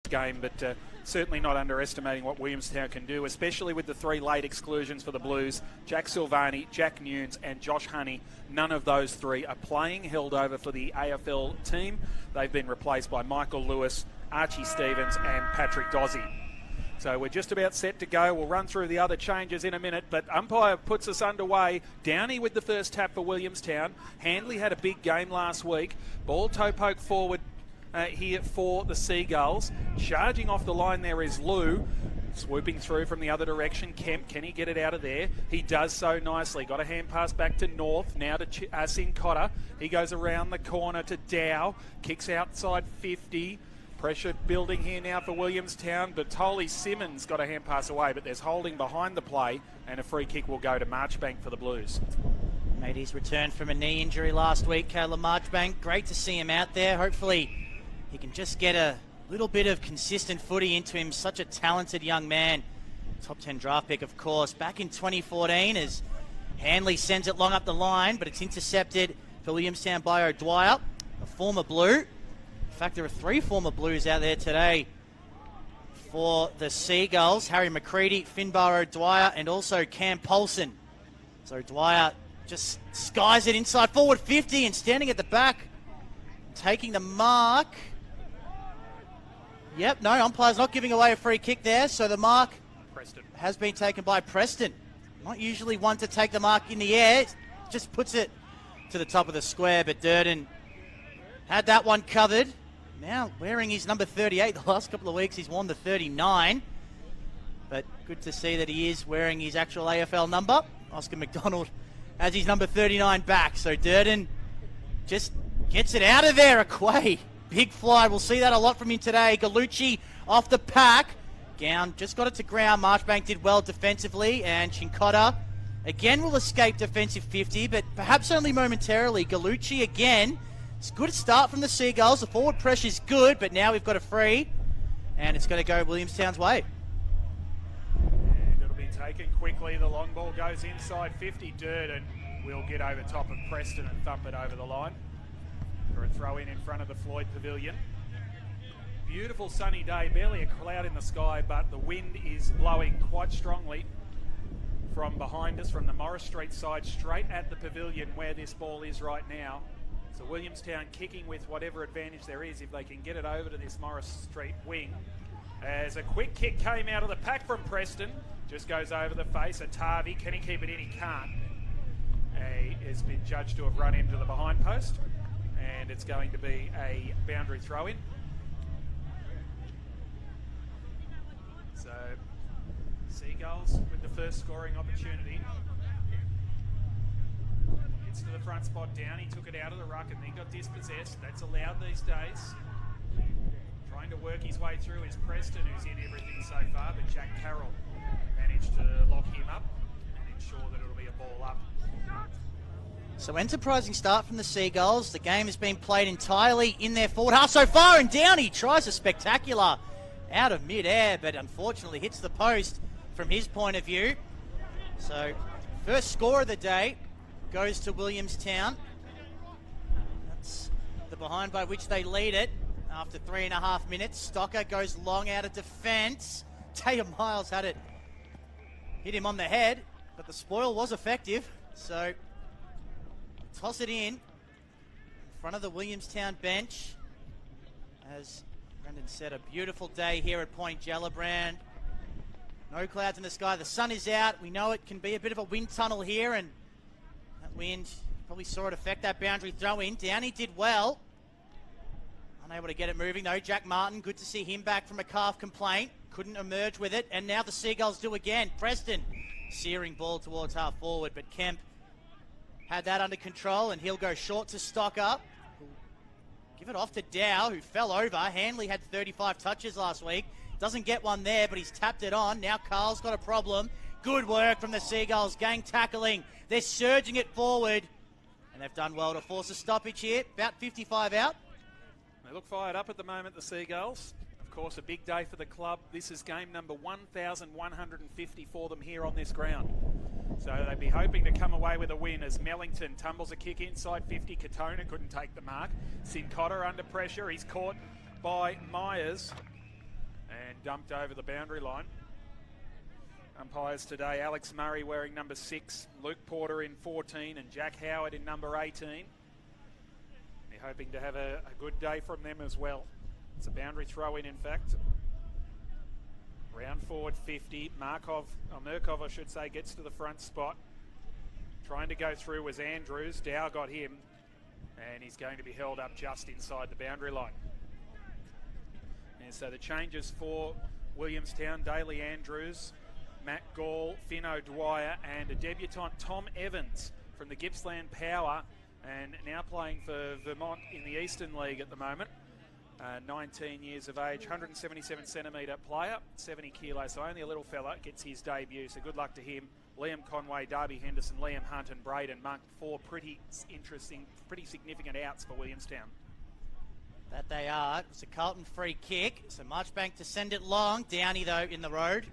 first game, but certainly not underestimating what Williamstown can do, especially with the 3 late exclusions for the Blues. Jack Silvani, Jack Nunes and Josh Honey. None of those 3 are playing, held over for the AFL team. They've been replaced by Michael Lewis, Archie Stevens and Patrick Dozzi. So we're just about set to go. We'll run through the other changes in a minute, but umpire puts us underway. Downey with the first tap for Williamstown. Handley had a big game last week. Ball toe poke forward here for the Seagulls. Charging off the line there is Lou. Swooping through from the other direction. Kemp, can he get it out of there? He does so nicely. Got a hand pass back to North. Now to Sin Cotter. He goes around the corner to Dow. Kicks outside 50. Pressure building here now for Williamstown, but Tolly Simmons got a hand pass away, but there's holding behind the play, and a free kick will go to Marchbank for the Blues. Made his return from a knee injury last week, Caleb Marchbank. Great to see him out there. Hopefully he can just get a little bit of consistent footy into him. Such a talented young man. Top 10 draft pick, of course. Back in 2014 as Handley sends it long up the line, but it's intercepted for Williamstown by O'Dwyer, a former Blue. In fact, there are 3 former Blues out there today for the Seagulls. Harry McCready, Finbar O'Dwyer, and also Cam Polson. So O'Dwyer just skies it inside forward 50 and standing at the back, taking the mark. Yep, no, umpire's not giving away a free kick there, so the mark has been taken by Preston. Not usually one to take the mark in the air, just puts it to the top of the square, but Durden had that one covered. Now wearing his number 38. The last couple of weeks he's worn the 39. But good to see that he is wearing his actual AFL number. Oscar McDonald has his number 39 back. So Durden just gets it out of there. Aquay. Big fly. We'll see that a lot from him today. Gallucci off the pack. Gown just got it to ground. Marchbank did well defensively. And Chincotta again will escape defensive 50, but perhaps only momentarily. Gallucci again. It's a good start from the Seagulls. The forward pressure's good, but now we've got a free, and it's going to go Williamstown's way. And it'll be taken quickly. The long ball goes inside 50. Durden will get over top of Preston and thump it over the line for a throw in front of the Floyd Pavilion. Beautiful sunny day, barely a cloud in the sky, but the wind is blowing quite strongly from behind us, from the Morris Street side, straight at the pavilion where this ball is right now. So Williamstown kicking with whatever advantage there is if they can get it over to this Morris Street wing. As a quick kick came out of the pack from Preston, just goes over the face. Atavi, can he keep it in? He can't. He has been judged to have run into the behind post, and it's going to be a boundary throw-in. So Seagulls with the first scoring opportunity. Gets to the front spot. Downey took it out of the ruck and then got dispossessed. That's allowed these days. Trying to work his way through is Preston, who's in everything so far, but Jack Carroll managed to lock him up and ensure that it'll be a ball up. So enterprising start from the Seagulls. The game has been played entirely in their forward half so far, and Downey tries a spectacular out of mid-air, but unfortunately hits the post from his point of view. So first score of the day goes to Williamstown. That's the behind by which they lead it after 3.5 minutes. Stocker goes long out of defence. Tatum Miles had it hit him on the head, but the spoil was effective. So toss it in front of the Williamstown bench. As Brendan said, a beautiful day here at Point Gellibrand. No clouds in the sky. The sun is out. We know it can be a bit of a wind tunnel here, and that wind, probably saw it affect that boundary throw-in. Downey did well. Unable to get it moving, though. Jack Martin, good to see him back from a calf complaint. Couldn't emerge with it, and now the Seagulls do again. Preston, searing ball towards half forward, but Kemp had that under control, and he'll go short to Stocker. Give it off to Dow, who fell over. Handley had 35 touches last week. Doesn't get one there, but he's tapped it on. Now Carl's got a problem. Good work from the Seagulls, gang tackling. They're surging it forward, and they've done well to force a stoppage here. About 55 out. They look fired up at the moment, the Seagulls. Of course, a big day for the club. This is game number 1,150 for them here on this ground. So they'd be hoping to come away with a win as Mellington tumbles a kick inside 50. Katona couldn't take the mark. Sin Cotter under pressure. He's caught by Myers. dumped over the boundary line. Umpires today, Alex Murray wearing number 6, Luke Porter in 14 and Jack Howard in number 18. They're hoping to have a good day from them as well. It's a boundary throw in fact. Round forward 50, Murkov, I should say, gets to the front spot. Trying to go through was Andrews, Dow got him, and he's going to be held up just inside the boundary line. And so the changes for Williamstown, Daly Andrews, Matt Gall, Finn O'Dwyer, and a debutant Tom Evans from the Gippsland Power, and now playing for Vermont in the Eastern League at the moment. 19 years of age, 177 centimetre player, 70 kilos, so only a little fella gets his debut, so good luck to him. Liam Conway, Darby Henderson, Liam Hunt and Braden Monk, 4 pretty interesting, pretty significant outs for Williamstown. That they are. It was a Carlton free kick, so Marchbank to send it long. Downey, though, in the road.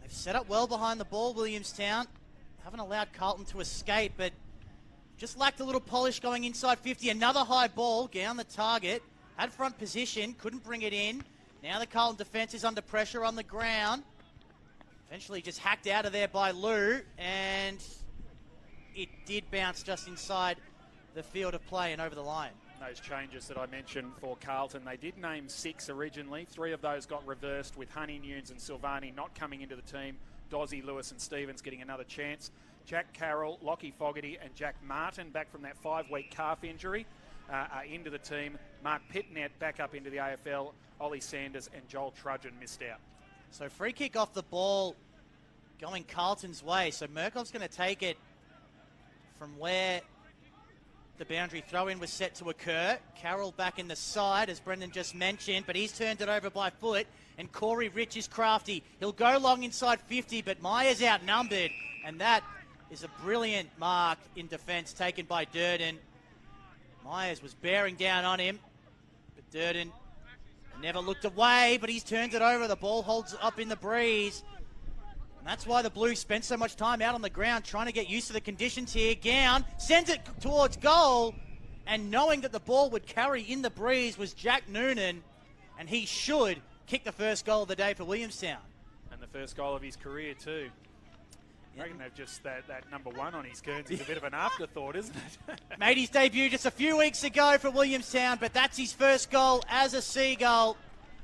They've set up well behind the ball, Williamstown. Haven't allowed Carlton to escape, but just lacked a little polish going inside 50. Another high ball down the target. Had front position, couldn't bring it in. Now the Carlton defence is under pressure on the ground. Eventually just hacked out of there by Lou, and it did bounce just inside the field of play and over the line. Those changes that I mentioned for Carlton, they did name 6 originally. 3 of those got reversed, with Honey, Nunes and Silvani not coming into the team. Dozzy, Lewis and Stevens getting another chance. Jack Carroll, Lockie Fogarty and Jack Martin, back from that 5-week calf injury, are into the team. Mark Pitnet back up into the AFL. Ollie Sanders and Joel Trudgeon missed out. So free kick off the ball going Carlton's way. So Murkov's going to take it from where the boundary throw-in was set to occur. Carroll back in the side, as Brendan just mentioned, but he's turned it over by foot, and Corey Rich is crafty. He'll go long inside 50, but Myers outnumbered, and that is a brilliant mark in defence taken by Durden. Myers was bearing down on him, but Durden never looked away, but he's turned it over. The ball holds up in the breeze. And that's why the Blues spent so much time out on the ground trying to get used to the conditions here. Gown sends it towards goal, and knowing that the ball would carry in the breeze was Jack Noonan, and he should kick the first goal of the day for Williamstown. And the first goal of his career too. I reckon they've just, that number 1 on his Kearns is a bit of an afterthought, isn't it? Made his debut just a few weeks ago for Williamstown, but that's his first goal as a Seagull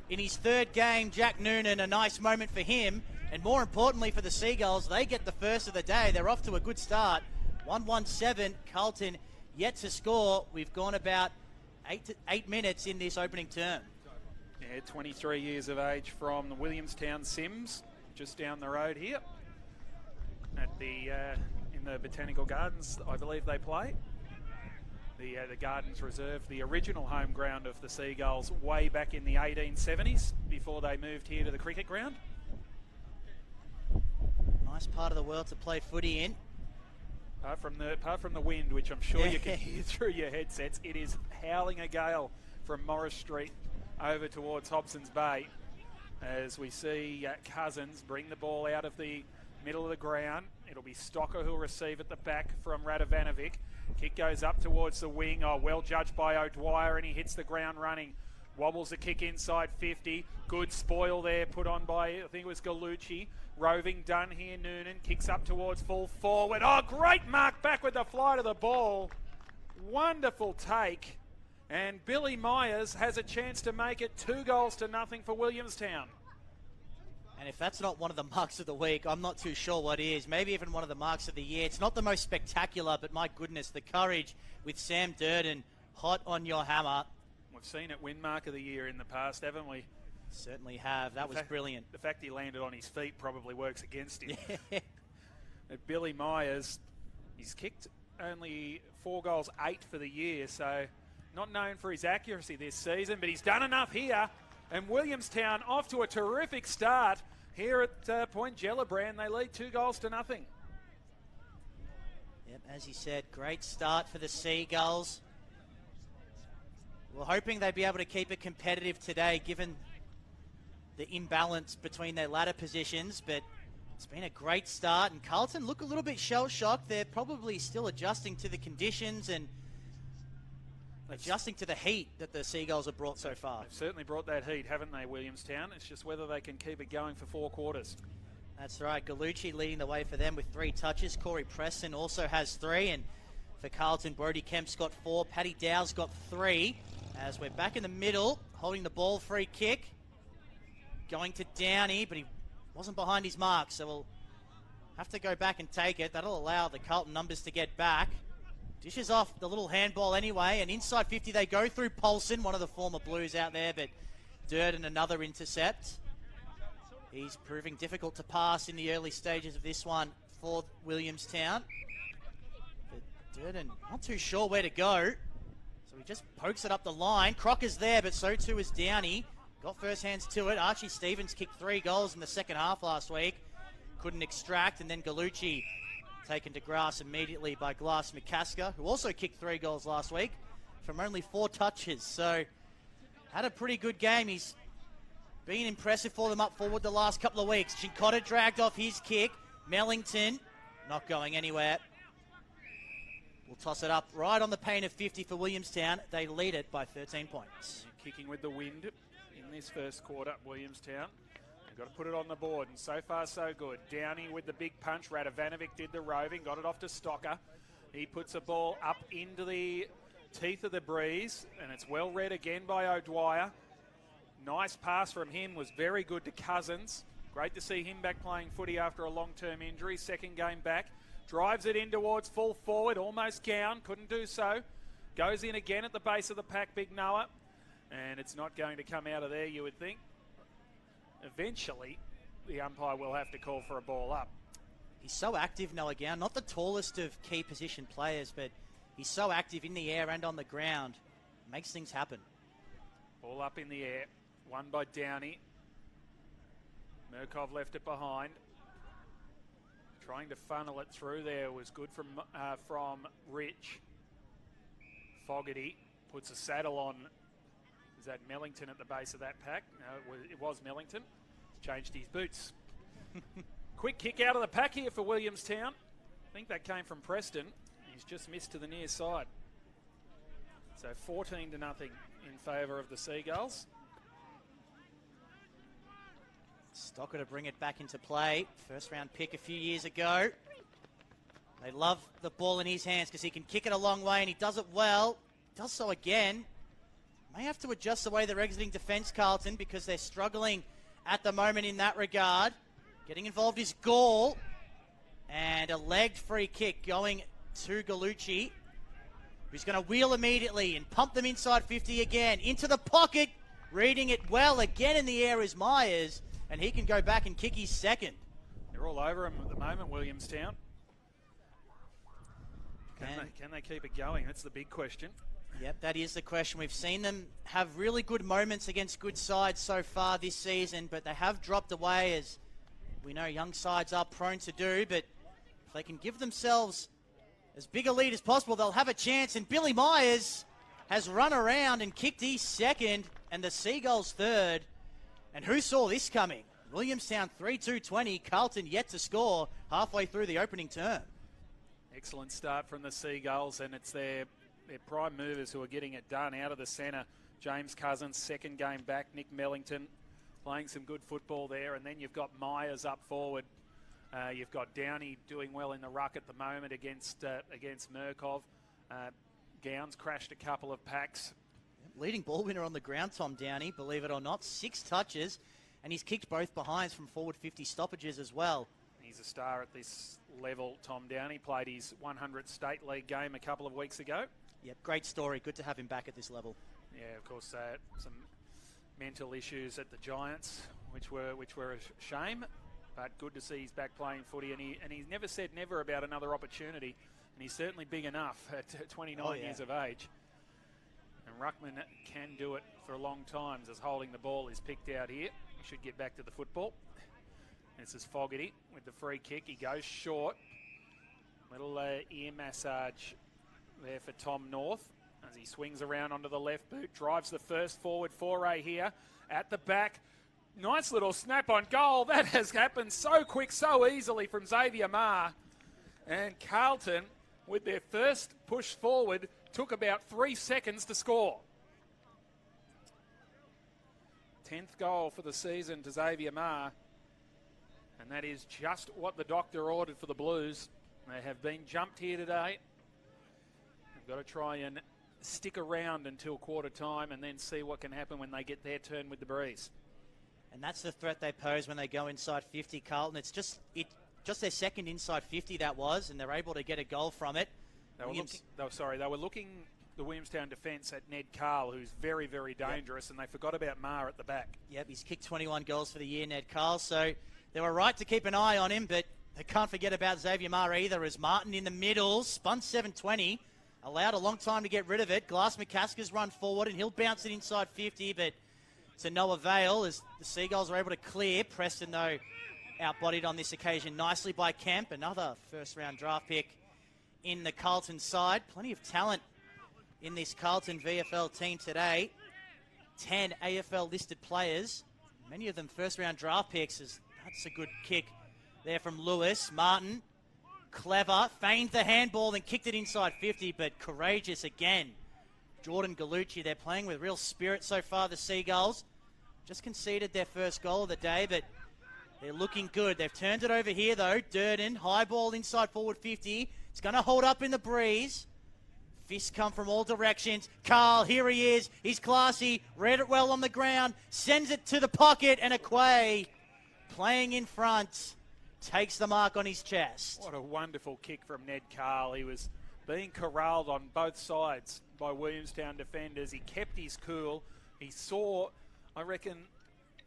in his 3rd game. Jack Noonan, a nice moment for him. And more importantly for the Seagulls, they get the first of the day. They're off to a good start. 1-1-7, Carlton yet to score. We've gone about 8 minutes in this opening term. Yeah, 23 years of age from the Williamstown Sims, just down the road here at the in the Botanical Gardens, I believe they play. The Gardens Reserve, the original home ground of the Seagulls way back in the 1870s before they moved here to the cricket ground. Nice part of the world to play footy in. Apart from the wind, which I'm sure you can hear through your headsets, it is howling a gale from Morris Street over towards Hobson's Bay, as we see Cousins bring the ball out of the middle of the ground. It'll be Stocker who'll receive at the back from Radovanovic. Kick goes up towards the wing. Oh, well judged by O'Dwyer, and he hits the ground running. Wobbles the kick inside 50. Good spoil there put on by, I think it was Gallucci. Roving done here, Noonan. Kicks up towards full forward. Oh, great mark back with the flight of the ball. Wonderful take. And Billy Myers has a chance to make it 2-0 for Williamstown. And if that's not one of the marks of the week, I'm not too sure what is. Maybe even one of the marks of the year. It's not the most spectacular, but my goodness, the courage with Sam Durden hot on your hammer. We've seen it win mark of the year in the past, haven't we? Certainly have. That was brilliant. The fact he landed on his feet probably works against him. Billy Myers, he's kicked only 4 goals, 8 for the year, so not known for his accuracy this season, but he's done enough here. And Williamstown off to a terrific start here at Point Gellibrand. They lead 2-0. Yep, as he said, great start for the Seagulls. We're hoping they'd be able to keep it competitive today, given the imbalance between their ladder positions, but it's been a great start. And Carlton look a little bit shell-shocked. They're probably still adjusting to the conditions, and adjusting to the heat that the Seagulls have brought so far. They've certainly brought that heat, haven't they, Williamstown? It's just whether they can keep it going for 4 quarters. That's right. Gallucci leading the way for them with 3 touches. Corey Preston also has 3. And for Carlton, Brody Kemp's got 4. Paddy Dow's got 3. As we're back in the middle, holding the ball, free kick. Going to Downey, but he wasn't behind his mark, so we'll have to go back and take it. That'll allow the Carlton numbers to get back. Dishes off the little handball anyway, and inside 50 they go through Paulson, one of the former Blues out there, but Durden another intercept. He's proving difficult to pass in the early stages of this one for Williamstown. But Durden not too sure where to go, so he just pokes it up the line. Crocker's there, but so too is Downey. Got first hands to it. Archie Stevens kicked 3 goals in the second half last week. Couldn't extract, and then Gallucci taken to grass immediately by Glass McCasker, who also kicked 3 goals last week from only 4 touches. So had a pretty good game. He's been impressive for them up forward the last couple of weeks. Cincotta dragged off his kick. Mellington not going anywhere. We'll toss it up right on the paint of 50 for Williamstown. They lead it by 13 points. Kicking with the wind in this first quarter, Williamstown. They've got to put it on the board, and so far so good. Downey with the big punch. Radovanovic did the roving, got it off to Stocker. He puts a ball up into the teeth of the breeze, and it's well read again by O'Dwyer. Nice pass from him, was very good to Cousins. Great to see him back playing footy after a long-term injury. Second game back. Drives it in towards full forward, almost gown, couldn't do so. Goes in again at the base of the pack, Big Noah. And it's not going to come out of there, you would think. Eventually, the umpire will have to call for a ball up. He's so active, Noah Gown. Not the tallest of key position players, but he's so active in the air and on the ground. Makes things happen. Ball up in the air. Won by Downey. Murkov left it behind. Trying to funnel it through there was good from Rich. Fogarty puts a saddle on. Is that Mellington at the base of that pack? No, it was Mellington. He's changed his boots. Quick kick out of the pack here for Williamstown. I think that came from Preston. He's just missed to the near side. So 14-0 in favour of the Seagulls. Stocker to bring it back into play. First round pick a few years ago. They love the ball in his hands because he can kick it a long way, and he does it well. Does so again. May have to adjust the way they're exiting defence, Carlton, because they're struggling at the moment in that regard. Getting involved is Gall. And a legged free kick going to Gallucci, who's going to wheel immediately and pump them inside 50 again. Into the pocket. Reading it well again in the air is Myers. And he can go back and kick his second. They're all over him at the moment, Williamstown. Can they keep it going? That's the big question. Yep, that is the question. We've seen them have really good moments against good sides so far this season, but they have dropped away, as we know young sides are prone to do. But if they can give themselves as big a lead as possible, they'll have a chance. And Billy Myers has run around and kicked his second, and the Seagulls third. And who saw this coming? Williamstown 3-2-20, Carlton yet to score halfway through the opening term. Excellent start from the Seagulls, and it's their prime movers who are getting it done out of the centre. James Cousins, second game back. Nick Mellington playing some good football there. And then you've got Myers up forward. You've got Downey doing well in the ruck at the moment against Murkov. Gowns crashed a couple of packs. Leading ball winner on the ground, Tom Downey, believe it or not. 6 touches, and he's kicked both behinds from forward 50 stoppages as well. He's a star at this level, Tom Downey. Played his 100th State League game a couple of weeks ago. Yep, great story. Good to have him back at this level. Yeah, of course, some mental issues at the Giants, which were a shame. But good to see he's back playing footy, and he's never said never about another opportunity. And he's certainly big enough at 29 years of age. And Ruckman can do it for long times as holding the ball is picked out here. We should get back to the football. This is Fogarty with the free kick. He goes short. Little ear massage there for Tom North as he swings around onto the left boot. Drives the first forward foray here at the back. Nice little snap on goal. That has happened so quick, so easily from Xavier Marr. And Carlton, with their first push forward, took about 3 seconds to score. 10th goal for the season to Xavier Maher. And that is just what the doctor ordered for the Blues. They have been jumped here today. They've got to try and stick around until quarter time and then see what can happen when they get their turn with the breeze. And that's the threat they pose when they go inside 50, Carlton. It's just their second inside 50 that was, and they're able to get a goal from it. They were looking the Williamstown defence at Ned Carl, who's very, very dangerous, and they forgot about Maher at the back. Yep, he's kicked 21 goals for the year, Ned Carl, so they were right to keep an eye on him, but they can't forget about Xavier Maher either, as Martin in the middle, spun 720, allowed a long time to get rid of it. Glass McCaskers run forward, and he'll bounce it inside 50, but to no avail as the Seagulls are able to clear. Preston, though, outbodied on this occasion nicely by Kemp, another first-round draft pick in the Carlton side. Plenty of talent in this Carlton VFL team today. 10 AFL-listed players, many of them first-round draft picks. That's a good kick there from Lewis. Martin, clever, feigned the handball, then kicked it inside 50, but courageous again. Jordan Gallucci, they're playing with real spirit so far, the Seagulls. Just conceded their first goal of the day, but they're looking good. They've turned it over here, though. Durden, high ball inside forward 50. It's going to hold up in the breeze. Fists come from all directions. Carl, here he is. He's classy. Read it well on the ground. Sends it to the pocket, and Aquay, playing in front, takes the mark on his chest. What a wonderful kick from Ned Carl. He was being corralled on both sides by Williamstown defenders. He kept his cool. He saw, I reckon,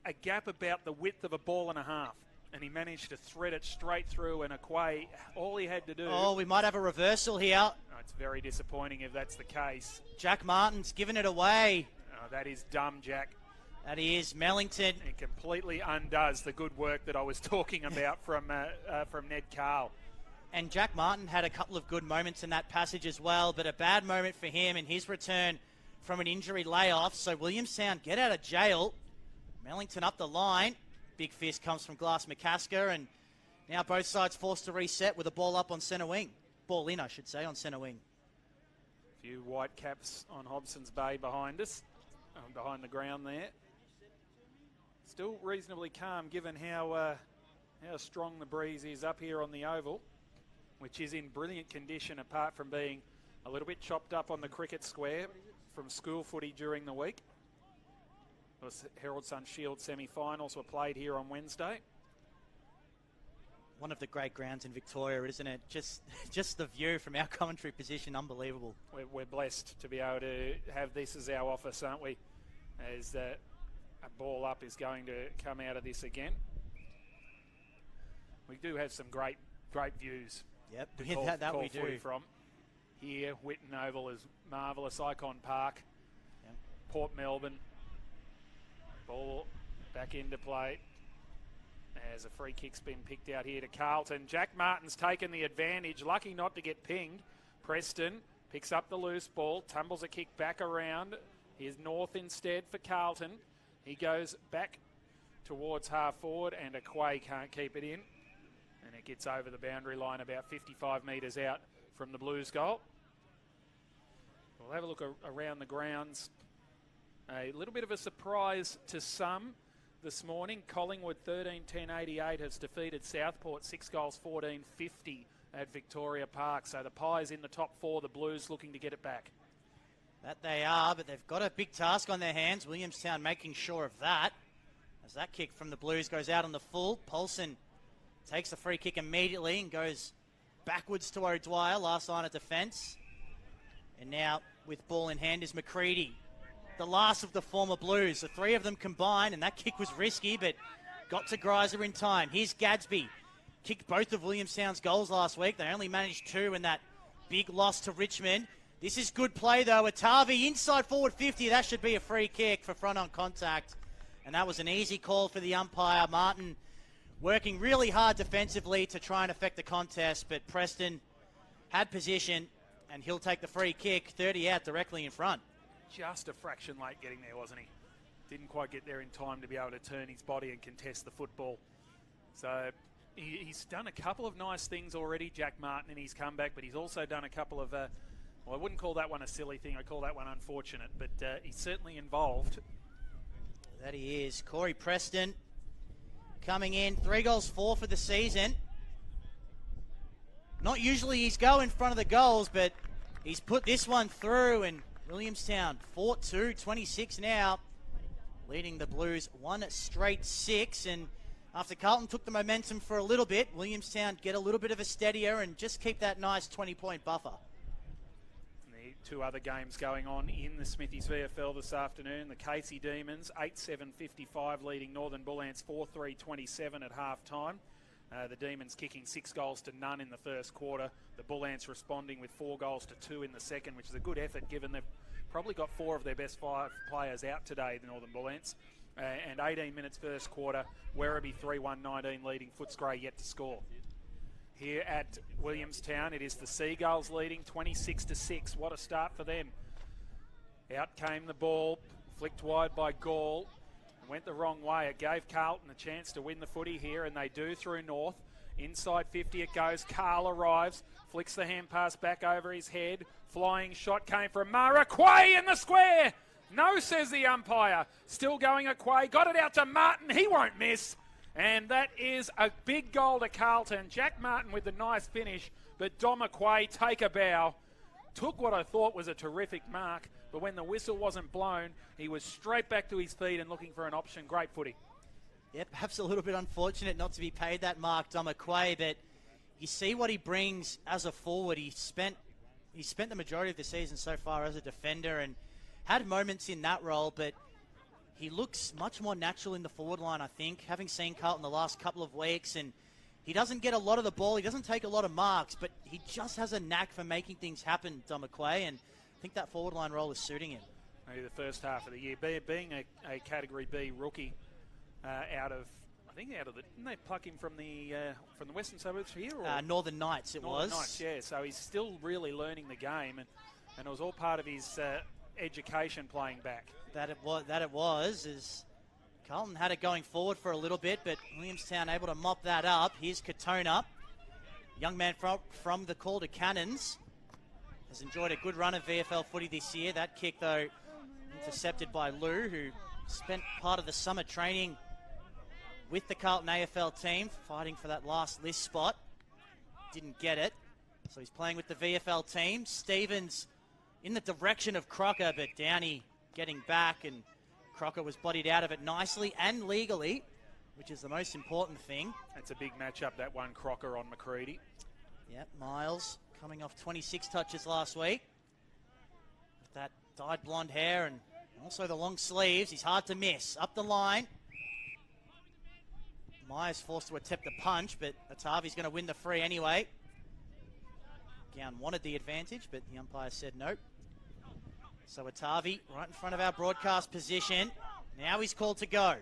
a gap about the width of a ball and a half, and he managed to thread it straight through, and Aquay, all he had to do... Oh, we might have a reversal here. Oh, it's very disappointing if that's the case. Jack Martin's given it away. Oh, that is dumb, Jack. That is Mellington. It completely undoes the good work that I was talking about from Ned Carl. And Jack Martin had a couple of good moments in that passage as well, but a bad moment for him in his return from an injury layoff. So Williamstown get out of jail. Mellington up the line. Big fist comes from Glass McCasker, and now both sides forced to reset with a ball up on centre wing. Ball in, I should say, on centre wing. A few white caps on Hobson's Bay behind us, behind the ground there. Still reasonably calm given how strong the breeze is up here on the oval, which is in brilliant condition apart from being a little bit chopped up on the cricket square from school footy during the week. The Herald Sun Shield semi-finals were played here on Wednesday. One of the great grounds in Victoria, isn't it? Just the view from our commentary position, unbelievable. We're blessed to be able to have this as our office, aren't we? As a ball up is going to come out of this again. We do have some great views. Yep, that we do. From here, Whitten Oval is marvellous. Icon Park, yep. Port Melbourne. Ball back into play as a free kick's been picked out here to Carlton. Jack Martin's taken the advantage, lucky not to get pinged. Preston picks up the loose ball, tumbles a kick back around. Here's North instead for Carlton. He goes back towards half forward, and Aquay can't keep it in. And it gets over the boundary line about 55 metres out from the Blues goal. We'll have a look around the grounds. A little bit of a surprise to some this morning. Collingwood 13-10-88 has defeated Southport 6 goals 14-50 at Victoria Park. So the Pies in the top four, the Blues looking to get it back. That they are, but they've got a big task on their hands. Williamstown making sure of that. As that kick from the Blues goes out on the full, Paulson takes the free kick immediately and goes backwards to O'Dwyer, last line of defence. And now with ball in hand is McCready, the last of the former Blues. The three of them combined, and that kick was risky, but got to Greiser in time. Here's Gadsby. Kicked both of Williamstown's goals last week. They only managed 2 in that big loss to Richmond. This is good play, though. Atavi inside forward 50. That should be a free kick for front on contact. And that was an easy call for the umpire. Martin working really hard defensively to try and affect the contest, but Preston had position, and he'll take the free kick. 30 out directly in front. Just a fraction late getting there, wasn't he? Didn't quite get there in time to be able to turn his body and contest the football. So he's done a couple of nice things already, Jack Martin, in his comeback, but he's also done a couple of Well, I wouldn't call that one a silly thing. I call that one unfortunate, but he's certainly involved. That he is. Corey Preston coming in. 3 goals, 4 for the season. Not usually he's go in front of the goals, but he's put this one through, and Williamstown 4-2, 26 now, leading the Blues 1 straight 6. And after Carlton took the momentum for a little bit, Williamstown get a little bit of a steadier and just keep that nice 20-point buffer. The 2 other games going on in the Smithies VFL this afternoon. The Casey Demons 8-7-55 leading Northern Bullants 4-3-27 at half time. The Demons kicking 6 goals to none in the first quarter. The Bullants responding with 4 goals to 2 in the second, which is a good effort given they've probably got 4 of their best 5 players out today, the Northern Bullants. And 18 minutes first quarter, Werribee 3-1-19 leading Footscray yet to score. Here at Williamstown, it is the Seagulls leading 26-6. What a start for them. Out came the ball, flicked wide by Gall. Went the wrong way. It gave Carlton a chance to win the footy here, and they do through North. Inside 50 it goes. Carl arrives, flicks the hand pass back over his head. Flying shot came from Mara. Quay in the square. No, says the umpire. Still going at Quay. Got it out to Martin. He won't miss. And that is a big goal to Carlton. Jack Martin with the nice finish, but Dom Quay take a bow. Took what I thought was a terrific mark, but when the whistle wasn't blown, he was straight back to his feet and looking for an option. Great footy. Yeah, perhaps a little bit unfortunate not to be paid that mark, Dom Quay, but you see what he brings as a forward. He spent the majority of the season so far as a defender and had moments in that role, but he looks much more natural in the forward line, I think, having seen Carlton the last couple of weeks. And he doesn't get a lot of the ball. He doesn't take a lot of marks, but he just has a knack for making things happen, Dom Quay, and I think that forward line role is suiting him. Maybe the first half of the year, being a Category B rookie didn't they pluck him from the western suburbs here? Or? Northern Knights Northern Knights, yeah. So he's still really learning the game, and it was all part of his education playing back. That it was, as Carlton had it going forward for a little bit, but Williamstown able to mop that up. Here's Katona, young man from the Calder Cannons, has enjoyed a good run of VFL footy this year. That kick, though, intercepted by Lou, who spent part of the summer training with the Carlton AFL team, fighting for that last list spot. Didn't get it, so he's playing with the VFL team. Stevens in the direction of Crocker, but Downey getting back, and Crocker was bodied out of it nicely and legally, which is the most important thing. That's a big matchup, that one, Crocker on McCready. Yep, Miles coming off 26 touches last week. With that dyed blonde hair and also the long sleeves, he's hard to miss. Up the line. Myers forced to attempt the punch, but Atavi's going to win the free anyway. Gown wanted the advantage, but the umpire said no. So Atavi right in front of our broadcast position. Now he's called to go.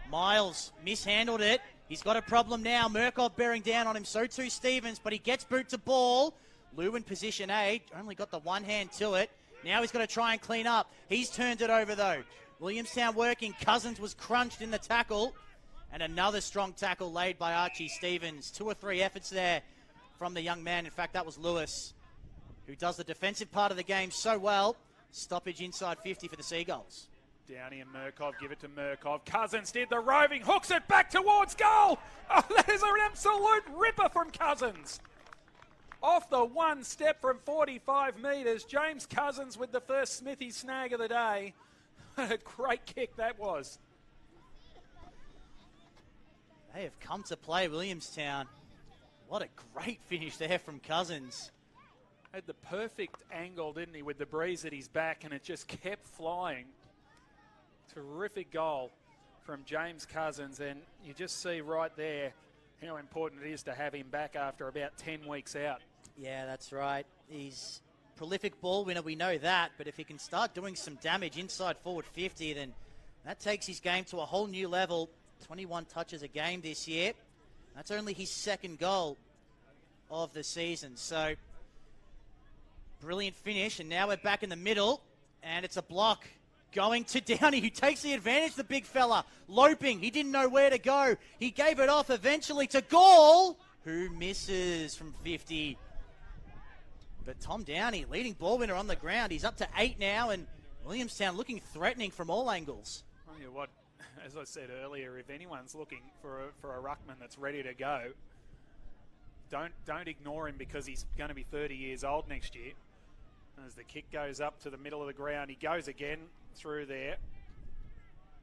Miles mishandled it. He's got a problem now. Murkoff bearing down on him, so too Stevens, but he gets boot to ball. Lou in position A, only got the one hand to it. Now he's got to try and clean up. He's turned it over though. Williamstown working. Cousins was crunched in the tackle. And another strong tackle laid by Archie Stevens. 2 or 3 efforts there from the young man. In fact, that was Lewis, who does the defensive part of the game so well. Stoppage inside 50 for the Seagulls. Downey and Murkoff give it to Murkoff. Cousins did the roving, hooks it back towards goal. Oh, that is an absolute ripper from Cousins. Off the one step from 45 metres, James Cousins with the first Smithy snag of the day. What a great kick that was. They have come to play, Williamstown. What a great finish there from Cousins. Had the perfect angle, didn't he, with the breeze at his back, and it just kept flying. Terrific goal from James Cousins, and you just see right there how important it is to have him back after about 10 weeks out. Yeah, that's right. He's a prolific ball winner, we know that, but if he can start doing some damage inside forward 50, then that takes his game to a whole new level. 21 touches a game this year. That's only his second goal of the season. So, brilliant finish, and now we're back in the middle, and it's a block going to Downey, who takes the advantage, the big fella, loping. He didn't know where to go. He gave it off eventually to Gall, who misses from 50. But Tom Downey, leading ball winner on the ground. He's up to 8 now, and Williamstown looking threatening from all angles. Tell you what, as I said earlier, if anyone's looking for a ruckman that's ready to go, don't ignore him, because he's going to be 30 years old next year. As the kick goes up to the middle of the ground, he goes again through there,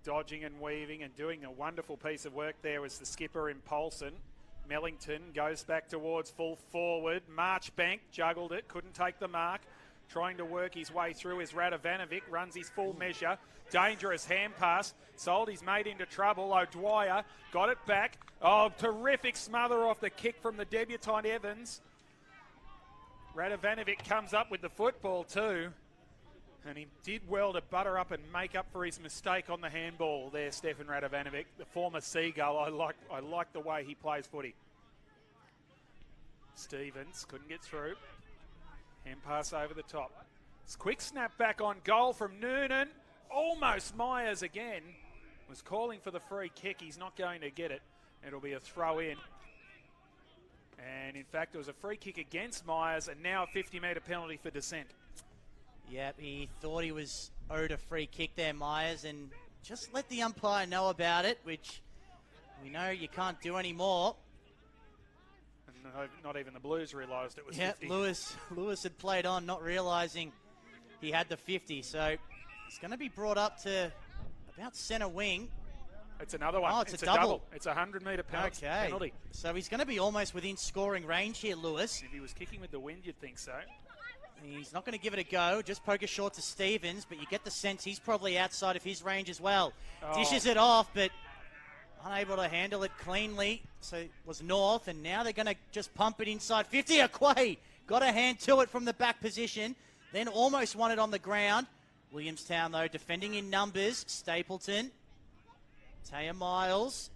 dodging and weaving and doing a wonderful piece of work there was the skipper in Polson. Mellington goes back towards full forward. Marchbank juggled it, couldn't take the mark. Trying to work his way through is Radovanovic, runs his full measure. Dangerous hand pass. Sold his mate into trouble. O'Dwyer got it back. Oh, terrific smother off the kick from the debutant Evans. Radovanovic comes up with the football too. And he did well to butter up and make up for his mistake on the handball there, Stefan Radovanovic, the former Seagull. I like the way he plays footy. Stevens couldn't get through. Hand pass over the top. It's quick snap back on goal from Noonan. Almost Myers again. Was calling for the free kick. He's not going to get it. It'll be a throw in. And in fact, it was a free kick against Myers, and now a 50-metre penalty for dissent. Yep, he thought he was owed a free kick there, Myers, and just let the umpire know about it, which we know you can't do anymore. And not even the Blues realised it was 50. Lewis had played on, not realising he had the 50, so it's going to be brought up to about centre wing. It's another one. Oh, it's a double. It's a 100-metre penalty. So he's going to be almost within scoring range here, Lewis. If he was kicking with the wind, you'd think so. He's not going to give it a go. Just poke it short to Stevens, but you get the sense he's probably outside of his range as well. Oh. Dishes it off, but unable to handle it cleanly. So it was North, and now they're going to just pump it inside 50. Aquay got a hand to it from the back position, then almost won it on the ground. Williamstown, though, defending in numbers. Stapleton. Taya Miles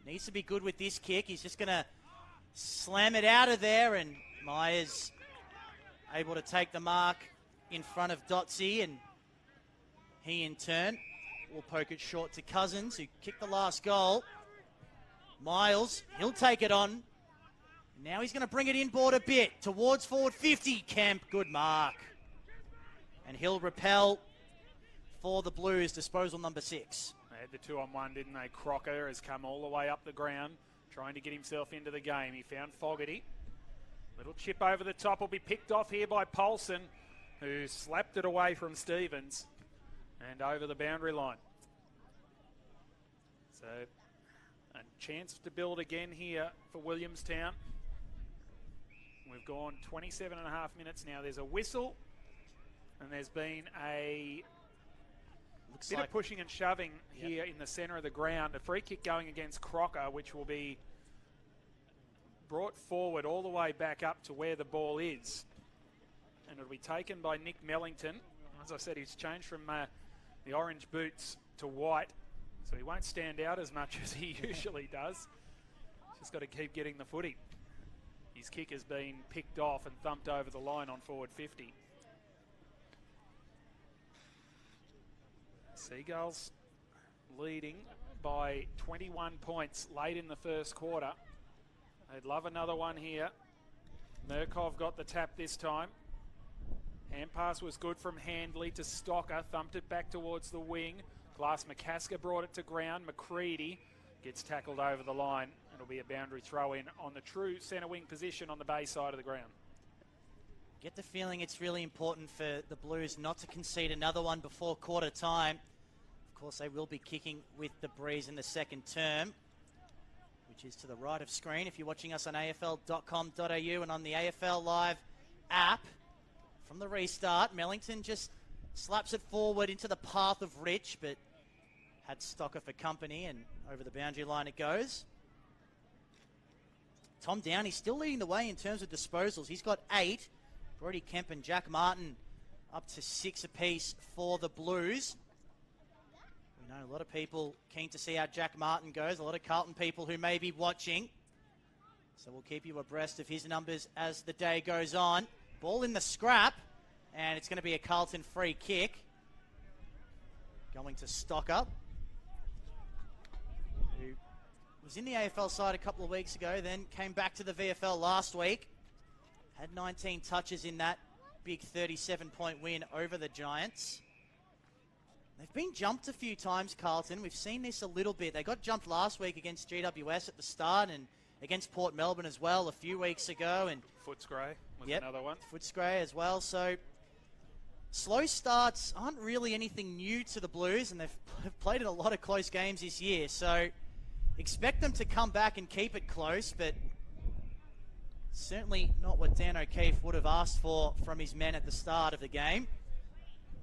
needs to be good with this kick. He's just going to slam it out of there, and Myers able to take the mark in front of Dotsy, and he in turn will poke it short to Cousins, who kicked the last goal. Miles, he'll take it on. Now he's going to bring it inboard a bit towards forward 50. Kemp, good mark. And he'll repel for the Blues, disposal number 6. They had the 2-on-1, didn't they? Crocker has come all the way up the ground, trying to get himself into the game. He found Fogarty. Little chip over the top will be picked off here by Polson, who slapped it away from Stevens and over the boundary line. So a chance to build again here for Williamstown. We've gone 27 and a half minutes now. There's a whistle, and there's been a bit of pushing and shoving here in the centre of the ground. A free kick going against Crocker, which will be brought forward all the way back up to where the ball is. And it'll be taken by Nick Mellington. As I said, he's changed from the orange boots to white, so he won't stand out as much as he usually does. Just got to keep getting the footy. His kick has been picked off and thumped over the line on forward 50. Seagulls leading by 21 points late in the first quarter. They'd love another one here. Murkov got the tap this time. Hand pass was good from Handley to Stocker. Thumped it back towards the wing. Glass McCasker brought it to ground. McCready gets tackled over the line. It'll be a boundary throw in on the true centre wing position on the bay side of the ground. Get the feeling it's really important for the Blues not to concede another one before quarter time. Of course, they will be kicking with the breeze in the second term, which is to the right of screen if you're watching us on afl.com.au and on the AFL Live app. From the restart, Mellington just slaps it forward into the path of Rich, but had Stocker for company, and over the boundary line it goes. Tom Downey still leading the way in terms of disposals. He's got 8. Brody Kemp and Jack Martin up to 6 apiece for the Blues. We know a lot of people keen to see how Jack Martin goes, a lot of Carlton people who may be watching. So we'll keep you abreast of his numbers as the day goes on. Ball in the scrap, and it's going to be a Carlton free kick. Going to Stocker, who was in the AFL side a couple of weeks ago, then came back to the VFL last week. Had 19 touches in that big 37-point win over the Giants. They've been jumped a few times, Carlton. We've seen this a little bit. They got jumped last week against GWS at the start and against Port Melbourne as well a few weeks ago. And Footscray was another one. Footscray as well. So slow starts aren't really anything new to the Blues, and they've played in a lot of close games this year. So expect them to come back and keep it close, but certainly not what Dan O'Keefe would have asked for from his men at the start of the game.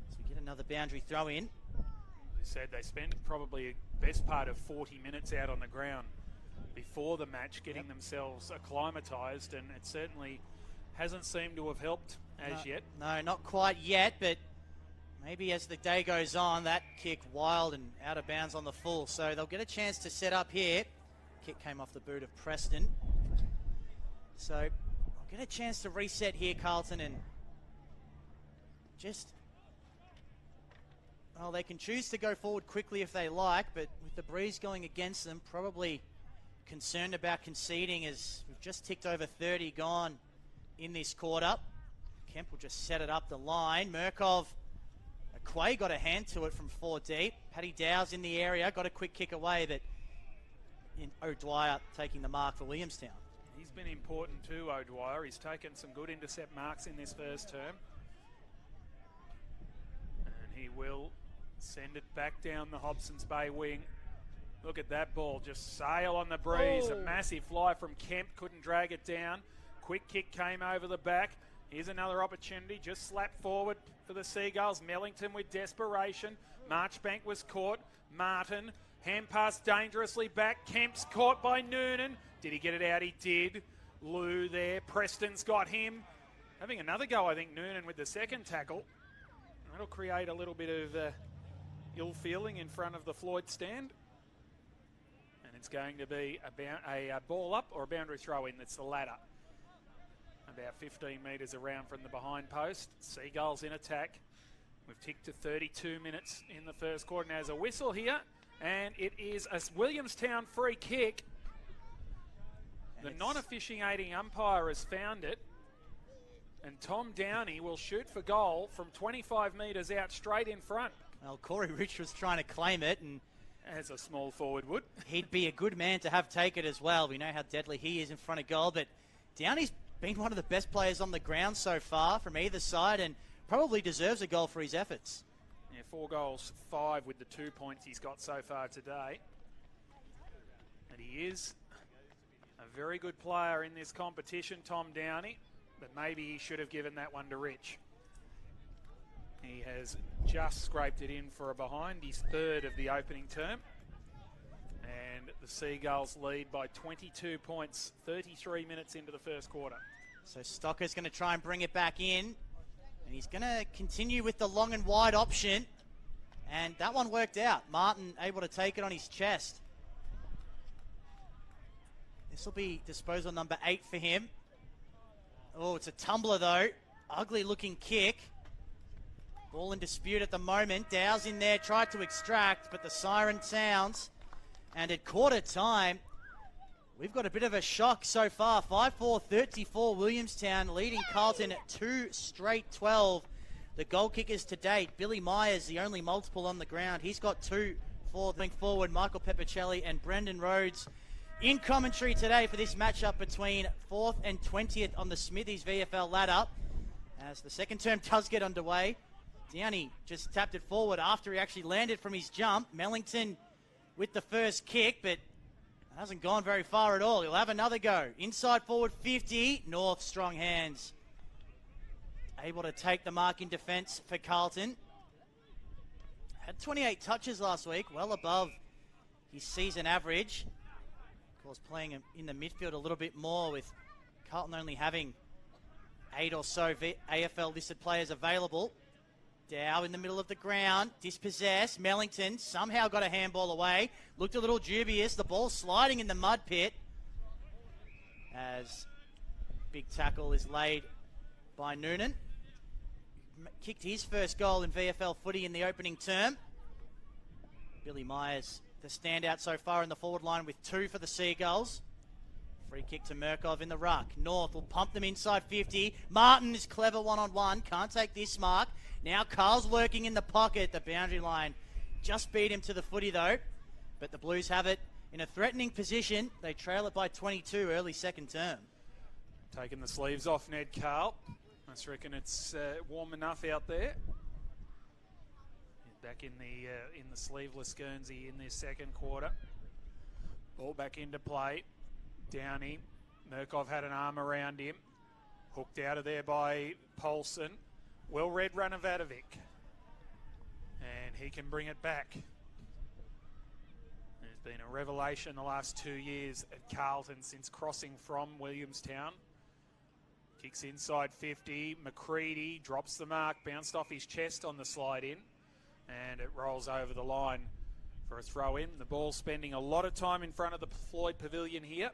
So we get another boundary throw in. They said they spent probably the best part of 40 minutes out on the ground before the match getting themselves acclimatised, and it certainly hasn't seemed to have helped as yet. No, not quite yet, but maybe as the day goes on, that kick wild and out of bounds on the full. So they'll get a chance to set up here. Kick came off the boot of Preston. So I'll get a chance to reset here, Carlton, and just... well, they can choose to go forward quickly if they like, but with the breeze going against them, probably concerned about conceding as we've just ticked over 30 gone in this quarter. Kemp will just set it up the line. Murkov, Quay got a hand to it from 4 deep. Paddy Dow's in the area, got a quick kick away, but O'Dwyer taking the mark for Williamstown. He's been important too, O'Dwyer. He's taken some good intercept marks in this first term. And he will send it back down the Hobson's Bay wing. Look at that ball, just sail on the breeze. A massive fly from Kemp, couldn't drag it down. Quick kick came over the back. Here's another opportunity, just slapped forward for the Seagulls. Mellington with desperation. Marchbank was caught. Martin, hand pass dangerously back. Kemp's caught by Noonan. Did he get it out? He did. Lou there. Preston's got him. Having another go, I think, Noonan with the second tackle. That'll create a little bit of ill feeling in front of the Floyd stand. And it's going to be a ball up or a boundary throw in. That's the latter. About 15 metres around from the behind post. Seagulls in attack. We've ticked to 32 minutes in the first quarter. Now there's a whistle here, and it is a Williamstown free kick. The non-officiating umpire has found it, and Tom Downey will shoot for goal from 25 metres out straight in front. Well, Corey Rich was trying to claim it, and as a small forward would. He'd be a good man to have take it as well. We know how deadly he is in front of goal, but Downey's been one of the best players on the ground so far from either side and probably deserves a goal for his efforts. Yeah, 4 goals, 5 with the 2 points he's got so far today. And he is a very good player in this competition, Tom Downey, but maybe he should have given that one to Rich. He has just scraped it in for a behind, his 3rd of the opening term. And the Seagulls lead by 22 points, 33 minutes into the first quarter. So Stocker's going to try and bring it back in. And he's going to continue with the long and wide option. And that one worked out. Martin able to take it on his chest. This will be disposal number 8 for him. Oh, it's a tumbler though. Ugly looking kick. Ball in dispute at the moment. Dow's in there, tried to extract, but the siren sounds. And at quarter time, we've got a bit of a shock so far. 5-4-34 Williamstown leading Carlton at 2 straight 12. The goal kickers to date, Billy Myers, the only multiple on the ground. He's got 2 for going forward. Michael Pepicelli and Brendan Rhodes in commentary today for this matchup between 4th and 20th on the Smithies VFL ladder. As the second term does get underway, Downey just tapped it forward after he actually landed from his jump. Mellington with the first kick, but it hasn't gone very far at all. He'll have another go. Inside forward 50. North strong hands. Able to take the mark in defence for Carlton. Had 28 touches last week, well above his season average. Of course, playing in the midfield a little bit more with Carlton only having 8 or so AFL listed players available. Dow in the middle of the ground, dispossessed. Mellington somehow got a handball away. Looked a little dubious. The ball sliding in the mud pit as big tackle is laid by Noonan. Kicked his first goal in VFL footy in the opening term. Billy Myers, the standout so far in the forward line with 2 for the Seagulls. Free kick to Murkov in the ruck. North will pump them inside 50. Martin is clever one-on-one. Can't take this mark. Now Carl's lurking in the pocket. The boundary line just beat him to the footy though. But the Blues have it in a threatening position. They trail it by 22 early second term. Taking the sleeves off Ned Carl. I reckon it's warm enough out there. Back in the sleeveless Guernsey in this second quarter. Ball back into play. Downey. Murkov had an arm around him. Hooked out of there by Polson. Well read run of Vadovic. And he can bring it back. There's been a revelation the last 2 years at Carlton since crossing from Williamstown. Kicks inside 50. McCready drops the mark. Bounced off his chest on the slide in. And it rolls over the line for a throw in. The ball spending a lot of time in front of the Floyd Pavilion here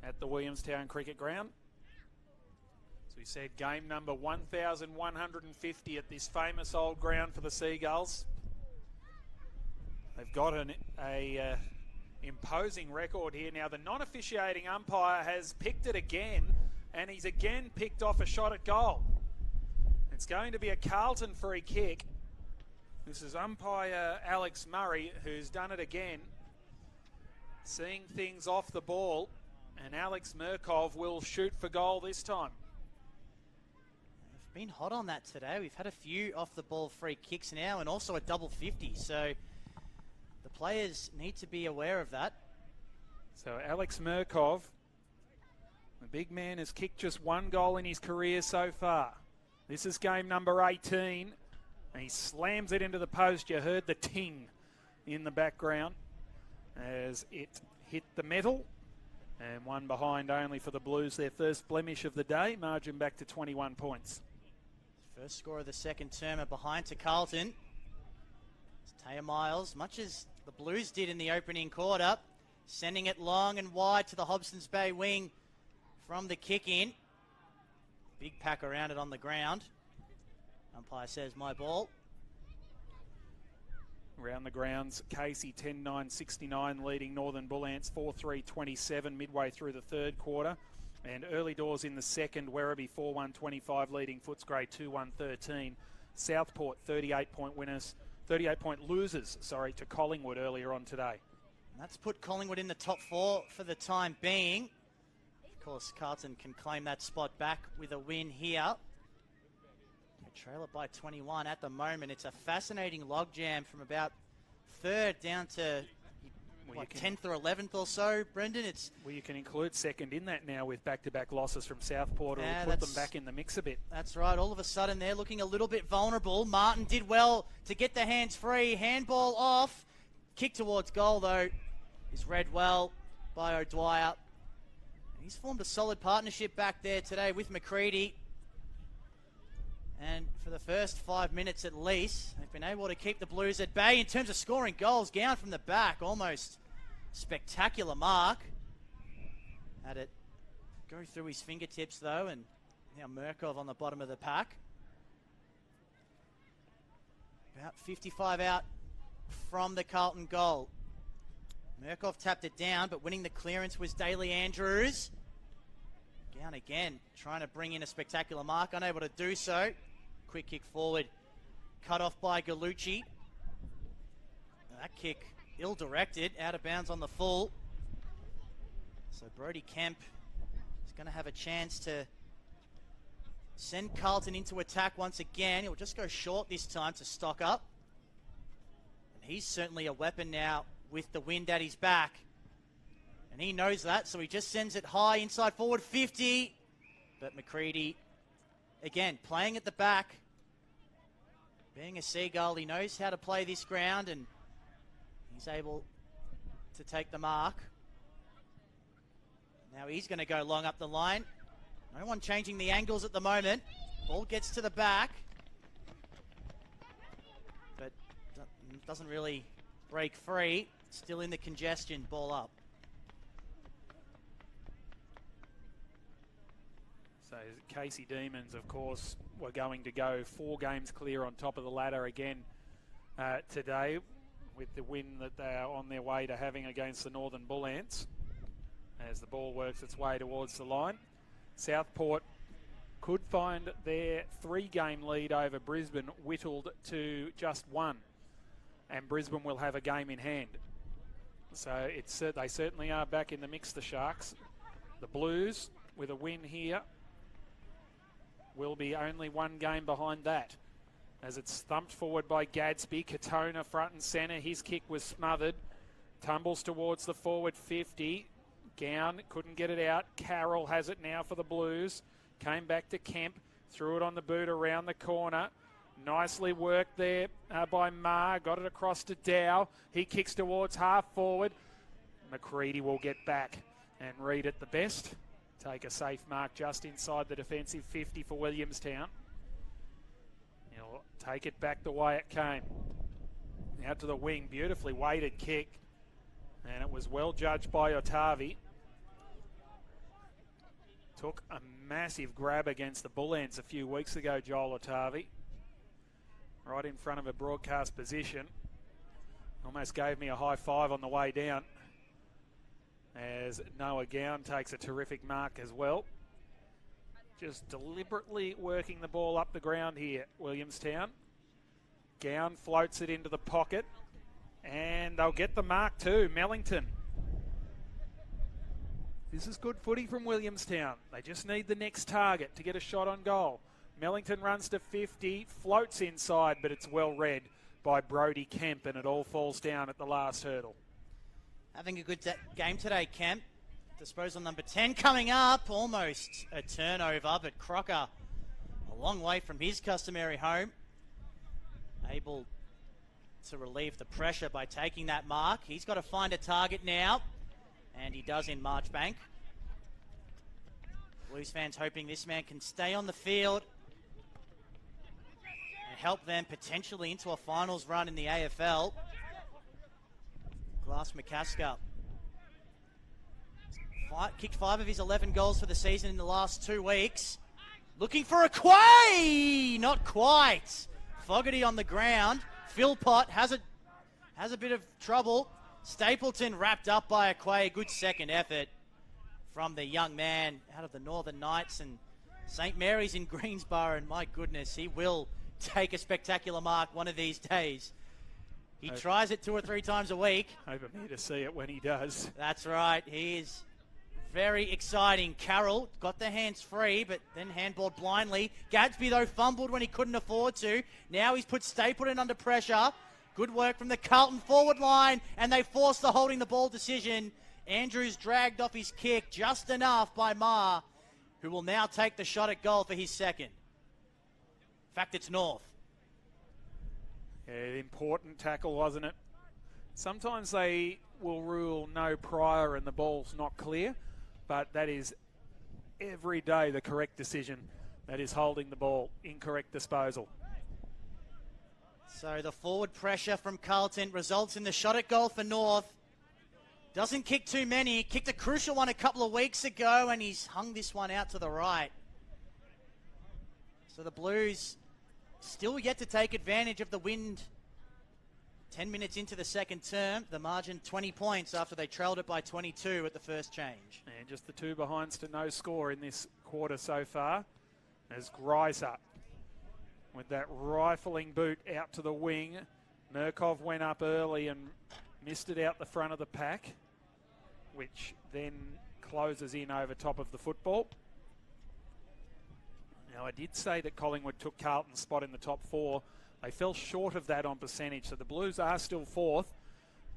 at the Williamstown Cricket Ground. As we said, game number 1,150 at this famous old ground for the Seagulls. They've got an imposing record here. Now the non-officiating umpire has picked it again, and he's again picked off a shot at goal. It's going to be a Carlton free kick. This is umpire Alex Murray who's done it again. Seeing things off the ball, and Alex Murkov will shoot for goal this time. We've been hot on that today. We've had a few off the ball free kicks now and also a double 50. So the players need to be aware of that. So Alex Murkov, the big man, has kicked just one goal in his career so far. This is game number 18. And he slams it into the post. You heard the ting in the background as it hit the metal. And one behind only for the Blues, their first blemish of the day. Margin back to 21 points. First score of the second term are behind to Carlton. It's Taya Miles, much as the Blues did in the opening quarter, sending it long and wide to the Hobson's Bay wing from the kick in. Big pack around it on the ground. Umpire says, my ball. Around the grounds, Casey 10-9-69 leading Northern Bull Ants 4-3-27 midway through the third quarter. And early doors in the second, Werribee 4-1-25 leading Footscray 2-1-13. Southport 38-point winners, 38-point losers, to Collingwood earlier on today. And that's put Collingwood in the top four for the time being. Of course, Carlton can claim that spot back with a win here. They trail it by 21 at the moment. It's a fascinating logjam from about third down to 10th or 11th or so, Brendan. Well, you can include second in that now with back-to-back losses from Southport, or put them back in the mix a bit. That's right. All of a sudden, they're looking a little bit vulnerable. Martin did well to get the hands free. Handball off. Kick towards goal, though, is read well by O'Dwyer. He's formed a solid partnership back there today with McCready. And for the first 5 minutes at least, they've been able to keep the Blues at bay in terms of scoring goals. Gown from the back, almost spectacular mark. Had it go through his fingertips though, and now Murkov on the bottom of the pack. About 55 out from the Carlton goal. Murkov tapped it down, but winning the clearance was Daly Andrews. Gown again, trying to bring in a spectacular mark, unable to do so. Quick kick forward, cut off by Gallucci. That kick ill-directed, out of bounds on the full. So Brody Kemp is going to have a chance to send Carlton into attack once again. He'll just go short this time to stock up. And he's certainly a weapon now with the wind at his back. And he knows that, so he just sends it high inside forward 50. But McCready, again, playing at the back. Being a Seagull, he knows how to play this ground, and he's able to take the mark. Now he's going to go long up the line. No one changing the angles at the moment. Ball gets to the back. But doesn't really break free. Still in the congestion, ball up. So Casey Demons, of course, were going to go 4 games clear on top of the ladder again today with the win that they are on their way to having against the Northern Bull Ants. as the ball works its way towards the line. Southport could find their 3-game lead over Brisbane whittled to just 1. And Brisbane will have a game in hand. So they certainly are back in the mix, the Sharks. The Blues, with a win here, will be only 1 game behind that. As it's thumped forward by Gadsby. Katona front and centre. His kick was smothered. Tumbles towards the forward 50. Gown couldn't get it out. Carroll has it now for the Blues. Came back to Kemp. Threw it on the boot around the corner. Nicely worked there by Marr. Got it across to Dow. He kicks towards half forward. McCready will get back and read it the best. Take a safe mark just inside the defensive 50 for Williamstown. He'll take it back the way it came. Out to the wing. Beautifully weighted kick. And it was well judged by Otavi. Took a massive grab against the Bull Ends a few weeks ago, Joel Otavi. Right in front of a broadcast position. Almost gave me a high five on the way down. As Noah Gown takes a terrific mark as well. Just deliberately working the ball up the ground here, Williamstown. Gown floats it into the pocket. And they'll get the mark too, Mellington. This is good footy from Williamstown. They just need the next target to get a shot on goal. Mellington runs to 50, floats inside, but it's well read by Brody Kemp, and it all falls down at the last hurdle. Having a good game today, Kemp. Disposal number 10 coming up. Almost a turnover, but Crocker a long way from his customary home. Able to relieve the pressure by taking that mark. He's got to find a target now, and he does in Marchbank. Blues fans hoping this man can stay on the field and help them potentially into a finals run in the AFL. Glass McCasker kicked 5 of his 11 goals for the season in the last 2 weeks. Looking for a Quay! Not quite. Fogarty on the ground. Philpott has a bit of trouble. Stapleton wrapped up by a Quay. Good second effort from the young man out of the Northern Knights and St. Mary's in Greensboro. And my goodness, he will take a spectacular mark one of these days. He tries it 2 or 3 times a week. Over me to see it when he does. That's right. He is very exciting. Carroll got the hands free, but then handballed blindly. Gadsby, though, fumbled when he couldn't afford to. Now he's put Stapleton under pressure. Good work from the Carlton forward line, and they force the holding the ball decision. Andrews dragged off his kick just enough by Marr, who will now take the shot at goal for his second. In fact, it's North. Yeah, important tackle, wasn't it? Sometimes they will rule no prior and the ball's not clear, but that is every day the correct decision. That is holding the ball, incorrect disposal. So the forward pressure from Carlton results in the shot at goal for North. Doesn't kick too many. Kicked a crucial one a couple of weeks ago, and he's hung this one out to the right. So the Blues still yet to take advantage of the wind. 10 minutes into the second term, the margin 20 points after they trailed it by 22 at the first change. And just the 2 behinds to no score in this quarter so far. As Greiser with that rifling boot out to the wing. Murkov went up early and missed it out the front of the pack, which then closes in over top of the football. Now, I did say that Collingwood took Carlton's spot in the top 4. They fell short of that on percentage, so the Blues are still 4th,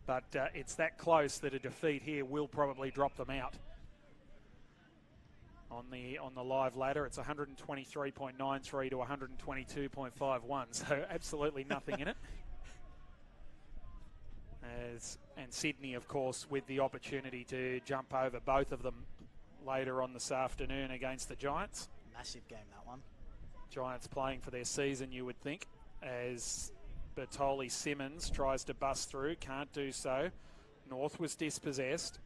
but it's that close that a defeat here will probably drop them out. On the live ladder, it's 123.93 to 122.51, so absolutely nothing in it. And Sydney, of course, with the opportunity to jump over both of them later on this afternoon against the Giants. Massive game, that one. Giants playing for their season, you would think, as Bertoli Simmons tries to bust through, can't do so. North was dispossessed,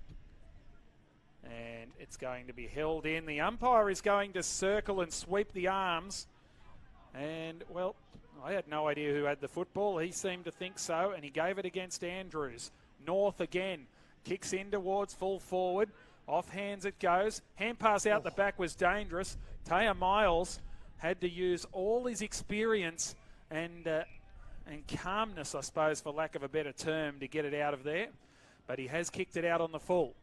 and it's going to be held in. The umpire is going to circle and sweep the arms, and, well, I had no idea who had the football. He seemed to think so, and he gave it against Andrews. North again kicks in towards full forward. Off hands it goes. Hand pass out the back was dangerous. Taya Miles had to use all his experience and calmness, I suppose, for lack of a better term, to get it out of there. But he has kicked it out on the full.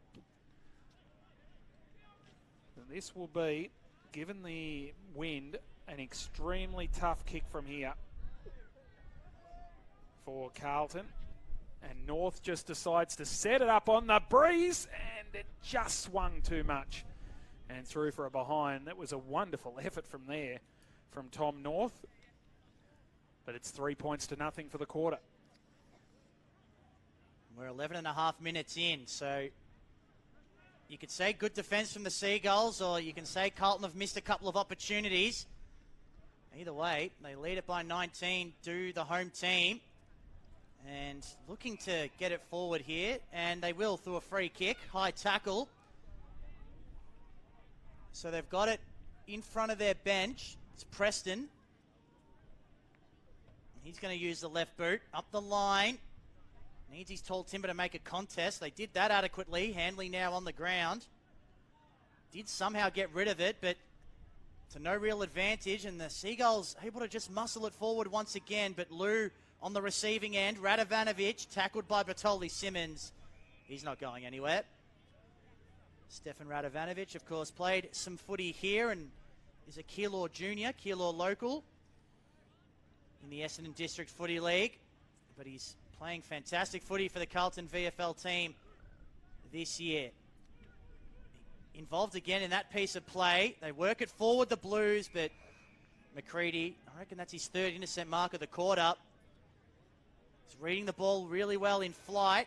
And this will be, given the wind, an extremely tough kick from here for Carlton. And North just decides to set it up on the breeze, and it just swung too much and through for a behind. That was a wonderful effort from there from Tom North. But it's 3 points to nothing for the quarter. We're 11 and a half minutes in, so you could say good defence from the Seagulls, or you can say Carlton have missed a couple of opportunities. Either way, they lead it by 19, do the home team. And looking to get it forward here, and they will through a free kick, high tackle. So they've got it in front of their bench. It's Preston. He's going to use the left boot up the line. Needs his tall timber to make a contest. They did that adequately. Handley now on the ground. Did somehow get rid of it, but to no real advantage. And the Seagulls able to just muscle it forward once again. But Lou on the receiving end. Radovanovic tackled by Bertoli Simmons. He's not going anywhere. Stefan Radovanovic, of course, played some footy here and is a Keilor junior, Keilor local in the Essendon District Footy League. But he's playing fantastic footy for the Carlton VFL team this year. Involved again in that piece of play. They work it forward, the Blues, but McCready, I reckon that's his third intercept mark of the quarter. He's reading the ball really well in flight,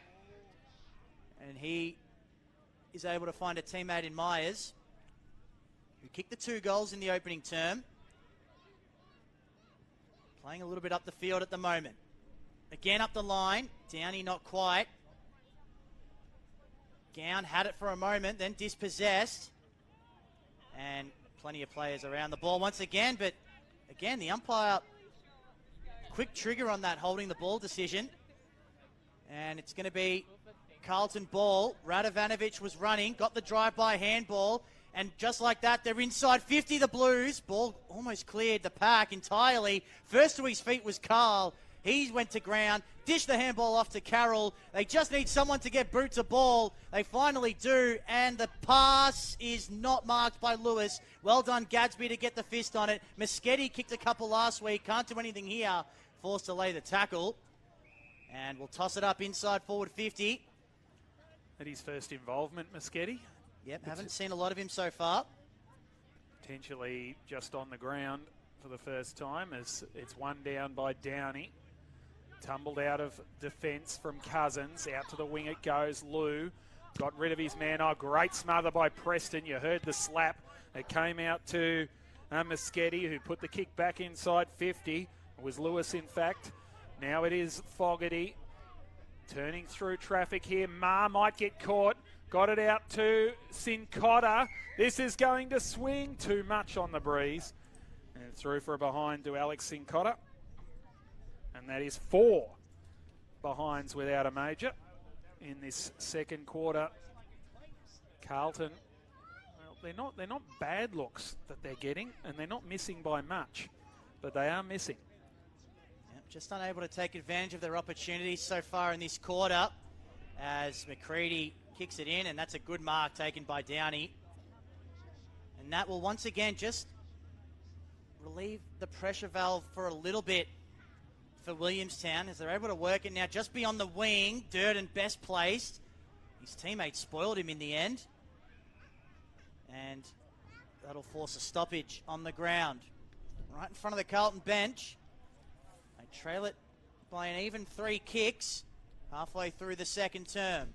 and he is able to find a teammate in Myers, who kicked the 2 goals in the opening term. Playing a little bit up the field at the moment. Again up the line. Downey not quite. Gown had it for a moment, then dispossessed. And plenty of players around the ball once again, but again, the umpire, quick trigger on that holding the ball decision. And it's going to be Carlton ball. Radovanovic was running, got the drive-by handball, and just like that, they're inside 50, the Blues. Ball almost cleared the pack entirely. First to his feet was Carl. He went to ground, dished the handball off to Carroll. They just need someone to get boot to ball. They finally do, and the pass is not marked by Lewis. Well done, Gadsby, to get the fist on it. Moschetti kicked a couple last week, can't do anything here. Forced to lay the tackle. And we'll toss it up inside forward 50. At his first involvement, Moschetti. Yep, haven't seen a lot of him so far. Potentially just on the ground for the first time as it's one down by Downey. Tumbled out of defence from Cousins. Out to the wing it goes. Lou got rid of his man. Oh, great smother by Preston. You heard the slap. It came out to Moschetti, who put the kick back inside 50. It was Lewis, in fact. Now it is Fogarty. Turning through traffic here. Ma might get caught. Got it out to Sincotta. This is going to swing too much on the breeze. And through for a behind to Alex Sincotta. And that is 4 behinds without a major in this second quarter. Carlton, well, they're not bad looks that they're getting, and they're not missing by much, but they are missing. Yep, just unable to take advantage of their opportunities so far in this quarter as McCready kicks it in, and that's a good mark taken by Downey. And that will once again just relieve the pressure valve for a little bit for Williamstown as they're able to work it now just beyond the wing. Durden best placed. His teammates spoiled him in the end. And that'll force a stoppage on the ground. Right in front of the Carlton bench. They trail it by an even 3 kicks halfway through the second term.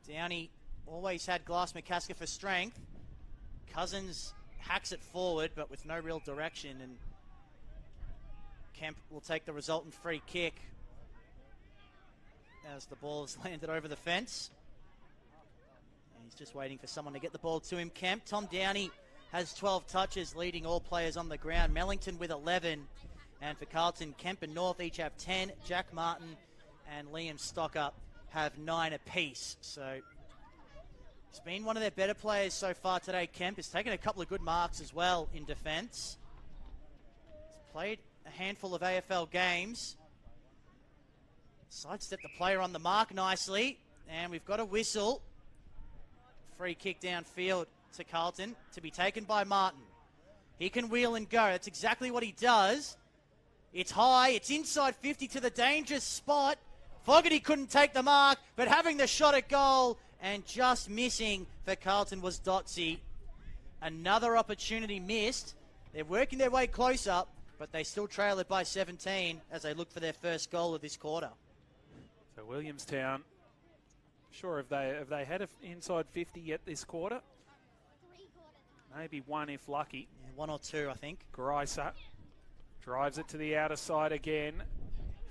Downey always had Glass McCasker for strength. Cousins hacks it forward, but with no real direction, and Kemp will take the resultant free kick as the ball has landed over the fence. And he's just waiting for someone to get the ball to him. Kemp. Tom Downey has 12 touches, leading all players on the ground. Mellington with 11. And for Carlton, Kemp and North each have 10. Jack Martin and Liam Stocker have 9 apiece. So He's been one of their better players so far today. Kemp has taken a couple of good marks as well in defence. He's played a handful of AFL games. Sidestep the player on the mark nicely. And we've got a whistle. Free kick downfield to Carlton to be taken by Martin. He can wheel and go. That's exactly what he does. It's high. It's inside 50 to the dangerous spot. Fogarty couldn't take the mark, but having the shot at goal and just missing for Carlton was Dotsy. Another opportunity missed. They're working their way closer, but they still trail it by 17 as they look for their first goal of this quarter. So Williamstown, sure, have they had an inside 50 yet this quarter? Maybe one if lucky. Yeah, one or two, I think. Greiser drives it to the outer side again.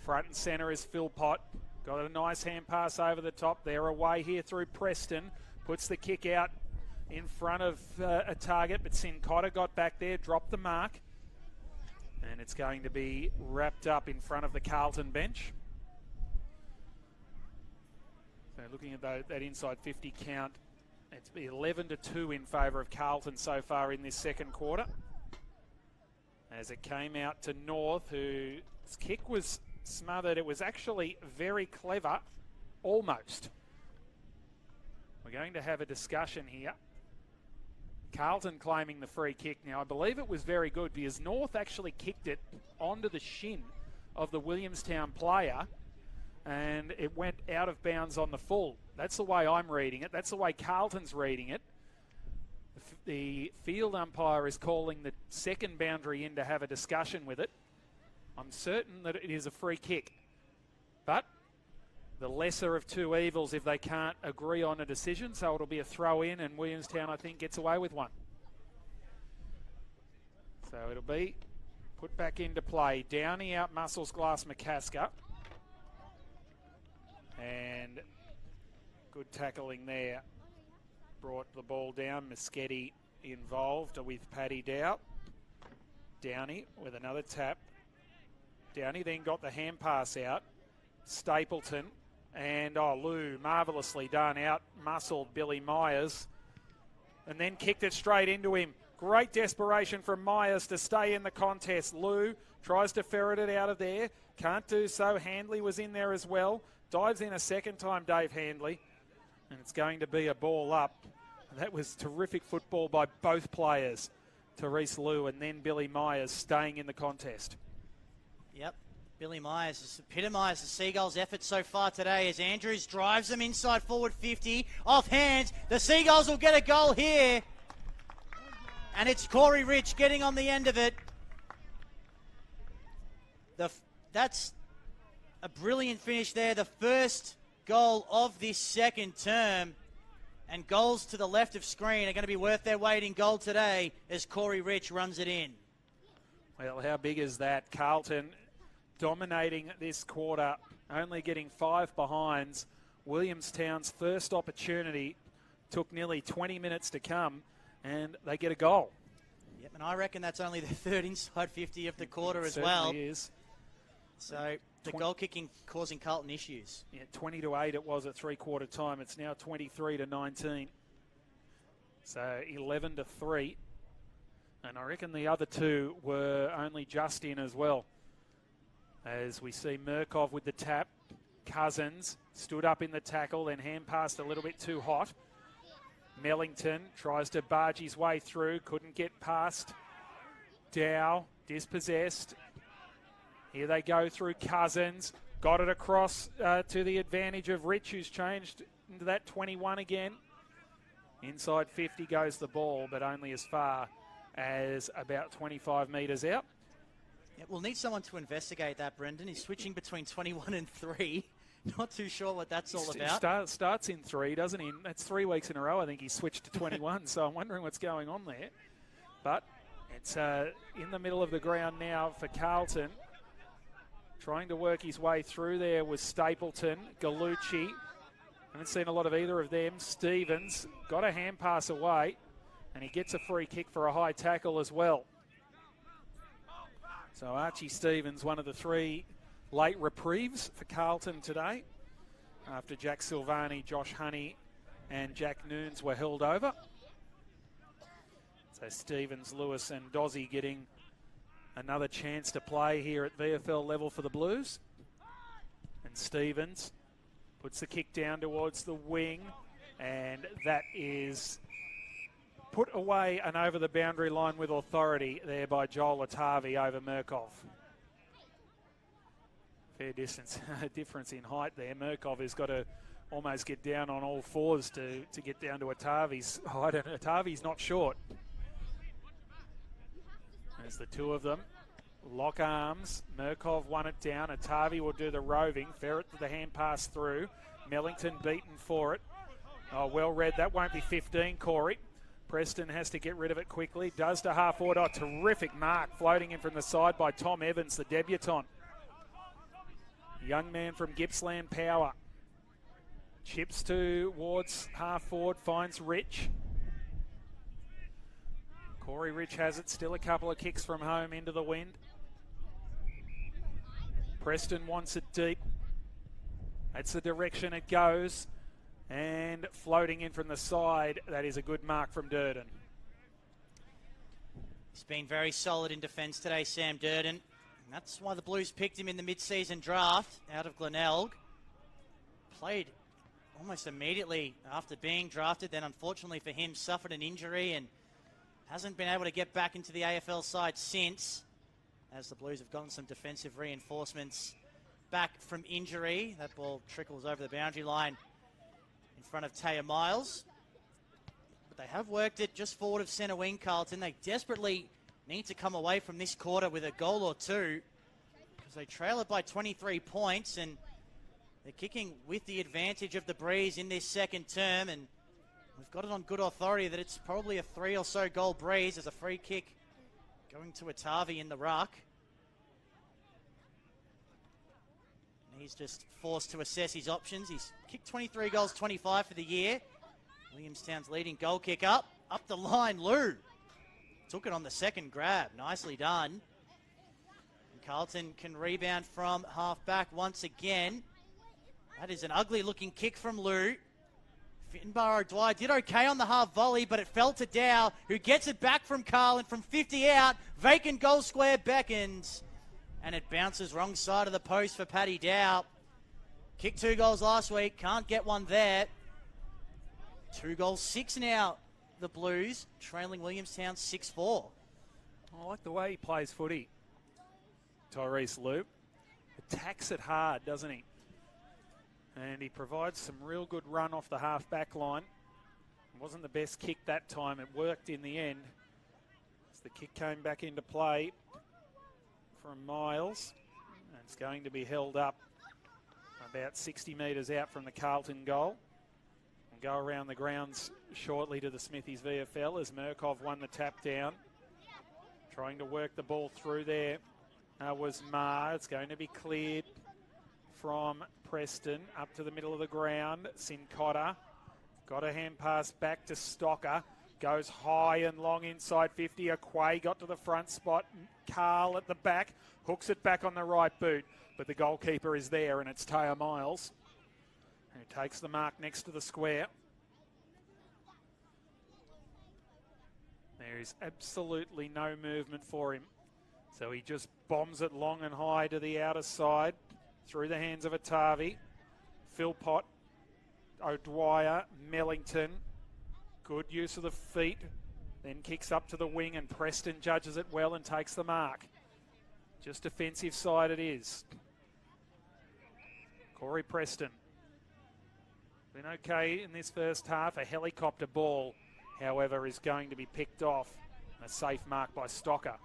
Front and centre is Philpott. Got a nice hand pass over the top. They're away here through Preston. Puts the kick out in front of a target, but Sincotta got back there, dropped the mark. And it's going to be wrapped up in front of the Carlton bench. So looking at that inside 50 count, it's 11-2 in favour of Carlton so far in this second quarter. As it came out to North, whose kick was smothered. It was actually very clever, almost. We're going to have a discussion here. Carlton claiming the free kick. Now, I believe it was very good because North actually kicked it onto the shin of the Williamstown player, and it went out of bounds on the full. That's the way I'm reading it. That's the way Carlton's reading it. The field umpire is calling the second boundary in to have a discussion with it. I'm certain that it is a free kick. But the lesser of two evils if they can't agree on a decision, so it'll be a throw in, and Williamstown, I think, gets away with one. So it'll be put back into play. Downey out muscles Glass McCasker. And good tackling there. Brought the ball down. Muschetti involved with Paddy Dow. Downey with another tap. Downey then got the hand pass out. Stapleton and Lou, marvellously done, out muscled Billy Myers and then kicked it straight into him. Great desperation from Myers to stay in the contest. Lou tries to ferret it out of there. Can't do so. Handley was in there as well. Dives in a second time, Dave Handley. And it's going to be a ball up. And that was terrific football by both players. Therese Lou and then Billy Myers staying in the contest. Yep. Billy Myers has epitomised the Seagulls' effort so far today as Andrews drives them inside forward 50. Off hands. The Seagulls will get a goal here. And it's Corey Rich getting on the end of it. That's a brilliant finish there. The first goal of this second term. And goals to the left of screen are going to be worth their weight in gold today as Corey Rich runs it in. Well, how big is that? Carlton dominating this quarter, only getting 5 behinds. Williamstown's first opportunity took nearly 20 minutes to come, and they get a goal. Yep, and I reckon that's only the third inside 50 of the quarter as certainly well. Is. So the goal kicking causing Carlton issues. Yeah, 20-8 it was at three-quarter time. It's now 23-19. So 11-3. And I reckon the other two were only just in as well. As we see Murkov with the tap. Cousins stood up in the tackle, then hand passed a little bit too hot. Mellington tries to barge his way through, couldn't get past. Dow, dispossessed. Here they go through Cousins. Got it across to the advantage of Rich, who's changed into that 21 again. Inside 50 goes the ball, but only as far as about 25 metres out. Yeah, we'll need someone to investigate that, Brendan. He's switching between 21 and 3. Not too sure what that's all about. Starts in 3, doesn't he? That's 3 weeks in a row, I think he's switched to 21, so I'm wondering what's going on there. But it's in the middle of the ground now for Carlton. Trying to work his way through there was Stapleton, Gallucci. Haven't seen a lot of either of them. Stevens got a hand pass away, and he gets a free kick for a high tackle as well. So Archie Stevens, one of the 3 late reprieves for Carlton today, after Jack Silvani, Josh Honey and Jack Noons were held over. So Stevens, Lewis and Dozzy getting another chance to play here at VFL level for the Blues. And Stevens puts the kick down towards the wing, and that is put away and over the boundary line with authority there by Joel Atavi over Murkov. Fair distance, difference in height there. Murkov has got to almost get down on all fours to get down to Atavi's height, and Atavi's not short. There's the two of them. Lock arms. Murkov won it down. Atavi will do the roving. Ferret to the hand pass through. Mellington beaten for it. Oh, well read. That won't be 15, Corey. Preston has to get rid of it quickly. Does to half forward. Oh, terrific mark floating in from the side by Tom Evans, the debutant. Young man from Gippsland Power. Chips towards half forward. Finds Rich. Corey Rich has it. Still a couple of kicks from home into the wind. Preston wants it deep. That's the direction it goes. And floating in from the side, that is a good mark from Durden. He's been very solid in defence today, Sam Durden. And that's why the Blues picked him in the mid-season draft out of Glenelg. Played almost immediately after being drafted, then unfortunately for him suffered an injury and hasn't been able to get back into the AFL side since, as the Blues have gotten some defensive reinforcements back from injury. That ball trickles over the boundary line in front of Taya Miles. But they have worked it just forward of centre wing, Carlton. They desperately need to come away from this quarter with a goal or two because they trail it by 23 points and they're kicking with the advantage of the breeze in this second term, and we've got it on good authority that it's probably a 3 or so goal breeze as a free kick going to Atavi in the ruck. And he's just forced to assess his options. He's kicked 23 goals, 25 for the year. Williamstown's leading goal kick up the line. Lou took it on the second grab. Nicely done. And Carlton can rebound from half back once again. That is an ugly looking kick from Lou. Finbar O'Dwyer did okay on the half volley, but it fell to Dow, who gets it back from Carlin from 50 out. Vacant goal square beckons, and it bounces wrong side of the post for Paddy Dow. Kicked 2 goals last week, can't get one there. 2 goals, 6 now, the Blues, trailing Williamstown 6-4. I like the way he plays footy, Tyrese Loop. Attacks it hard, doesn't he? And he provides some real good run off the half-back line. It wasn't the best kick that time. It worked in the end. As the kick came back into play from Miles. And it's going to be held up about 60 metres out from the Carlton goal. We'll go around the grounds shortly to the Smithies VFL as Murkov won the tap down. Trying to work the ball through there was Ma. It's going to be cleared from Preston up to the middle of the ground. Sincotta got a hand pass back to Stocker. Goes high and long inside 50. Aquay got to the front spot. Carl at the back. Hooks it back on the right boot. But the goalkeeper is there, and it's Taya Miles, who takes the mark next to the square. There is absolutely no movement for him. So he just bombs it long and high to the outer side. Through the hands of Atavi. Philpott, O'Dwyer, Mellington. Good use of the feet. Then kicks up to the wing and Preston judges it well and takes the mark. Just defensive side it is. Corey Preston. Been okay in this first half. A helicopter ball, however, is going to be picked off. A safe mark by Stocker.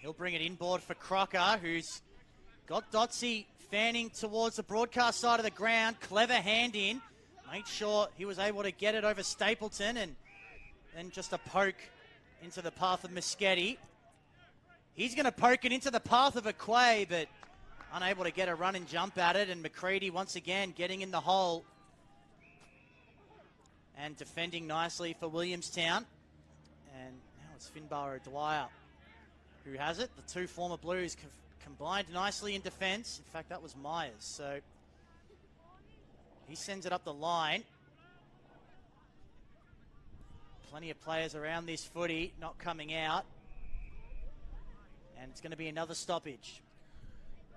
He'll bring it inboard for Crocker, who's got Dotsy fanning towards the broadcast side of the ground. Clever hand in. Made sure he was able to get it over Stapleton, and then just a poke into the path of Muschetti. He's going to poke it into the path of Aquay, but unable to get a run and jump at it. And McCready once again getting in the hole and defending nicely for Williamstown. And now it's Finbar O'Dwyer who has it. The two former Blues combined nicely in defence. In fact, that was Myers. So he sends it up the line. Plenty of players around this footy not coming out. And it's going to be another stoppage.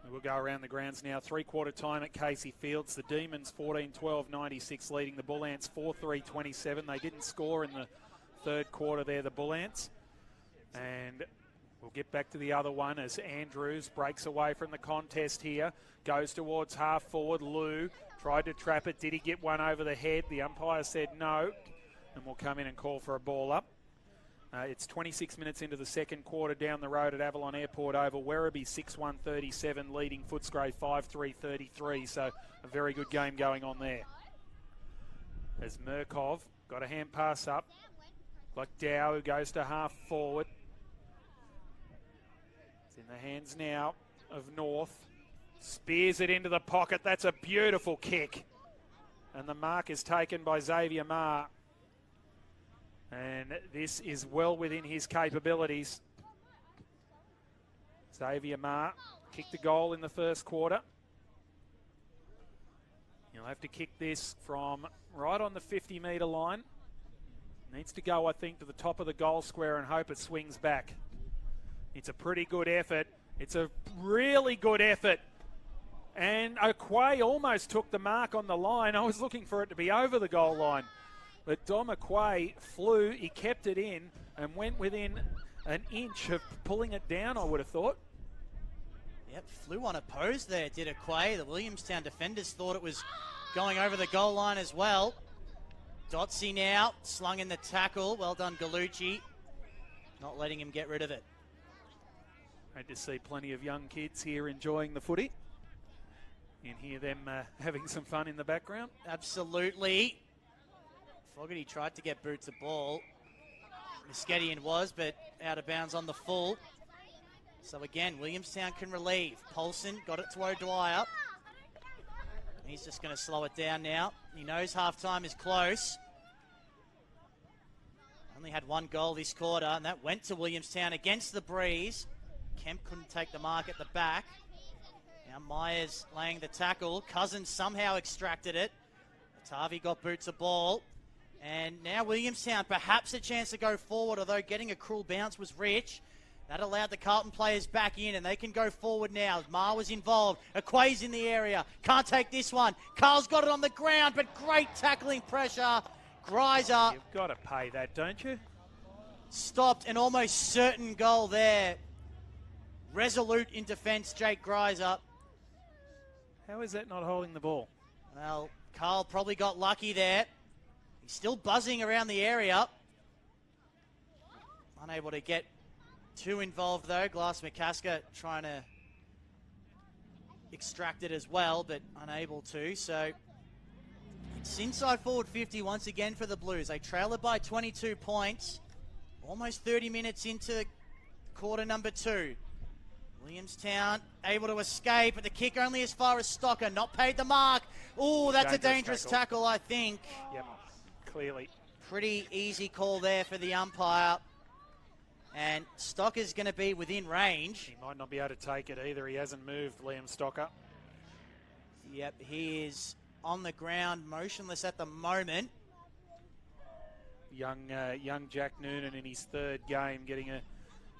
We'll go around the grounds now. 3-quarter time at Casey Fields. The Demons 14-12-96 leading the Bull Ants 4-3-27. They didn't score in the third quarter there, the Bull Ants. And we'll get back to the other one as Andrews breaks away from the contest here. Goes towards half forward. Lou tried to trap it. Did he get one over the head? The umpire said no. And we'll come in and call for a ball up. It's 26 minutes into the second quarter down the road at Avalon Airport Oval. Werribee 6-1-37 leading Footscray 5-3-33. So a very good game going on there. As Murkov got a hand pass up. Like Dow, who goes to half forward. It's in the hands now of North. Spears it into the pocket. That's a beautiful kick. And the mark is taken by Xavier Marr. And this is well within his capabilities. Xavier Marr kicked the goal in the first quarter. He'll have to kick this from right on the 50-metre line. Needs to go, I think, to the top of the goal square and hope it swings back. It's a pretty good effort. It's a really good effort. And Okway almost took the mark on the line. I was looking for it to be over the goal line. But Dom Okway flew, he kept it in and went within an inch of pulling it down, I would have thought. Yep, flew unopposed there, did Okway. The Williamstown defenders thought it was going over the goal line as well. Dotsy now, slung in the tackle. Well done, Gallucci. Not letting him get rid of it. Great to see plenty of young kids here enjoying the footy. You can hear them having some fun in the background. Absolutely. Fogarty tried to get Boots a ball. Muscadian was, but out of bounds on the full. So again, Williamstown can relieve. Paulson got it to O'Dwyer. He's just going to slow it down now. He knows halftime is close. Only had one goal this quarter, and that went to Williamstown against the breeze. Kemp couldn't take the mark at the back. Now Myers laying the tackle. Cousins somehow extracted it. Tavi got Boots a ball. And now Williamstown, perhaps a chance to go forward, although getting a cruel bounce was rich. That allowed the Carlton players back in, and they can go forward now. Marr was involved. Okway's in the area. Can't take this one. Carl's got it on the ground, but great tackling pressure. Greiser. You've got to pay that, don't you? Stopped an almost certain goal there. Resolute in defence, Jake Greiser. How is that not holding the ball? Well, Carl probably got lucky there. He's still buzzing around the area. Unable to get too involved though. Glass McCasker trying to extract it as well, but unable to. So it's inside forward 50 once again for the Blues. They trail it by 22 points. Almost 30 minutes into quarter number 2. Williamstown able to escape, but the kick only as far as Stocker. Not paid the mark. Oh, that's a dangerous tackle, I think. Yep, clearly. Pretty easy call there for the umpire. And Stocker's going to be within range. He might not be able to take it either. He hasn't moved, Liam Stocker. Yep, he is on the ground, motionless at the moment. Young Jack Noonan in his third game, getting a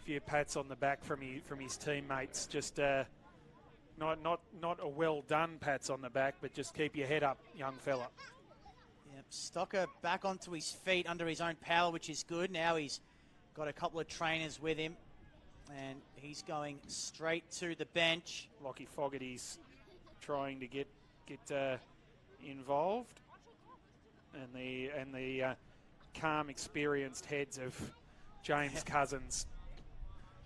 few pats on the back from his teammates. Just not a well done pats on the back, but just keep your head up, young fella. Yep, Stocker back onto his feet under his own power, which is good. Now he's got a couple of trainers with him, and he's going straight to the bench. Lockie Fogarty's trying to get involved, and the calm, experienced heads of James Cousins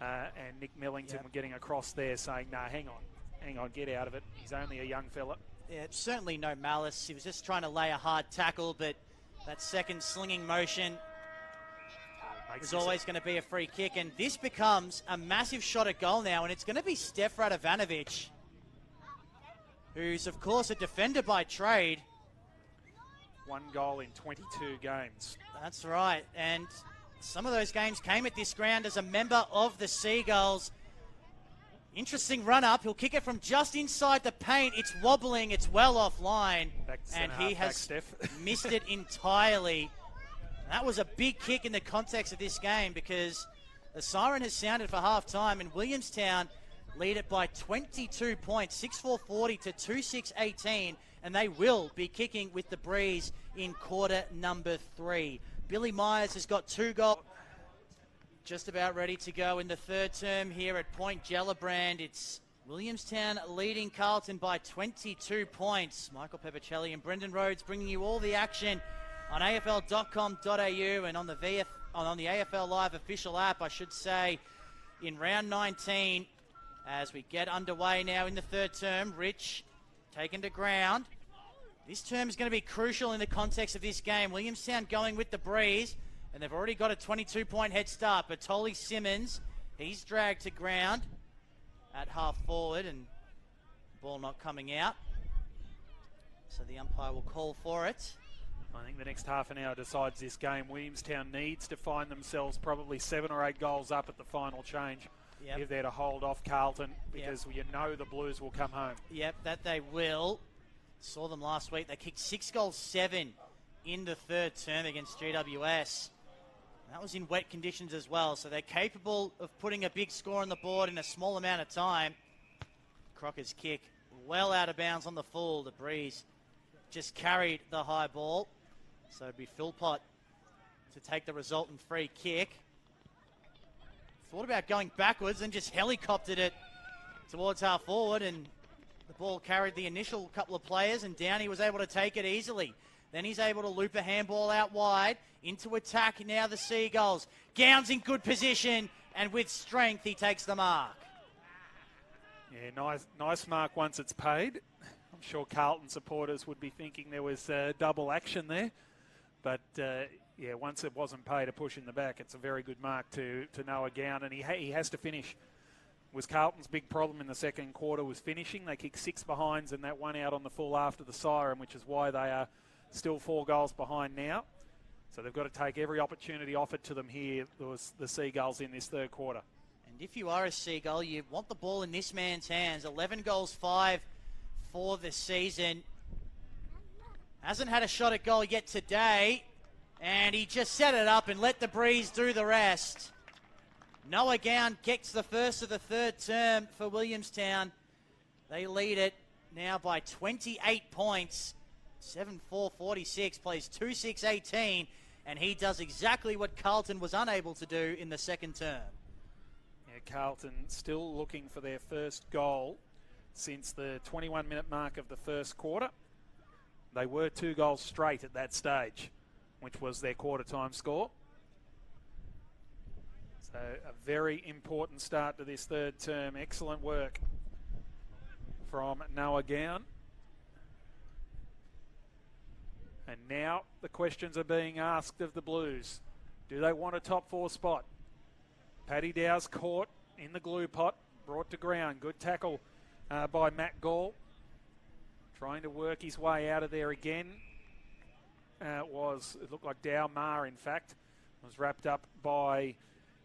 and Nick Millington were getting across there, saying, "Nah, hang on, get out of it. He's only a young fella." Yeah, certainly no malice. He was just trying to lay a hard tackle, but that second slinging motion was always going to be a free kick, and this becomes a massive shot at goal now, and it's going to be Steph Radovanovic, who's, of course, a defender by trade. 1 goal in 22 games. That's right, and some of those games came at this ground as a member of the Seagulls. Interesting run-up. He'll kick it from just inside the paint. It's wobbling. It's well offline, and he has missed it entirely. That was a big kick in the context of this game because the siren has sounded for half-time and Williamstown lead it by 22 points, 6-4-40 to 2-6-18, and they will be kicking with the breeze in quarter number 3. Billy Myers has got 2 goals. Just about ready to go in the third term here at Point Gellibrand. It's Williamstown leading Carlton by 22 points. Michael Petrevski and Brendan Rhodes bringing you all the action on afl.com.au and on the AFL Live official app, I should say, in round 19. As we get underway now in the third term, Rich taken to ground. This term is going to be crucial in the context of this game. Williamstown going with the breeze, and they've already got a 22-point head start. But Tolly Simmons, he's dragged to ground at half forward, and ball not coming out. So the umpire will call for it. I think the next half an hour decides this game. Williamstown needs to find themselves probably 7 or 8 goals up at the final change. Yep. If they're to hold off Carlton, because you know the Blues will come home. Yep, that they will. Saw them last week. They kicked 6-7 in the third term against GWS. That was in wet conditions as well, so they're capable of putting a big score on the board in a small amount of time. Crocker's kick well out of bounds on the full. The breeze just carried the high ball. So it'd be Philpott to take the resultant free kick. Thought about going backwards and just helicoptered it towards half forward, and the ball carried the initial couple of players, and Downey was able to take it easily. Then he's able to loop a handball out wide into attack. Now the Seagulls. Gowns in good position, and with strength he takes the mark. Yeah, nice mark once it's paid. I'm sure Carlton supporters would be thinking there was double action there, but yeah, once it wasn't paid, a push in the back, it's a very good mark to Noah Gown, and he has to finish. Was Carlton's big problem in the second quarter was finishing. They kicked 6 behinds and that one out on the full after the siren, which is why they are still 4 goals behind now. So they've got to take every opportunity offered to them here, the Seagulls, in this third quarter. And if you are a Seagull, you want the ball in this man's hands. 11 goals, 5 for the season. Hasn't had a shot at goal yet today. And he just set it up and let the breeze do the rest. Noah Gown gets the first of the third term for Williamstown. They lead it now by 28 points. 7-4-46, plays 2-6-18. And he does exactly what Carlton was unable to do in the second term. Yeah, Carlton still looking for their first goal since the 21-minute mark of the first quarter. They were 2 goals straight at that stage, which was their quarter time score. So a very important start to this third term. Excellent work from Noah Gown. And now the questions are being asked of the Blues. Do they want a top 4 spot? Paddy Dow's caught in the glue pot, brought to ground. Good tackle by Matt Gall. Trying to work his way out of there again. It looked like Dow Ma, in fact, was wrapped up by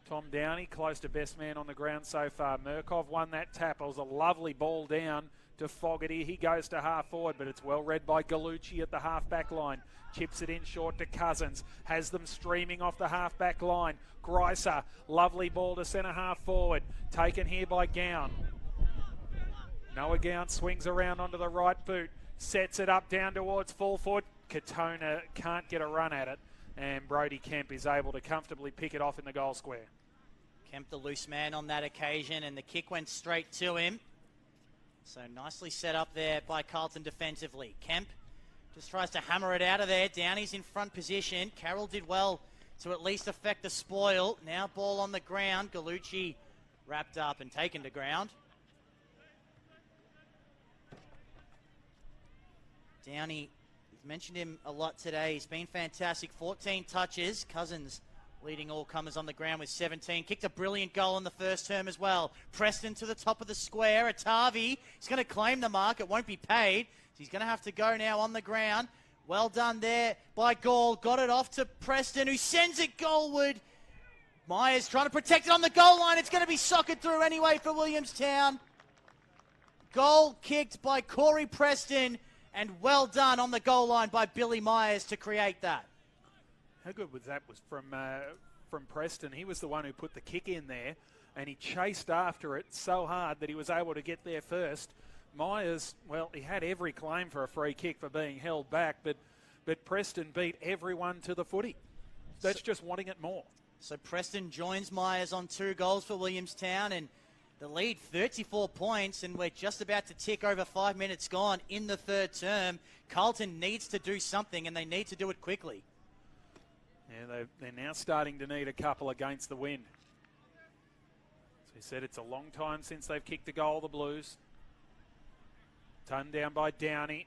Tom Downey, close to best man on the ground so far. Murkov won that tap. It was a lovely ball down to Fogarty. He goes to half forward, but it's well read by Gallucci at the half back line. Chips it in short to Cousins. Has them streaming off the half back line. Greiser, lovely ball to centre half forward. Taken here by Gown. Noah Gown swings around onto the right boot. Sets it up down towards full foot. Katona can't get a run at it, and Brody Kemp is able to comfortably pick it off in the goal square. Kemp the loose man on that occasion, and the kick went straight to him. So nicely set up there by Carlton defensively. Kemp just tries to hammer it out of there. Downey's in front position. Carroll did well to at least affect the spoil. Now ball on the ground. Gallucci wrapped up and taken to ground. Downey, we've mentioned him a lot today. He's been fantastic. 14 touches. Cousins leading all comers on the ground with 17. Kicked a brilliant goal in the first term as well. Preston to the top of the square. Atavi, he's going to claim the mark. It won't be paid. He's going to have to go now on the ground. Well done there by Gall. Got it off to Preston, who sends it goalward. Myers trying to protect it on the goal line. It's going to be socketed through anyway for Williamstown. Goal kicked by Corey Preston, and well done on the goal line by Billy Myers to create that. How good was that? Was from Preston. He was the one who put the kick in there, and he chased after it so hard that he was able to get there first. Myers, well, he had every claim for a free kick for being held back, but Preston beat everyone to the footy. That's just wanting it more. So Preston joins Myers on 2 goals for Williamstown, and the lead 34 points, and we're just about to tick over 5 minutes gone in the third term. Carlton needs to do something, and they need to do it quickly. Yeah, they're now starting to need a couple against the wind. As we said, it's a long time since they've kicked a goal, the Blues. Tunned down by Downey.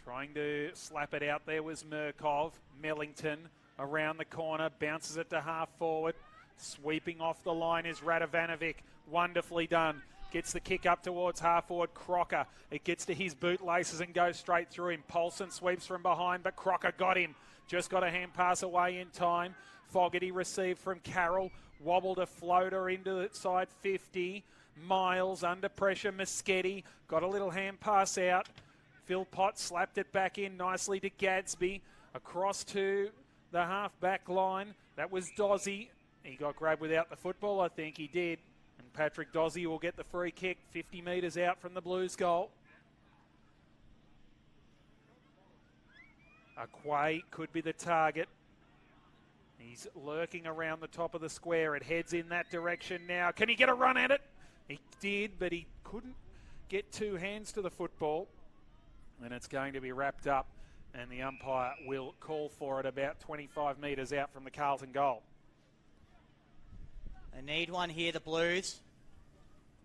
Trying to slap it out there was Murkov. Mellington around the corner, bounces it to half forward. Sweeping off the line is Radovanovic. Wonderfully done. Gets the kick up towards half forward Crocker. It gets to his bootlaces and goes straight through him. Paulson sweeps from behind, but Crocker got him. Just got a hand pass away in time. Fogarty received from Carroll. Wobbled a floater into the side 50. Miles under pressure. Moschetti got a little hand pass out. Philpott slapped it back in nicely to Gadsby. Across to the half-back line. That was Dozzy. He got grabbed without the football, I think he did. And Patrick Dozzy will get the free kick 50 metres out from the Blues goal. Aquay could be the target. He's lurking around the top of the square. It heads in that direction now. Can he get a run at it? He did, but he couldn't get 2 hands to the football. And it's going to be wrapped up, and the umpire will call for it about 25 metres out from the Carlton goal. They need one here, the Blues.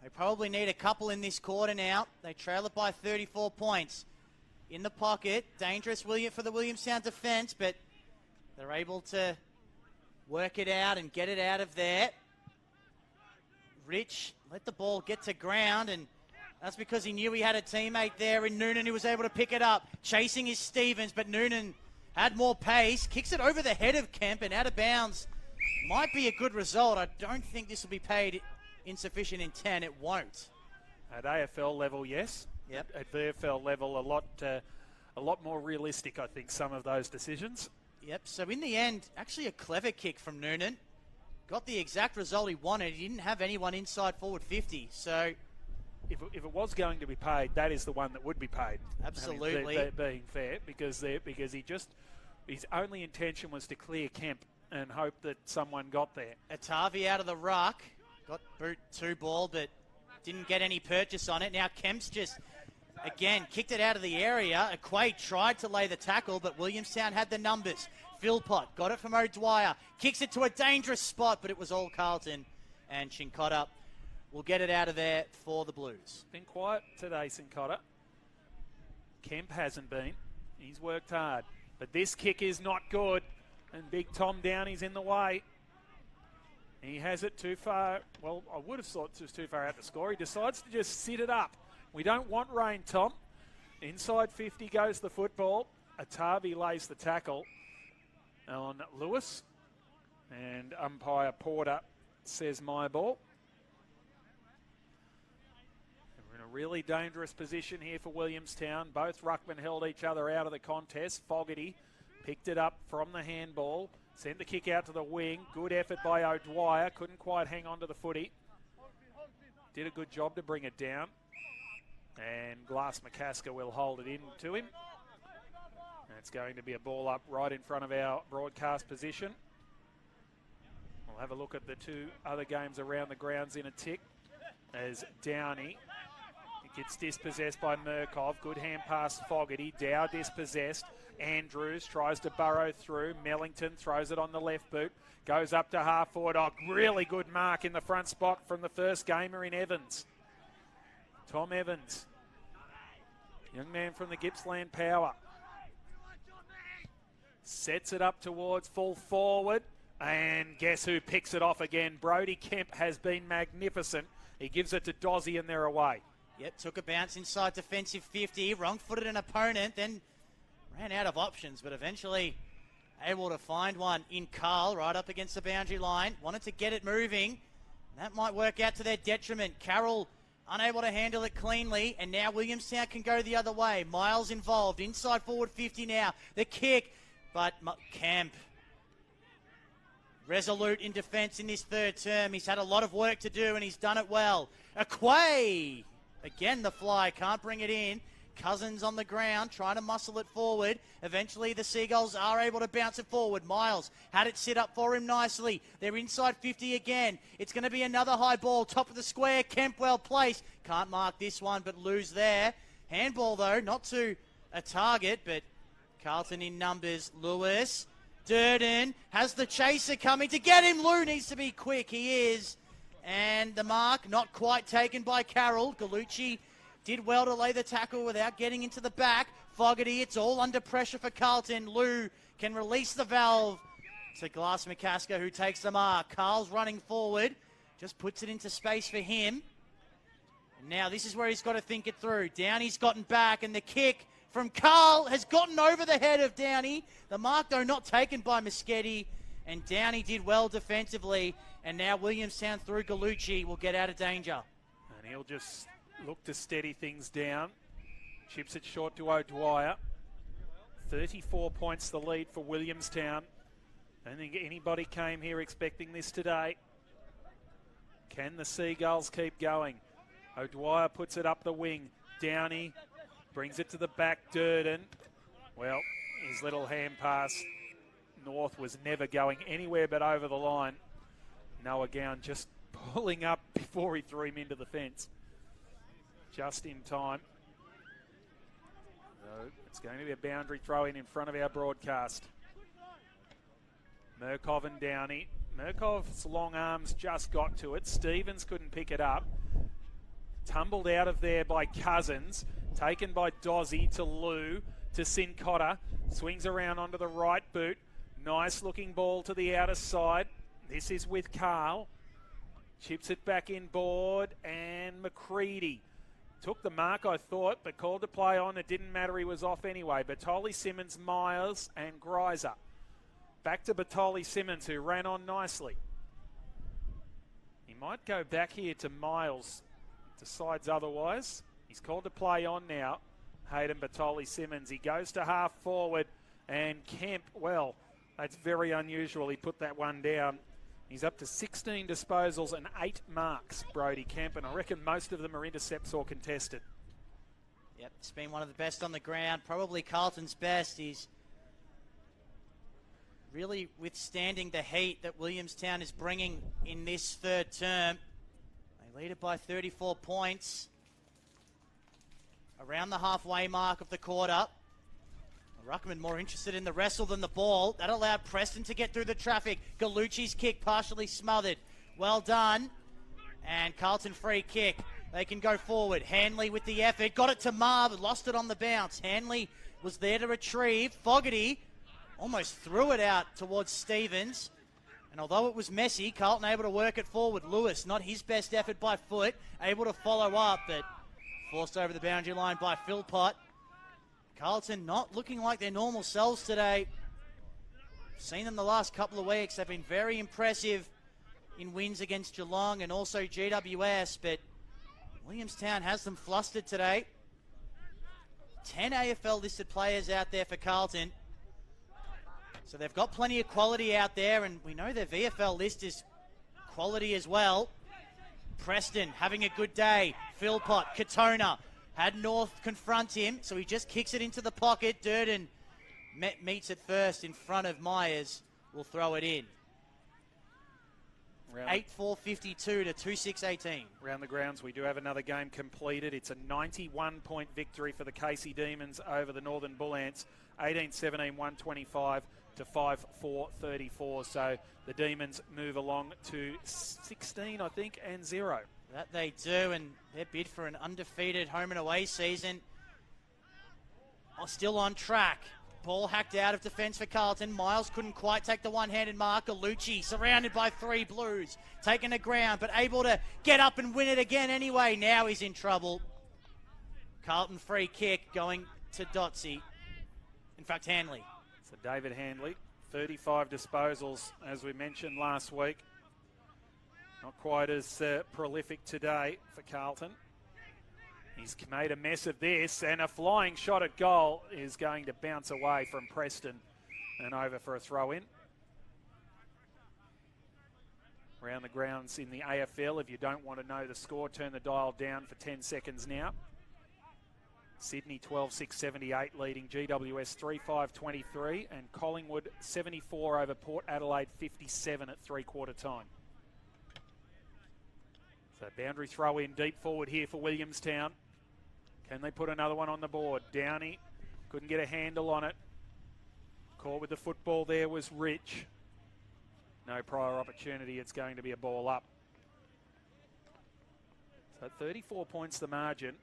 They probably need a couple in this quarter now. They trail it by 34 points. In the pocket, dangerous for the Williamstown defence, but they're able to work it out and get it out of there. Rich let the ball get to ground, and that's because he knew he had a teammate there in Noonan who was able to pick it up. Chasing is Stevens, but Noonan had more pace. Kicks it over the head of Kemp and out of bounds. Might be a good result. I don't think this will be paid insufficient intent. It won't. At AFL level, yes. Yep. At VFL level, a lot more realistic, I think, some of those decisions. Yep. So in the end, actually a clever kick from Noonan. Got the exact result he wanted. He didn't have anyone inside forward 50. So if it was going to be paid, that is the one that would be paid. Absolutely. I mean, being fair, because his only intention was to clear Kemp and hope that someone got there. Atavi out of the ruck. Got boot 2 ball, but didn't get any purchase on it. Now Kemp's just, again, kicked it out of the area. Aquay tried to lay the tackle, but Williamstown had the numbers. Philpott got it from O'Dwyer. Kicks it to a dangerous spot, but it was all Carlton. And Cincotta will get it out of there for the Blues. Been quiet today, Cincotta. Kemp hasn't been. He's worked hard. But this kick is not good. And big Tom Downey's in the way. He has it too far. Well, I would have thought it was too far out to score. He decides to just sit it up. We don't want rain, Tom. Inside 50 goes the football. Atavi lays the tackle on Lewis. And umpire Porter says my ball. We're in a really dangerous position here for Williamstown. Both ruckmen held each other out of the contest. Fogarty picked it up from the handball. Sent the kick out to the wing. Good effort by O'Dwyer. Couldn't quite hang on to the footy. Did a good job to bring it down. And Glass McCasker will hold it in to him. And it's going to be a ball up right in front of our broadcast position. We'll have a look at the 2 other games around the grounds in a tick. As Downey gets dispossessed by Murkov. Good hand pass Fogarty. Dow dispossessed. Andrews tries to burrow through. Mellington throws it on the left boot. Goes up to half forward. Oh, really good mark in the front spot from the first gamer in Evans. Tom Evans. Young man from the Gippsland Power. Sets it up towards full forward. And guess who picks it off again? Brody Kemp has been magnificent. He gives it to Dozzy and they're away. Yep, took a bounce inside defensive 50, wrong-footed an opponent, then ran out of options, but eventually able to find one in Carl right up against the boundary line. Wanted to get it moving. That might work out to their detriment. Carroll unable to handle it cleanly, and now Williamstown can go the other way. Miles involved, inside forward 50 now. The kick But Kemp, resolute in defence in this third term. He's had a lot of work to do, and he's done it well. Aquay! Again, the fly. Can't bring it in. Cousins on the ground, trying to muscle it forward. Eventually, the Seagulls are able to bounce it forward. Miles had it set up for him nicely. They're inside 50 again. It's going to be another high ball. Top of the square. Kemp well placed. Can't mark this one, but lose there. Handball, though, not to a target, but Carlton in numbers. Lewis. Durden has the chaser coming to get him. Lou needs to be quick. He is. And the mark not quite taken by Carroll. Gallucci did well to lay the tackle without getting into the back. Fogarty, it's all under pressure for Carlton. Lou can release the valve to Glass McCasker, who takes the mark. Carl's running forward. Just puts it into space for him. And now this is where he's got to think it through. Downey's gotten back, and the kick from Carl has gotten over the head of Downey. The mark, though, not taken by Moschetti. And Downey did well defensively. And now Williamstown through Gallucci will get out of danger. And he'll just look to steady things down. Chips it short to O'Dwyer. 34 points the lead for Williamstown. I don't think anybody came here expecting this today. Can the Seagulls keep going? O'Dwyer puts it up the wing. Downey brings it to the back. Durden. Well, his little hand pass north was never going anywhere but over the line. Noah Gown just pulling up before he threw him into the fence. Just in time. So it's going to be a boundary throw in front of our broadcast. Murkov and Downey. Murkov's long arms just got to it. Stevens couldn't pick it up. Tumbled out of there by Cousins. Taken by Dozzy to Lou to Sincotta. Swings around onto the right boot. Nice looking ball to the outer side. This is with Carl. Chips it back inboard, and McCready took the mark, I thought, but called to play on. It didn't matter, he was off anyway. Bertoli, Simmons, Myers, and Greiser. Back to Bertoli, Simmons, who ran on nicely. He might go back here to Miles. Decides otherwise. He's called to play on now. Hayden Bertoli, Simmons. He goes to half forward, and Kemp, well, that's very unusual. He put that one down. He's up to 16 disposals and 8 marks, Brody Kemp, and I reckon most of them are intercepts or contested. Yep, it's been one of the best on the ground, probably Carlton's best. He's really withstanding the heat that Williamstown is bringing in this third term. They lead it by 34 points. Around the halfway mark of the quarter. Ruckman more interested in the wrestle than the ball. That allowed Preston to get through the traffic. Gallucci's kick partially smothered. Well done. And Carlton free kick. They can go forward. Hanley with the effort. Got it to Marv. Lost it on the bounce. Hanley was there to retrieve. Fogarty almost threw it out towards Stevens. And although it was messy, Carlton able to work it forward. Lewis, not his best effort by foot. Able to follow up, but forced over the boundary line by Philpott. Carlton not looking like their normal selves today. Seen them the last couple of weeks. They've been very impressive in wins against Geelong and also GWS, but Williamstown has them flustered today. 10 AFL listed players out there for Carlton. So they've got plenty of quality out there, and we know their VFL list is quality as well. Preston having a good day. Philpott, Katona. Had North confront him, so he just kicks it into the pocket. Durden meets it first in front of Myers. Will throw it in. 8-4-52 to 2-6-18. Around the grounds, we do have another game completed. It's a 91-point victory for the Casey Demons over the Northern Bull Ants. 18-17, 125 to 5-4-34. So the Demons move along to 16, I think, and 0. That they do, and their bid for an undefeated home and away season are still on track. Ball hacked out of defence for Carlton. Miles couldn't quite take the one-handed mark. Gallucci surrounded by 3 Blues. Taken to ground, but able to get up and win it again anyway. Now he's in trouble. Carlton free kick going to Dotsy. In fact, Hanley. So David Hanley, 35 disposals, as we mentioned last week. Not quite as prolific today for Carlton. He's made a mess of this, and a flying shot at goal is going to bounce away from Preston. and over for a throw-in. Around the grounds in the AFL, if you don't want to know the score, turn the dial down for 10 seconds now. Sydney 12-6-78 leading GWS 3-5-23, and Collingwood 74 over Port Adelaide 57 at three-quarter time. So boundary throw in deep forward here for Williamstown. Can they put another one on the board? Downey couldn't get a handle on it. Caught with the football there was Rich. No prior opportunity. It's going to be a ball up. So 34 points the margin.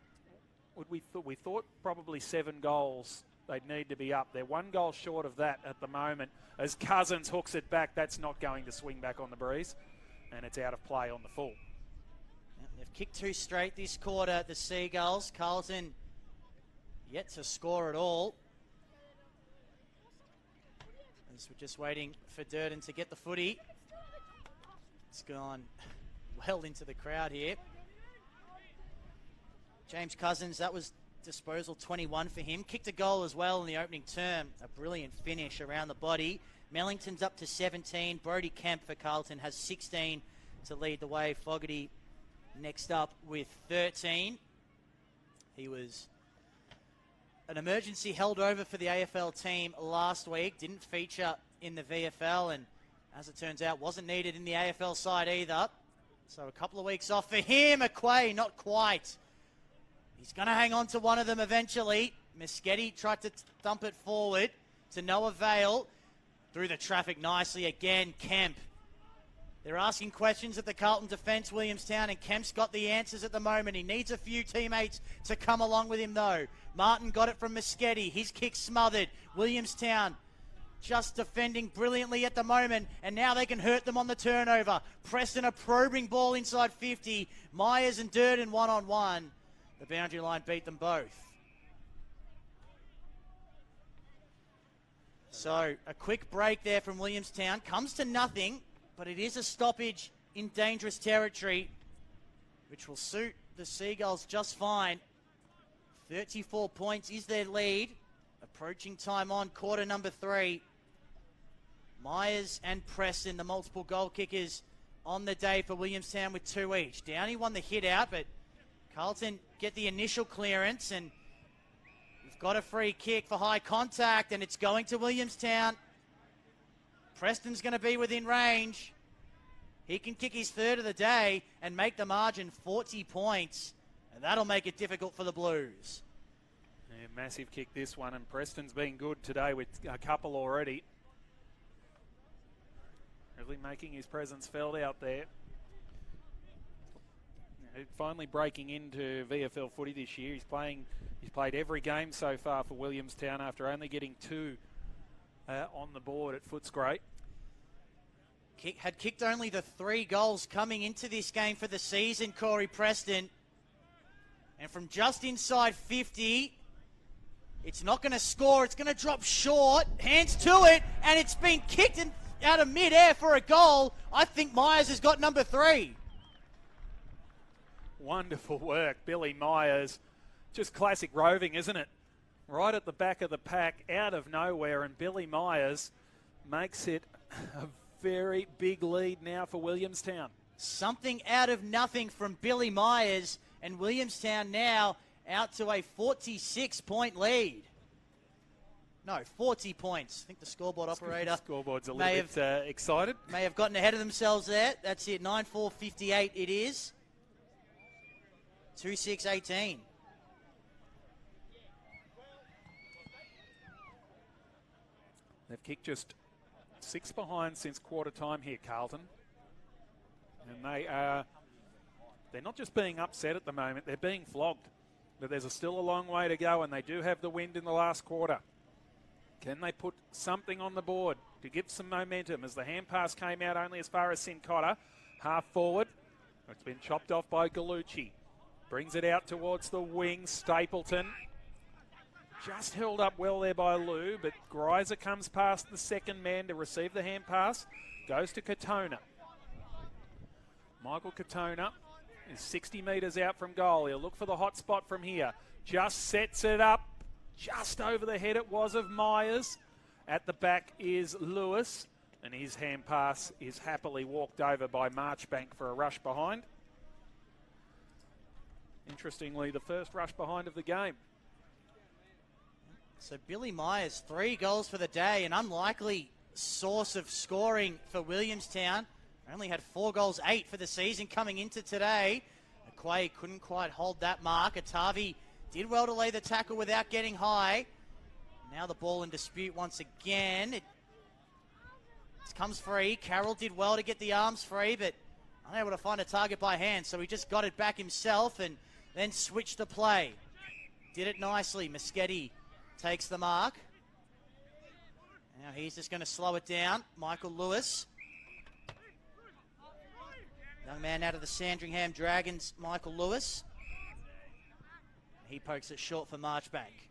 We thought probably 7 goals they'd need to be up. They're 1 goal short of that at the moment. As Cousins hooks it back, that's not going to swing back on the breeze, and it's out of play on the full. They've kicked 2 straight this quarter, the Seagulls. Carlton yet to score at all. As we're just waiting for Durden to get the footy. It's gone well into the crowd here. James Cousins, that was disposal 21 for him. Kicked a goal as well in the opening term. A brilliant finish around the body. Mellington's up to 17. Brody Kemp for Carlton has 16 to lead the way. Fogarty next up with 13. He was an emergency held over for the AFL team last week. Didn't feature in the VFL, and as it turns out, wasn't needed in the AFL side either. So a couple of weeks off for him. Aquay, not quite. He's going to hang on to one of them eventually. Moschetti tried to thump it forward to no avail. Through the traffic nicely again, Kemp. They're asking questions at the Carlton defence, Williamstown, and Kemp's got the answers at the moment. He needs a few teammates to come along with him, though. Martin got it from Moschetti. His kick smothered. Williamstown just defending brilliantly at the moment, and now they can hurt them on the turnover. Preston a probing ball inside 50. Myers and Durden one-on-one. The boundary line beat them both. So a quick break there from Williamstown. Comes to nothing, but it is a stoppage in dangerous territory, which will suit the Seagulls just fine. 34 points is their lead. Approaching time on quarter number 3. Myers and Preston, the multiple goal kickers on the day for Williamstown with 2 each. Downey won the hit out, but Carlton get the initial clearance, and we've got a free kick for high contact, and it's going to Williamstown. Preston's going to be within range. He can kick his 3rd of the day and make the margin 40 points, and that'll make it difficult for the Blues. Yeah, massive kick this one, and Preston's been good today with a couple already. Really making his presence felt out there. Finally breaking into VFL footy this year. He's played every game so far for Williamstown after only getting 2 on the board at Footscray. Had kicked only the 3 goals coming into this game for the season, Corey Preston. And from just inside 50, it's not going to score. It's going to drop short. Hands to it, and it's been kicked out of mid-air for a goal. I think Myers has got number 3. Wonderful work, Billy Myers. Just classic roving, isn't it? Right at the back of the pack, out of nowhere, and Billy Myers makes it a very big lead now for Williamstown. Something out of nothing from Billy Myers, and Williamstown now out to a 46-point lead. No, 40 points. I think the scoreboard operator... Scoreboard's a little bit excited. May have gotten ahead of themselves there. That's it, 9-4-58 it is. 2-6-18. They've kicked just 6 behind since quarter time here, Carlton. And they're not just being upset at the moment, they're being flogged. But there's still a long way to go, and they do have the wind in the last quarter. Can they put something on the board to give some momentum as the hand pass came out only as far as Sincotta? Half forward. It's been chopped off by Gallucci. Brings it out towards the wing. Stapleton. Just held up well there by Lou, but Greiser comes past the second man to receive the hand pass. Goes to Katona. Michael Katona is 60 metres out from goal. He'll look for the hot spot from here. Just sets it up. Just over the head it was of Myers. At the back is Lewis, and his hand pass is happily walked over by Marchbank for a rush behind. Interestingly, the first rush behind of the game. So Billy Myers, 3 goals for the day, an unlikely source of scoring for Williamstown. Only had 4 goals, 8 for the season coming into today. Aquay couldn't quite hold that mark. Atavi did well to lay the tackle without getting high. Now the ball in dispute once again. It comes free. Carroll did well to get the arms free, but unable to find a target by hand, so he just got it back himself and then switched the play. Did it nicely. Moschetti takes the mark. Now he's just going to slow it down. Michael Lewis. Young man out of the Sandringham Dragons, Michael Lewis. He pokes it short for Marchbank.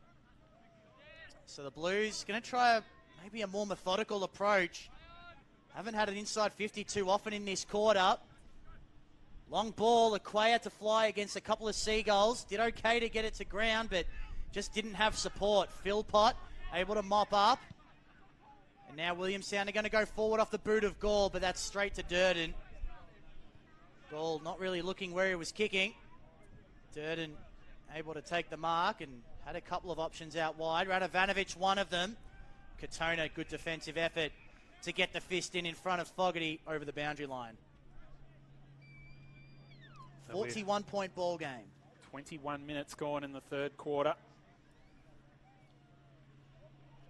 So the Blues going to try maybe a more methodical approach. Haven't had an inside 50 too often in this quarter. Long ball, Aquay had to fly against a couple of Seagulls. Did okay to get it to ground, but just didn't have support. Philpott able to mop up. And now Williamstown are going to go forward off the boot of Gall, but that's straight to Durden. Gall not really looking where he was kicking. Durden able to take the mark and had a couple of options out wide. Radovanovic, one of them. Katona, good defensive effort to get the fist in front of Fogarty over the boundary line. 41-point ball game. 21 minutes gone in the third quarter.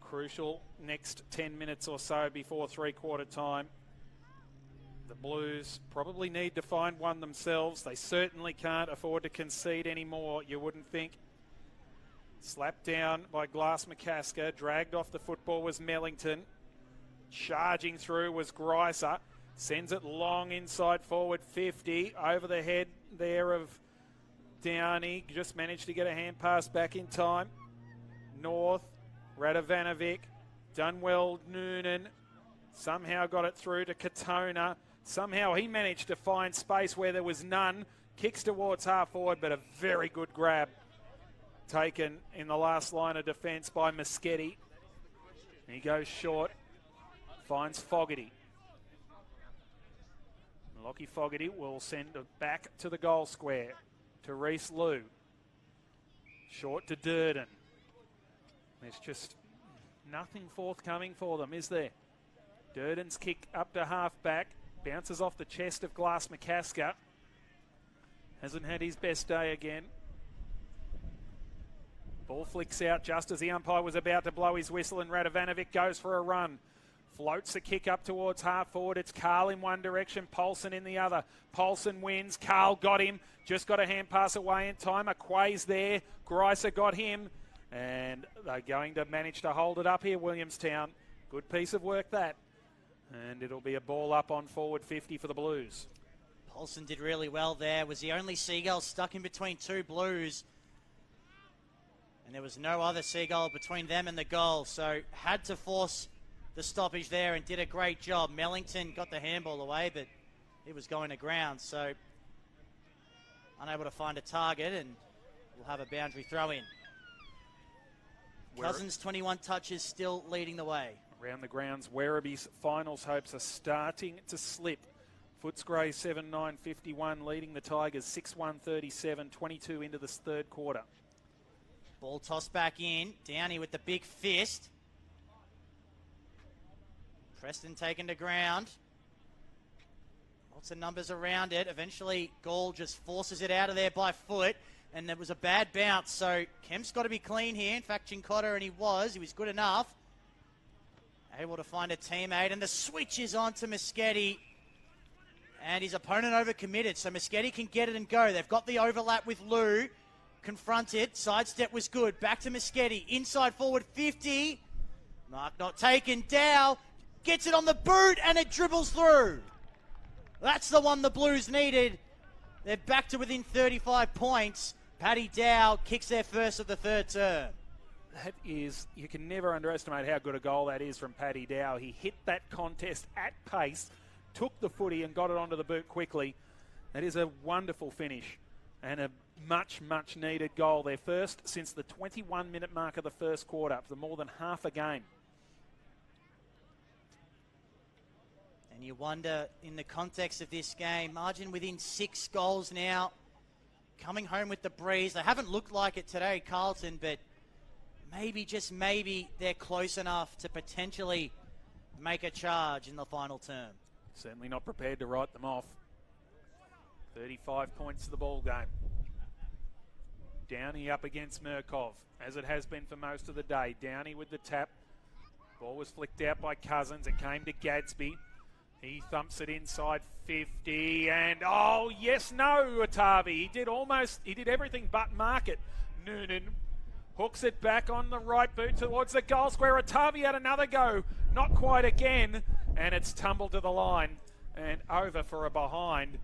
Crucial next 10 minutes or so before three-quarter time. The Blues probably need to find one themselves. They certainly can't afford to concede anymore, you wouldn't think. Slapped down by Glass McCasker. Dragged off the football was Mellington. Charging through was Greiser. Sends it long inside forward 50. Over the head there of Downey. Just managed to get a hand pass back in time. North. Radovanovic. Done well, Noonan. Somehow got it through to Katona. Somehow he managed to find space where there was none. Kicks towards half forward, but a very good grab taken in the last line of defence by Moschetti. He goes short. Finds Fogarty. Lockie Fogarty will send it back to the goal square to Reese Liu. Short to Durden. There's just nothing forthcoming for them, is there? Durden's kick up to half back. Bounces off the chest of Glass McCasker. Hasn't had his best day again. Ball flicks out just as the umpire was about to blow his whistle, and Radovanovic goes for a run. Floats a kick up towards half forward. It's Carl in one direction, Paulson in the other. Paulson wins. Carl got him. Just got a hand pass away in time. Aquay's there. Greiser got him. And they're going to manage to hold it up here, Williamstown. Good piece of work, that. And it'll be a ball up on forward 50 for the Blues. Paulson did really well there. Was the only Seagull stuck in between two Blues. And there was no other Seagull between them and the goal. So had to force the stoppage there and did a great job. Mellington got the handball away, but it was going to ground. So unable to find a target, and we'll have a boundary throw in. Cousins, 21 touches, still leading the way. Around the grounds, Werribee's finals hopes are starting to slip. Footscray 7-9-51, leading the Tigers 6-1-37, 22 into this third quarter. Ball tossed back in. Downey with the big fist. Preston taken to ground. Lots of numbers around it. Eventually, Gall just forces it out of there by foot. And there was a bad bounce. So Kemp's got to be clean here. In fact, Cincotta, and he was good enough. Able to find a teammate. And the switch is on to Moschetti. And his opponent overcommitted. So Moschetti can get it and go. They've got the overlap with Lou. Confronted. Sidestep was good. Back to Moschetti. Inside forward 50. Mark not taken. Dow gets it on the boot and it dribbles through. That's the one the Blues needed. They're back to within 35 points. Paddy Dow kicks their first of the third term. That is, you can never underestimate how good a goal that is from Paddy Dow. He hit that contest at pace, took the footy and got it onto the boot quickly. That is a wonderful finish and a much, much needed goal. Their first since the 21-minute mark of the first quarter, for more than half a game. And you wonder, in the context of this game, margin within 6 goals now. Coming home with the breeze. They haven't looked like it today, Carlton, but maybe, just maybe, they're close enough to potentially make a charge in the final term. Certainly not prepared to write them off. 35 points to the ball game. Downey up against Murkov, as it has been for most of the day. Downey with the tap. Ball was flicked out by Cousins. It came to Gadsby. He thumps it inside 50, and oh, yes, no, Atavi. He did everything but mark it. Noonan hooks it back on the right boot towards the goal square. Atavi had another go, not quite again, and it's tumbled to the line and over for a behind.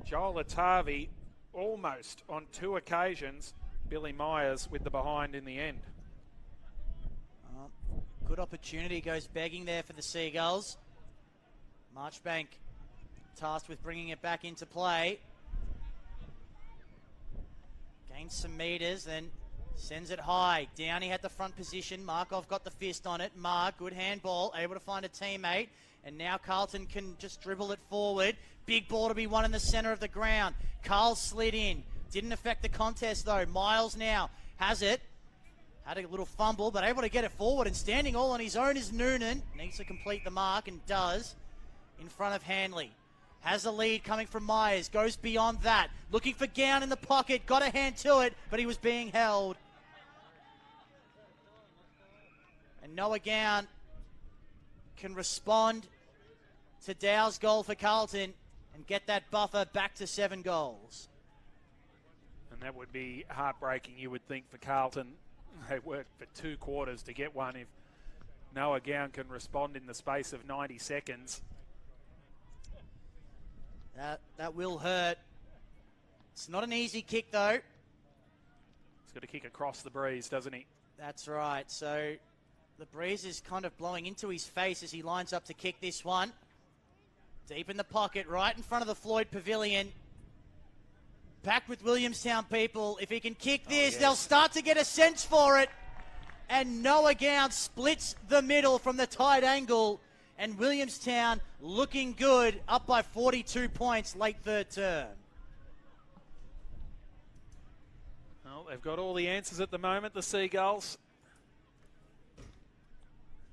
Joel Atavi almost on 2 occasions. Billy Myers with the behind in the end. Good opportunity goes begging there for the Seagulls. Marchbank tasked with bringing it back into play. Gains some meters, then sends it high. Downey had the front position. Markov got the fist on it. Mark, good handball, able to find a teammate. And now Carlton can just dribble it forward. Big ball to be won in the centre of the ground. Carl slid in. Didn't affect the contest though. Miles now has it. Had a little fumble, but able to get it forward. And standing all on his own is Noonan. Needs to complete the mark and does. In front of Hanley. Has a lead coming from Myers. Goes beyond that. Looking for Gown in the pocket. Got a hand to it, but he was being held. And Noah Gown can respond to Dow's goal for Carlton and get that buffer back to 7 goals. And that would be heartbreaking, you would think, for Carlton. They worked for 2 quarters to get one. If Noah Gown can respond in the space of 90 seconds. That will hurt. It's not an easy kick, though. He's got to kick across the breeze, doesn't he? That's right. So the breeze is kind of blowing into his face as he lines up to kick this one. Deep in the pocket, right in front of the Floyd Pavilion. Packed with Williamstown people. If he can kick this, they'll start to get a sense for it. And Noah Gown splits the middle from the tight angle. And Williamstown looking good, up by 42 points late third term. Well, they've got all the answers at the moment, the Seagulls.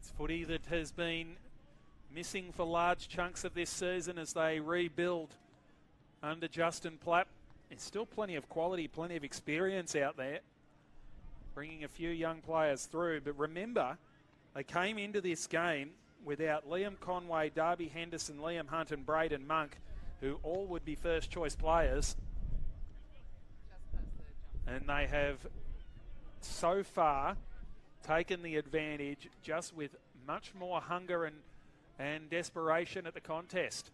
It's footy that has been missing for large chunks of this season as they rebuild under Justin Platt. There's still plenty of quality, plenty of experience out there, bringing a few young players through. But remember, they came into this game without Liam Conway, Darby Henderson, Liam Hunt and Braden Monk, who all would be first choice players. And they have so far taken the advantage just with much more hunger and desperation at the contest.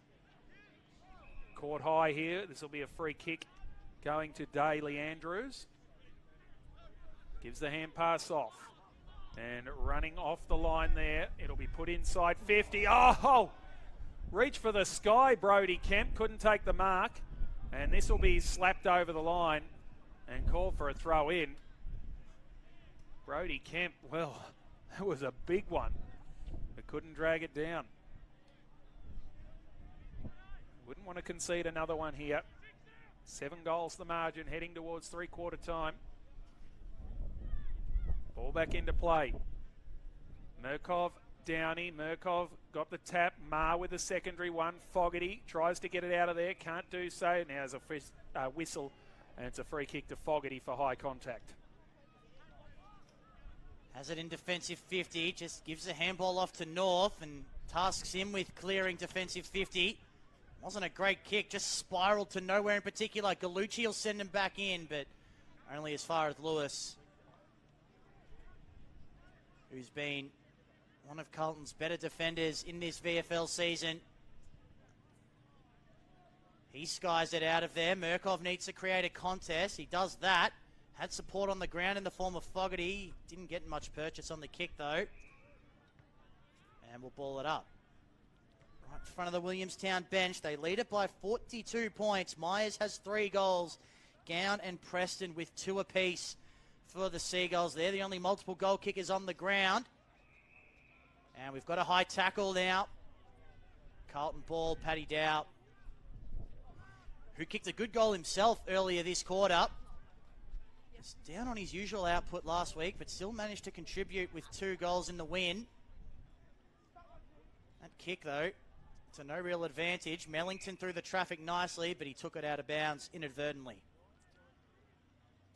Caught high here. This will be a free kick going to Daly Andrews. Gives the hand pass off. And running off the line there, it'll be put inside 50. Oh! Reach for the sky, Brody Kemp. Couldn't take the mark. And this will be slapped over the line and called for a throw in. Brody Kemp, well, that was a big one. But couldn't drag it down. Wouldn't want to concede another one here. 7 goals the margin, heading towards 3-quarter time. Ball back into play. Murkov, Downey. Murkov got the tap. Marr with the secondary one. Fogarty tries to get it out of there. Can't do so. Now there's a whistle, and it's a free kick to Fogarty for high contact. Has it in defensive 50. Just gives the handball off to North and tasks him with clearing defensive 50. Wasn't a great kick. Just spiraled to nowhere in particular. Gallucci will send him back in, but only as far as Lewis, who's been one of Carlton's better defenders in this VFL season. He skies it out of there. Murkov needs to create a contest. He does that. Had support on the ground in the form of Fogarty. Didn't get much purchase on the kick, though. And we'll ball it up. Right in front of the Williamstown bench. They lead it by 42 points. Myers has 3 goals. Gown and Preston with 2 apiece for the Seagulls. They're the only multiple goal kickers on the ground. And we've got a high tackle now Carlton ball, Paddy Dow, who kicked a good goal himself earlier this quarter. He's down on his usual output last week, but still managed to contribute with 2 goals in the win. That kick, though, to no real advantage. Mellington through the traffic nicely, but he took it out of bounds inadvertently.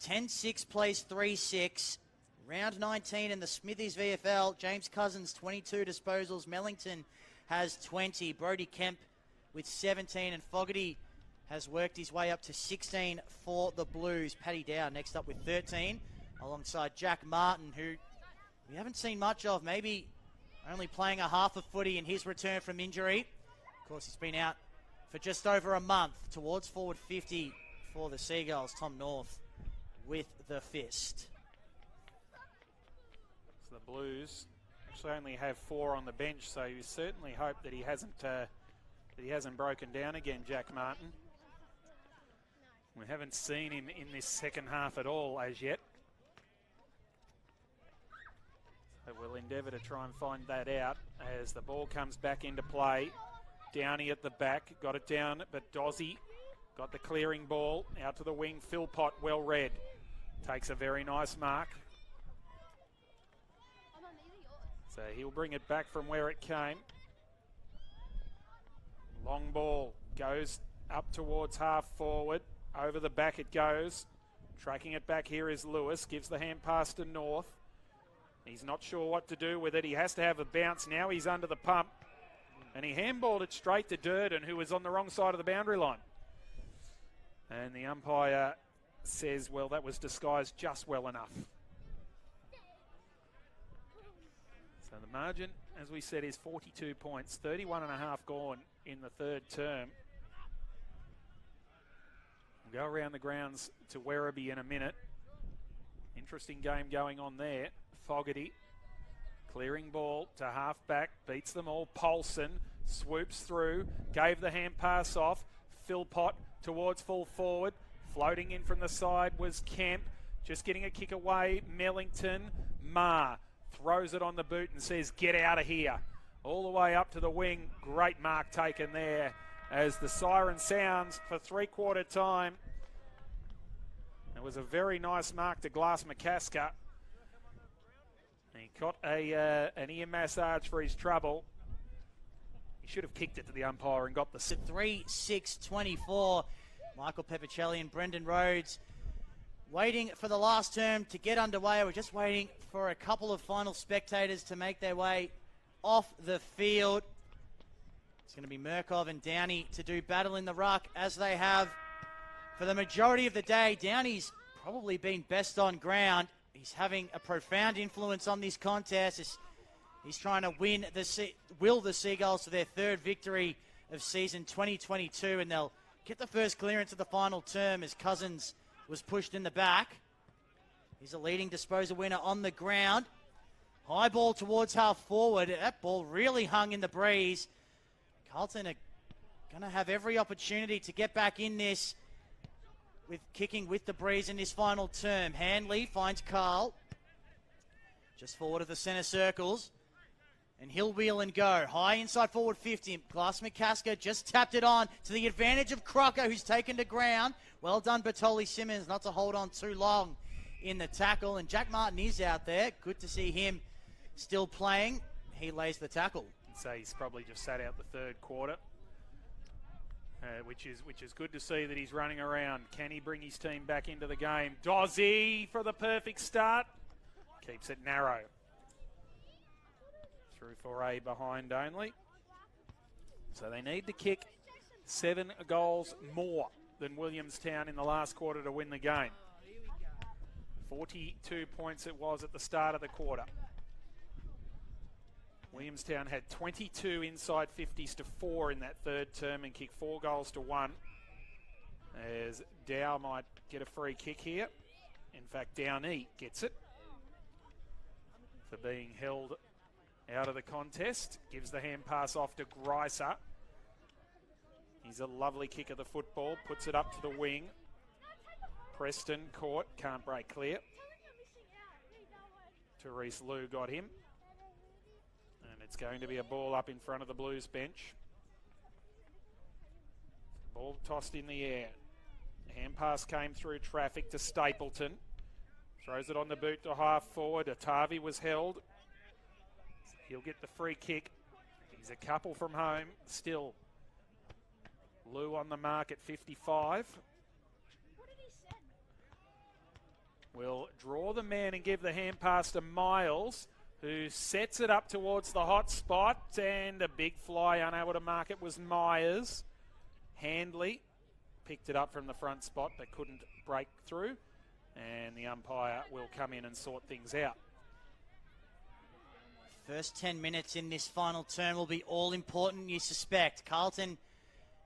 10-6 plays 3-6. Round 19 in the Smithies VFL. James Cousins, 22 disposals. Mellington has 20. Brody Kemp with 17. And Fogarty has worked his way up to 16 for the Blues. Paddy Dow next up with 13, alongside Jack Martin, who we haven't seen much of. Maybe only playing a half of footy in his return from injury. Of course, he's been out for just over a month. Towards forward 50 for the Seagulls. Tom North with the fist. So the Blues actually only have 4 on the bench, so you certainly hope that he hasn't broken down again, Jack Martin. We haven't seen him in this second half at all as yet. So we'll endeavour to try and find that out as the ball comes back into play. Downey at the back, got it down, but Dozzy got the clearing ball out to the wing. Philpott, well read, takes a very nice mark. So he'll bring it back from where it came. Long ball goes up towards half forward. Over the back it goes. Tracking it back here is Lewis. Gives the hand pass to North. He's not sure what to do with it. He has to have a bounce. Now he's under the pump. And he handballed it straight to Durden, who was on the wrong side of the boundary line. And the umpire says, well, that was disguised just well enough. So the margin, as we said, is 42 points. 31.5 gone in the third term. We'll go around the grounds to Werribee in a minute. Interesting game going on there. Fogarty, clearing ball to half-back, beats them all. Polson swoops through, gave the hand pass off. Philpott towards full forward. Floating in from the side was Kemp. Just getting a kick away. Mellington. Marr throws it on the boot and says, get out of here. All the way up to the wing. Great mark taken there as the siren sounds for three-quarter time. It was a very nice mark to Glass McCasker. He got an ear massage for his trouble. He should have kicked it to the umpire and got the... 3-6-24. Michael Petrevski and Brendan Rhodes waiting for the last term to get underway. We're just waiting for a couple of final spectators to make their way off the field. It's going to be Murkov and Downey to do battle in the ruck, as they have for the majority of the day. Downey's probably been best on ground. He's having a profound influence on this contest. He's trying to will the Seagulls to their third victory of season 2022, and they'll get the first clearance of the final term as Cousins was pushed in the back. He's a leading disposal winner on the ground. High ball towards half forward. That ball really hung in the breeze. Carlton are going to have every opportunity to get back in this with kicking with the breeze in this final term. Handley finds Carl just forward of the centre circles, and he'll wheel and go. High inside forward 50. Glass McCasker just tapped it on to the advantage of Crocker, who's taken to ground. Well done, Bertoli Simmons, not to hold on too long in the tackle. And Jack Martin is out there. Good to see him still playing. He lays the tackle. So he's probably just sat out the third quarter, which is good to see that he's running around. Can he bring his team back into the game? Dozzy for the perfect start. Keeps it narrow. Through for a behind only. So they need to kick 7 goals more than Williamstown in the last quarter to win the game. 42 points it was at the start of the quarter. Williamstown had 22 inside 50s to 4 in that third term and kicked 4 goals to 1. As Dow might get a free kick here. In fact, Downey gets it for being held out of the contest. Gives the hand pass off to Greiser. He's a lovely kick of the football. Puts it up to the wing. Preston caught. Can't break clear. Therese Liu got him. And it's going to be a ball up in front of the Blues bench. Ball tossed in the air. Hand pass came through traffic to Stapleton. Throws it on the boot to half forward. Atavi was held. He'll get the free kick. He's a couple from home. Still, Lou on the mark at 55. Will draw the man and give the hand pass to Miles, who sets it up towards the hot spot, and a big fly, unable to mark it, was Myers. Handley picked it up from the front spot but couldn't break through, and the umpire will come in and sort things out. First 10 minutes in this final term will be all important, you suspect. Carlton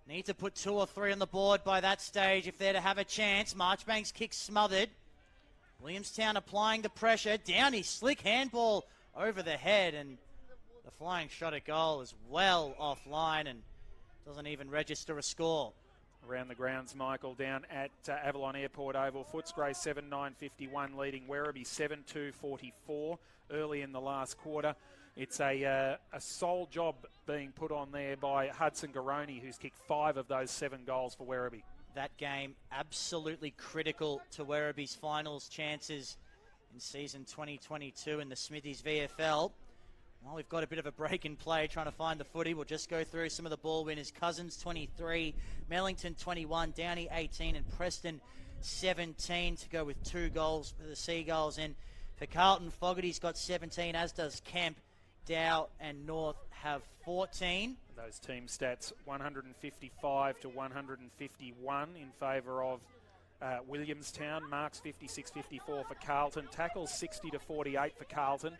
need to put 2 or 3 on the board by that stage if they're to have a chance. Marchbank's kick smothered. Williamstown applying the pressure. Downey, slick handball over the head, and the flying shot at goal is well offline and doesn't even register a score. Around the grounds, Michael, down at Avalon Airport Oval. Footscray 7-9-51 leading Werribee 7-2-44 early in the last quarter. It's a sole job being put on there by Hudson Garoni, who's kicked 5 of those 7 goals for Werribee. That game absolutely critical to Werribee's finals chances in season 2022 in the Smithies VFL. Well, we've got a bit of a break in play trying to find the footy. We'll just go through some of the ball winners. Cousins 23, Mellington 21, Downey 18 and Preston 17 to go with 2 goals for the Seagulls. And for Carlton, Fogarty's got 17, as does Kemp. Dow and North have 14. Those team stats 155 to 151 in favour of Williamstown. Marks 56-54 for Carlton. Tackles 60 to 48 for Carlton.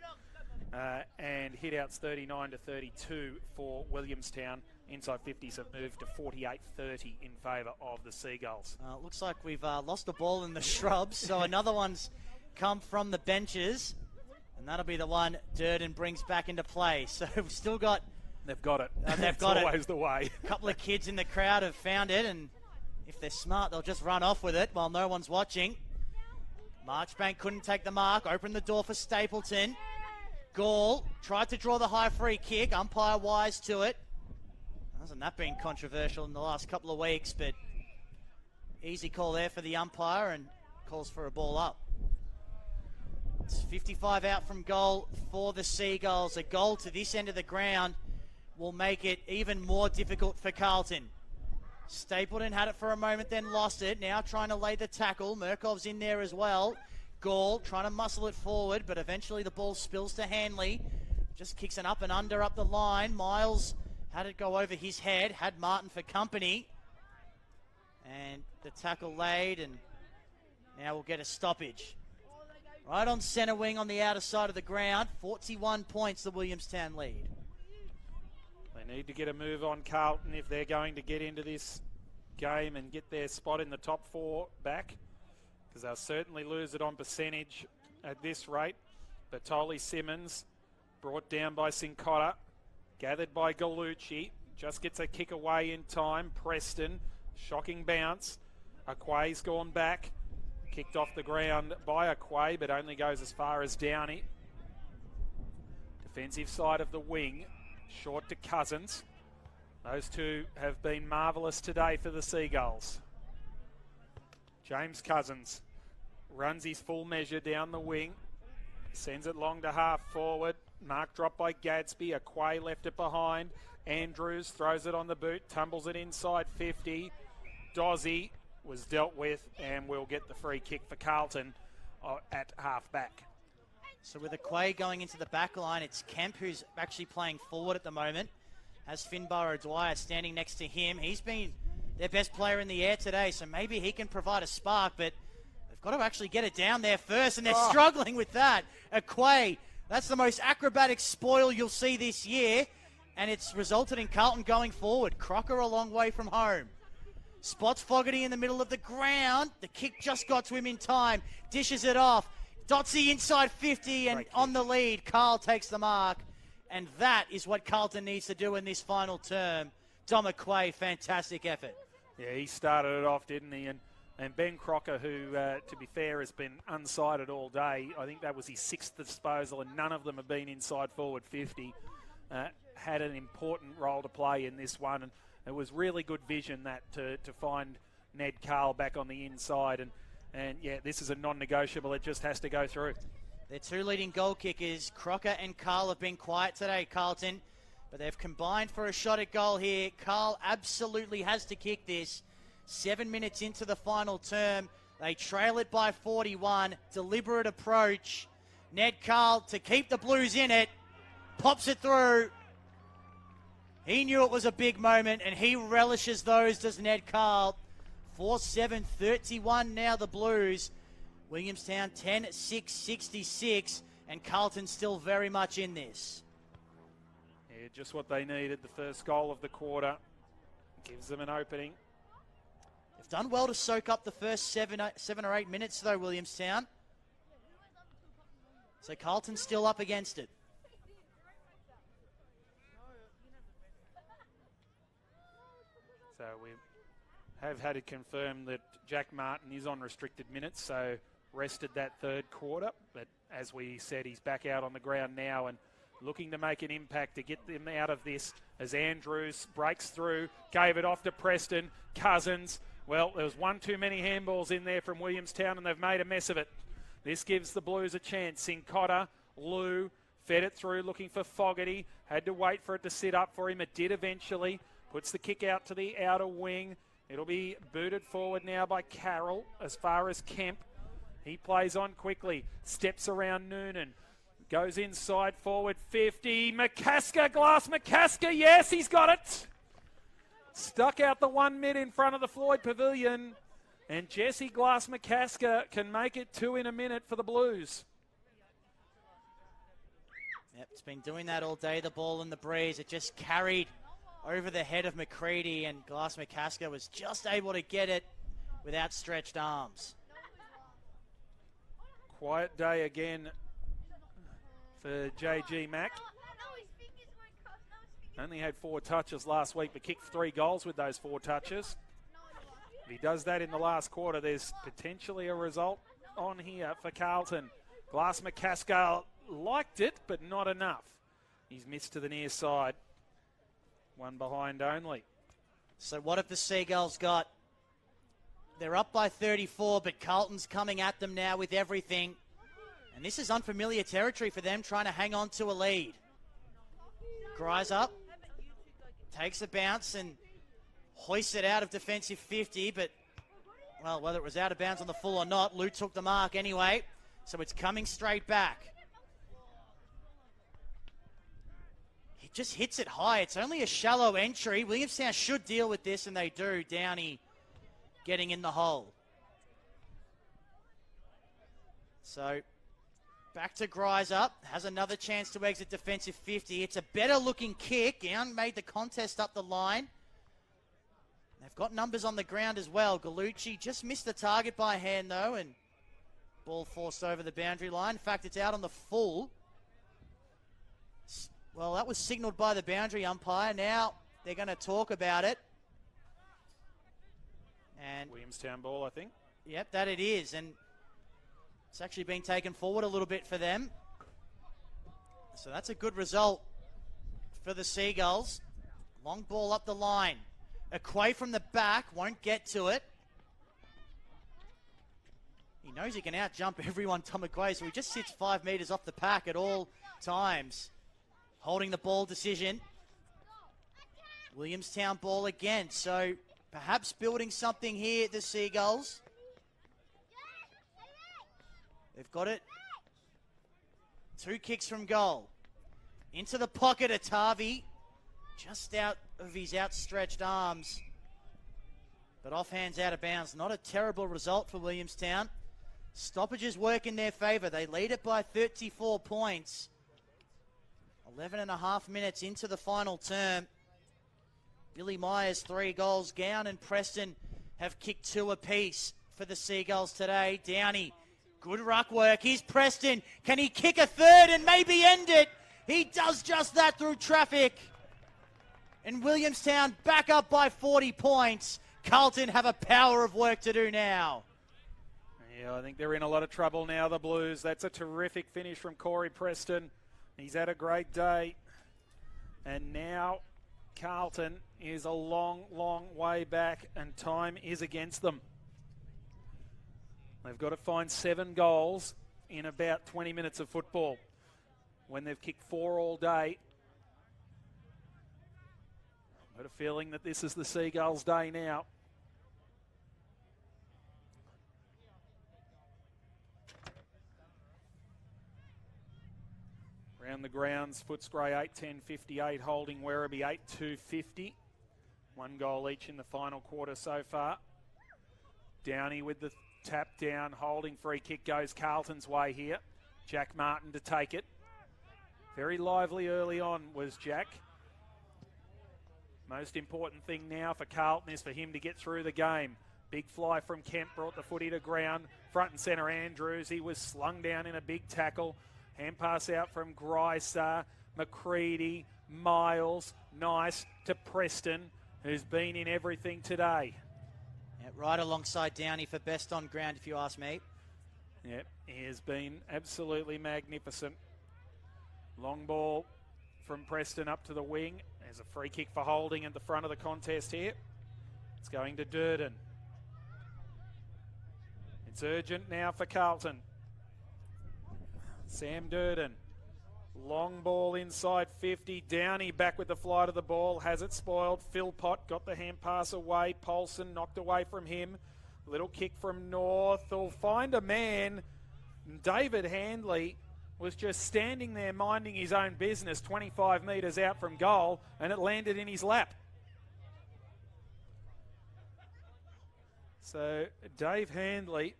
And hit-outs 39 to 32 for Williamstown. Inside 50s have moved to 48-30 in favour of the Seagulls. It looks like we've lost a ball in the shrubs, so another one's come from the benches, and that'll be the one Durden brings back into play. So we've still got... They've got it. They've got always the way. A couple of kids in the crowd have found it, and if they're smart, they'll just run off with it while no one's watching. Marchbank couldn't take the mark. Opened the door for Stapleton. Gall tried to draw the high free kick. Umpire wise to it. Hasn't that been controversial in the last couple of weeks, but easy call there for the umpire and calls for a ball up. It's 55 out from goal for the Seagulls. A goal to this end of the ground will make it even more difficult for Carlton. Stapleton had it for a moment, then lost it. Now trying to lay the tackle. Murkov's in there as well. Gall trying to muscle it forward, but eventually the ball spills to Hanley. Just kicks an up and under up the line. Miles had it go over his head, had Martin for company. And the tackle laid, and now we'll get a stoppage. Right on centre wing on the outer side of the ground. 41 points the Williamstown lead. They need to get a move on Carlton if they're going to get into this game and get their spot in the top 4 back, because they'll certainly lose it on percentage at this rate. But Tolley Simmons, brought down by Sincotta, gathered by Gallucci, just gets a kick away in time. Preston, shocking bounce. Aquay's gone back, kicked off the ground by Aquay, but only goes as far as Downey. Defensive side of the wing, short to Cousins. Those two have been marvellous today for the Seagulls. James Cousins runs his full measure down the wing, sends it long to half forward. Mark drop by Gadsby. Aquay left it behind. Andrews throws it on the boot, tumbles it inside 50. Dozzy was dealt with and will get the free kick for Carlton at half back. So with Aquay going into the back line, it's Kemp who's actually playing forward at the moment. Has Finbar Dwyer standing next to him. He's been their best player in the air today, so maybe he can provide a spark, but they've got to actually get it down there first, and they're struggling with that. Aquay, that's the most acrobatic spoil you'll see this year, and it's resulted in Carlton going forward. Crocker a long way from home. Spots Fogarty in the middle of the ground. The kick just got to him in time. Dishes it off. Dotsy inside 50 and on the lead. Carl takes the mark. And that is what Carlton needs to do in this final term. Dom Aquay, fantastic effort. Yeah, he started it off, didn't he? And Ben Crocker, who, to be fair, has been unsighted all day. I think that was his 6th disposal, and none of them have been inside forward 50. had an important role to play in this one, and it was really good vision that to find Ned Carl back on the inside, and yeah, this is a non-negotiable. It just has to go through. Their two leading goal kickers, Crocker and Carl, have been quiet today, Carlton, but they've combined for a shot at goal here. Carl absolutely has to kick this. 7 minutes into the final term, they trail it by 41. Deliberate approach. Ned Carl to keep the Blues in it. Pops it through. He knew it was a big moment, and he relishes those, does Ned Carl. 4-7-31 now the Blues. Williamstown 10-6-66, and Carlton still very much in this. Yeah, just what they needed. The first goal of the quarter gives them an opening. They've done well to soak up the first 7 or 8 minutes, though, Williamstown. So Carlton's still up against it. So we have had it confirmed that Jack Martin is on restricted minutes, so rested that third quarter. But as we said, he's back out on the ground now and looking to make an impact to get them out of this as Andrews breaks through, gave it off to Preston. Cousins, well, there was one too many handballs in there from Williamstown and they've made a mess of it. This gives the Blues a chance. Sincotta, Lou, fed it through looking for Fogarty. Had to wait for it to sit up for him. It did eventually. Puts the kick out to the outer wing. It'll be booted forward now by Carroll as far as Kemp. He plays on quickly. Steps around Noonan. Goes inside forward 50. McCasker, Glass McCasker. Yes, he's got it. Stuck out the 1 mid in front of the Floyd Pavilion. And Jesse Glass McCasker can make it 2 in a minute for the Blues. Yep, it's been doing that all day, the ball in the breeze. It just carried over the head of McCready, and Glass McCasker was just able to get it with outstretched arms. Quiet day again for JG Mack. Only had 4 touches last week, but kicked 3 goals with those 4 touches. If he does that in the last quarter, there's potentially a result on here for Carlton. Glass McCasker liked it, but not enough. He's missed to the near side. 1 behind only. So what have the Seagulls got? They're up by 34, but Carlton's coming at them now with everything. And this is unfamiliar territory for them, trying to hang on to a lead. Gries up, takes a bounce and hoists it out of defensive 50, but, well, whether it was out of bounds on the full or not, Lou took the mark anyway, so it's coming straight back. He just hits it high. It's only a shallow entry. Williamstown should deal with this, and they do. Downey getting in the hole. So back to Gries up. Has another chance to exit defensive 50. It's a better looking kick. Young made the contest up the line. They've got numbers on the ground as well. Gallucci just missed the target by hand though, and ball forced over the boundary line. In fact, it's out on the full. Well, that was signaled by the boundary umpire. Now they're going to talk about it. And Williamstown ball, I think. Yep, that it is. And it's actually been taken forward a little bit for them. So that's a good result for the Seagulls. Long ball up the line. Aquay from the back, won't get to it. He knows he can out-jump everyone, Tom Aquay, so he just sits 5 metres off the pack at all times. Holding the ball decision. Williamstown ball again, so perhaps building something here, the Seagulls. They've got it. 2 kicks from goal. Into the pocket, Atavi. Just out of his outstretched arms. But offhand's out of bounds. Not a terrible result for Williamstown. Stoppages work in their favour. They lead it by 34 points. 11 and a half minutes into the final term. Billy Myers 3 goals. Gown and Preston have kicked 2 apiece for the Seagulls today. Downey, good ruck work. Here's Preston. Can he kick a third and maybe end it? He does just that through traffic. And Williamstown back up by 40 points. Carlton have a power of work to do now. Yeah, I think they're in a lot of trouble now, the Blues. That's a terrific finish from Corey Preston. He's had a great day. And now Carlton is a long, long way back, and time is against them. They've got to find 7 goals in about 20 minutes of football when they've kicked 4 all day. I've got a feeling that this is the Seagulls' day now. Around the grounds, Footscray 8-10-58, holding Werribee 8-2-50. 1 goal each in the final quarter so far. Downey with the tap down, holding free kick goes Carlton's way here. Jack Martin to take it. Very lively early on was Jack. Most important thing now for Carlton is for him to get through the game. Big fly from Kemp brought the footy to ground. Front and centre Andrews. He was slung down in a big tackle. Hand pass out from Greiser, McCready, Miles. Nice to Preston, who's been in everything today. Yeah, right alongside Downey for best on ground, if you ask me. Yep, he has been absolutely magnificent. Long ball from Preston up to the wing. There's a free kick for holding at the front of the contest here. It's going to Durden. It's urgent now for Carlton. Sam Durden. Long ball inside 50. Downey back with the flight of the ball. Has it spoiled. Philpott got the hand pass away. Paulson knocked away from him. Little kick from North. They'll find a man. David Handley was just standing there minding his own business 25 metres out from goal, and it landed in his lap. So Dave Handley,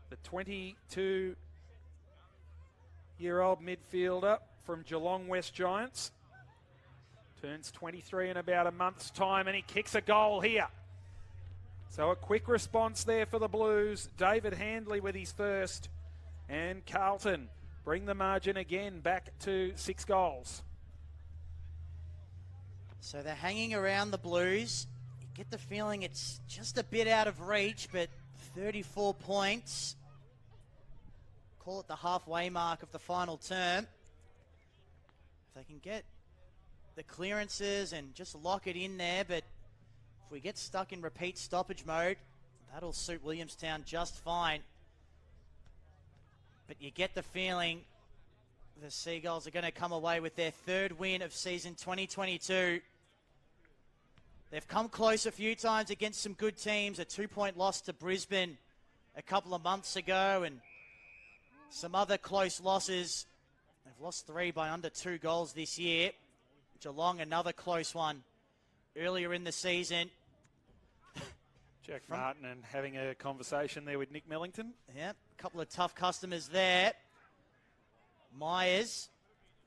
the 22-year-old midfielder from Geelong West Giants, turns 23 in about a month's time, and he kicks a goal here. So a quick response there for the Blues. David Handley with his first, and Carlton bring the margin again back to 6 goals. So they're hanging around the Blues. You get the feeling it's just a bit out of reach, but 34 points. Call it the halfway mark of the final term. If they can get the clearances and just lock it in there, but if we get stuck in repeat stoppage mode, that'll suit Williamstown just fine. But you get the feeling the Seagulls are going to come away with their 3rd win of season 2022. They've come close a few times against some good teams. A 2-point loss to Brisbane a couple of months ago, and some other close losses. They've lost 3 by under 2 goals this year. Geelong, another close one earlier in the season. Jack Martin and having a conversation there with Nick Millington. Yep, a couple of tough customers there. Myers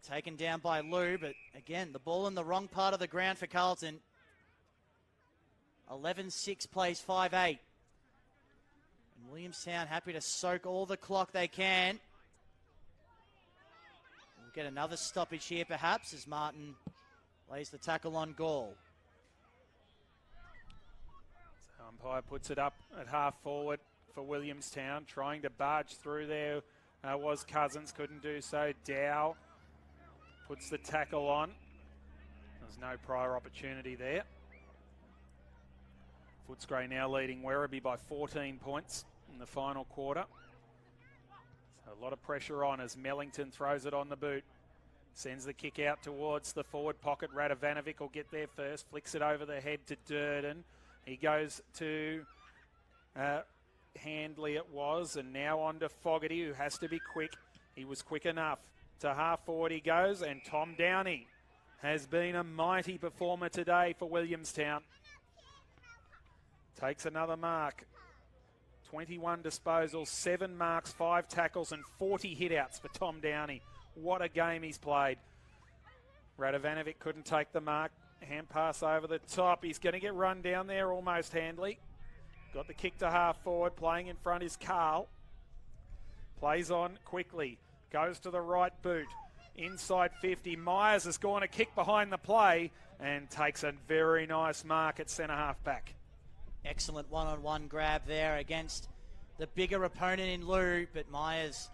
taken down by Lou, but again, the ball in the wrong part of the ground for Carlton. 11-6 plays 5-8. And Williamstown happy to soak all the clock they can. We'll get another stoppage here perhaps as Martin lays the tackle on goal. So umpire puts it up at half forward for Williamstown, trying to barge through there. Was Cousins, couldn't do so. Dow puts the tackle on. There's no prior opportunity there. Footscray now leading Werribee by 14 points in the final quarter. So a lot of pressure on as Mellington throws it on the boot. Sends the kick out towards the forward pocket. Radovanovic will get there first. Flicks it over the head to Durden. He goes to Handley it was, and now on to Fogarty, who has to be quick. He was quick enough. To half forward he goes, and Tom Downey has been a mighty performer today for Williamstown. Takes another mark. 21 disposals, 7 marks, 5 tackles, and 40 hitouts for Tom Downey. What a game he's played. Radovanovic couldn't take the mark. Hand pass over the top. He's going to get run down there almost, Handley. Got the kick to half forward. Playing in front is Carl. Plays on quickly. Goes to the right boot. Inside 50. Myers has gone a kick behind the play and takes a very nice mark at centre half back. Excellent one-on-one grab there against the bigger opponent in Lou, but Myers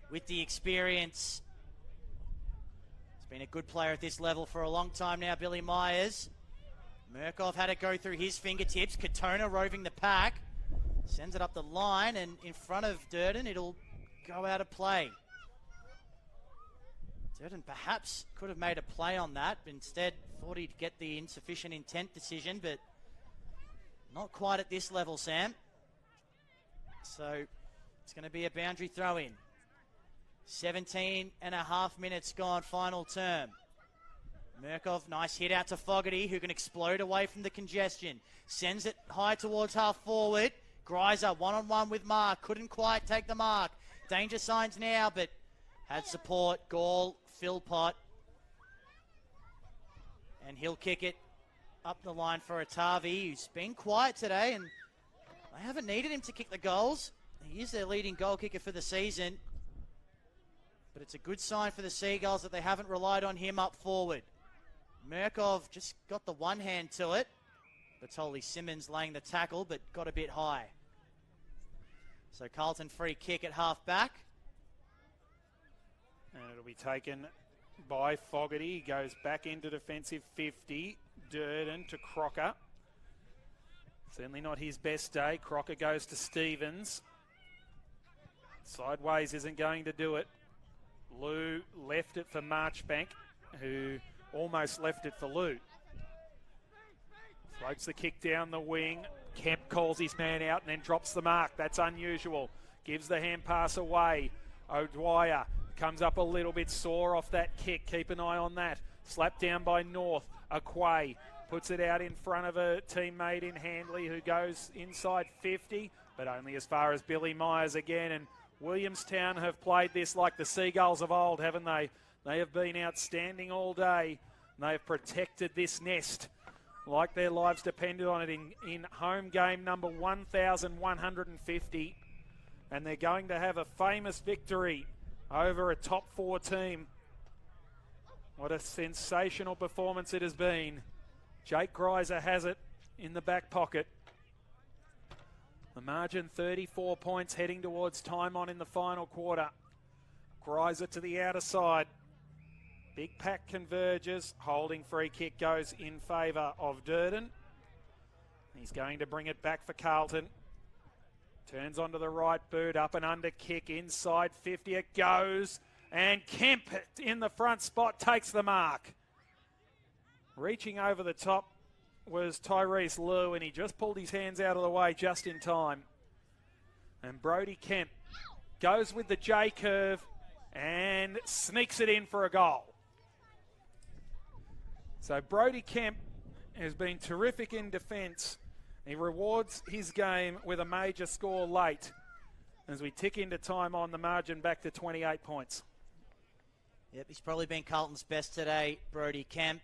with the experience has Been a good player at this level for a long time now, Billy Myers. Murkoff had it go through his fingertips. Katona roving the pack. Sends it up the line, and in front of Durden, it'll go out of play. Durden perhaps could have made a play on that, but instead thought he'd get the insufficient intent decision, but not quite at this level, Sam. So it's going to be a boundary throw in. 17 and a half minutes gone, final term. Murkoff, nice hit out to Fogarty, who can explode away from the congestion. Sends it high towards half forward. Greiser one-on-one with Mark. Couldn't quite take the mark. Danger signs now, but had support. Gall, Philpott. And he'll kick it up the line for Atavi, who's been quiet today, and they haven't needed him to kick the goals. He is their leading goal kicker for the season. But it's a good sign for the Seagulls that they haven't relied on him up forward. Murkoff just got the one hand to it. Bertoli Simmons laying the tackle, but got a bit high. So Carlton free kick at half back. And it'll be taken by Fogarty. He goes back into defensive 50. Durden to Crocker. Certainly not his best day. Crocker goes to Stevens. Sideways isn't going to do it. Lou left it for Marchbank, who almost left it for Lou. Floats the kick down the wing. Kemp calls his man out and then drops the mark. That's unusual. Gives the hand pass away. O'Dwyer comes up a little bit sore off that kick. Keep an eye on that. Slapped down by North. Aquay puts it out in front of a teammate in Handley, who goes inside 50, but only as far as Billy Myers again. And Williamstown have played this like the Seagulls of old, haven't they? They have been outstanding all day. They have protected this nest like their lives depended on it in home game number 1,150. And they're going to have a famous victory over a top 4 team. What a sensational performance it has been. Jake Greiser has it in the back pocket. The margin 34 points heading towards time on in the final quarter. Greiser to the outer side. Big pack converges. Holding free kick goes in favour of Durden. He's going to bring it back for Carlton. Turns onto the right boot, up and under kick, inside 50 it goes. And Kemp in the front spot takes the mark. Reaching over the top was Tyrese Liu, and he just pulled his hands out of the way just in time. And Brody Kemp goes with the J curve and sneaks it in for a goal. So Brody Kemp has been terrific in defence. He rewards his game with a major score late as we tick into time on, the margin back to 28 points. Yep, he's probably been Carlton's best today, Brody Kemp.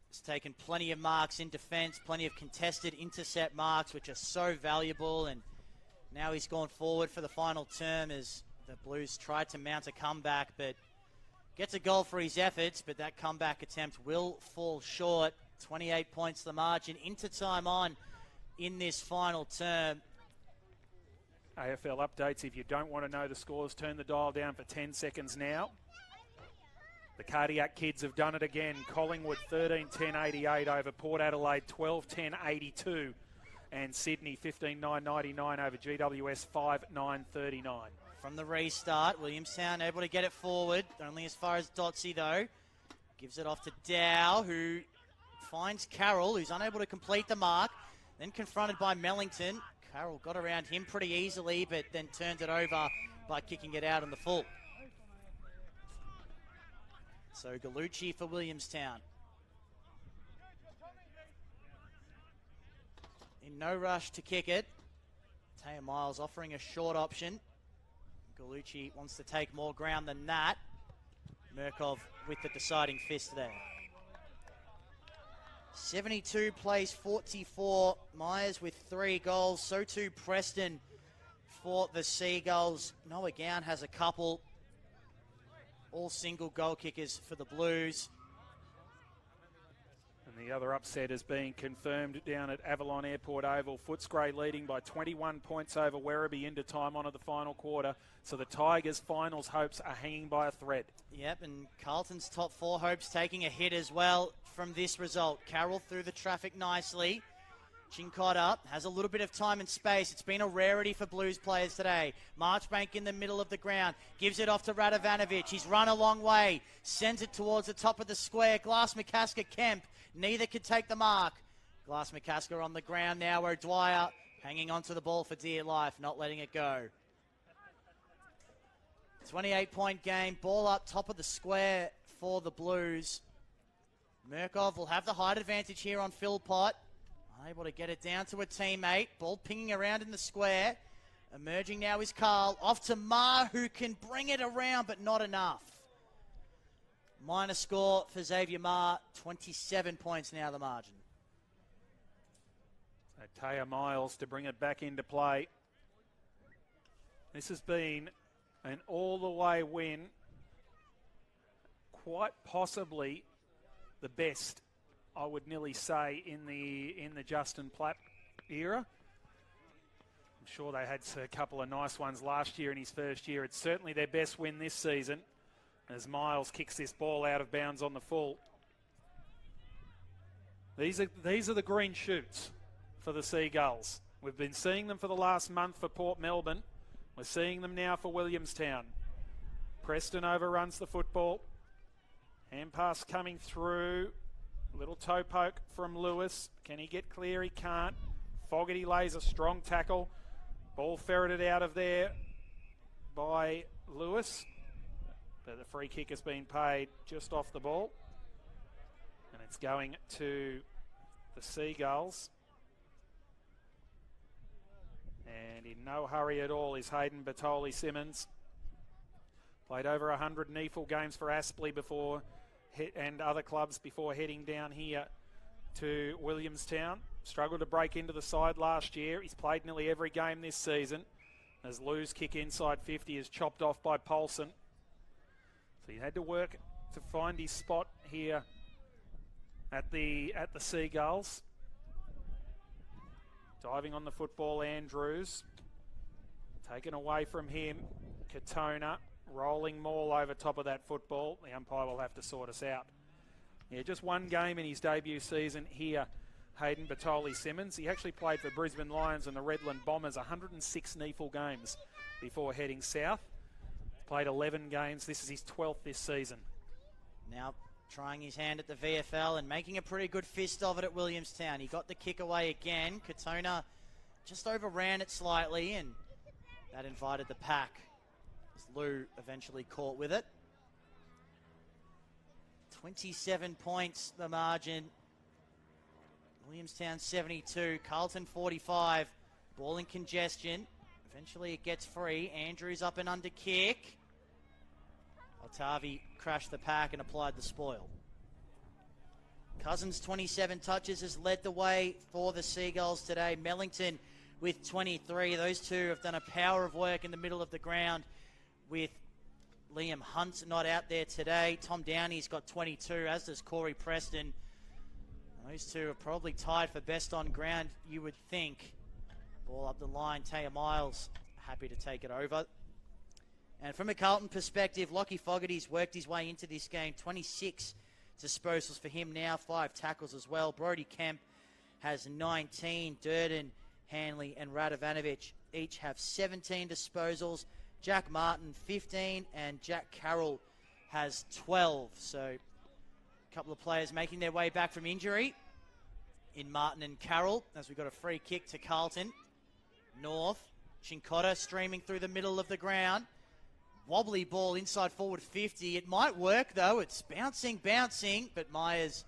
He's taken plenty of marks in defence, plenty of contested intercept marks, which are so valuable, and now he's gone forward for the final term as the Blues tried to mount a comeback, but gets a goal for his efforts, but that comeback attempt will fall short. 28 points the margin into time on in this final term. AFL updates, if you don't want to know the scores, turn the dial down for 10 seconds now. The Cardiac Kids have done it again. Collingwood 13-10-88 over Port Adelaide 12-10-82. And Sydney 15-9-99 over GWS 5-9-39. From the restart, Williamstown able to get it forward. Only as far as Dotsy though. Gives it off to Dow, who finds Carroll, who's unable to complete the mark. Then confronted by Mellington. Carroll got around him pretty easily, but then turned it over by kicking it out in the full. So Gallucci for Williamstown. In no rush to kick it. Taya Miles offering a short option. Gallucci wants to take more ground than that. Murkoff with the deciding fist there. 72 plays 44. Myers with 3 goals. So too Preston for the Seagulls. Noah Gown has a couple. All single goal kickers for the Blues. And the The other upset is being confirmed down at Avalon Airport Oval. Footscray leading by 21 points over Werribee into time on to the final quarter. So the Tigers' finals hopes are hanging by a thread. Yep, and Carlton's top four hopes taking a hit as well from this result. Carroll through the traffic nicely. Chincotta has a little bit of time and space. It's been a rarity for Blues players today. Marchbank in the middle of the ground. Gives it off to Radovanovic. He's run a long way. Sends it towards the top of the square. Glass McCasker, Kemp. Neither could take the mark. Glass McCasker on the ground now. O'Dwyer hanging onto the ball for dear life, not letting it go. 28-point game. Ball up top of the square for the Blues. Murkov will have the height advantage here on Philpott. Able to get it down to a teammate. Ball pinging around in the square. Emerging now is Carl. Off to Ma, who can bring it around, but not enough. Minor score for Xavier Ma. 27 points now the margin. So Taya Miles to bring it back into play. This has been an all-the-way win. Quite possibly the best, I would nearly say, in the Justin Platt era. I'm sure they had a couple of nice ones last year in his first year. It's certainly their best win this season as Miles kicks this ball out of bounds on the full. These are the green shoots for the Seagulls. We've been seeing them for the last month for Port Melbourne. We're seeing them now for Williamstown. Preston overruns the football. Hand pass coming through. Little toe poke from Lewis. Can he get clear? He can't. Fogarty lays a strong tackle. Ball ferreted out of there by Lewis. But the free kick has been paid just off the ball. And it's going to the Seagulls. And in no hurry at all is Hayden Bertoli-Simmons. Played over 100 NEFL games for Aspley before and other clubs before heading down here to Williamstown. Struggled to break into the side last year. He's played nearly every game this season as Lou's kick inside 50 is chopped off by Paulson. So he had to work to find his spot here at the Seagulls. Diving on the football, Andrews. Taken away from him, Katona. Rolling maul over top of that football. The umpire will have to sort us out. Yeah, just one game in his debut season here, Hayden Bertoli-Simmons. He actually played for Brisbane Lions and the Redland Bombers 106 NEFL games before heading south. Played 11 games. This is his 12th this season. Now trying his hand at the VFL and making a pretty good fist of it at Williamstown. He got the kick away again. Katona just overran it slightly and that invited the pack. Lou eventually caught with it. 27 points the margin. Williamstown 72, Carlton 45. Ball in congestion. Eventually it gets free. Andrews up and under kick. Otavi crashed the pack and applied the spoil. Cousins 27 touches has led the way for the Seagulls today. Mellington with 23. Those two have done a power of work in the middle of the ground, with Liam Hunt not out there today. Tom Downey's got 22, as does Corey Preston. Those two are probably tied for best on ground, you would think. Ball up the line, Taya Miles happy to take it over. And from a Carlton perspective, Lockie Fogarty's worked his way into this game. 26 disposals for him now, 5 tackles as well. Brody Kemp has 19. Durden, Hanley and Radovanovic each have 17 disposals. Jack Martin 15 and Jack Carroll has 12. So a couple of players making their way back from injury in Martin and Carroll as we got a free kick to Carlton. North, Chincotta streaming through the middle of the ground. Wobbly ball inside forward 50. It might work though. It's bouncing, but Myers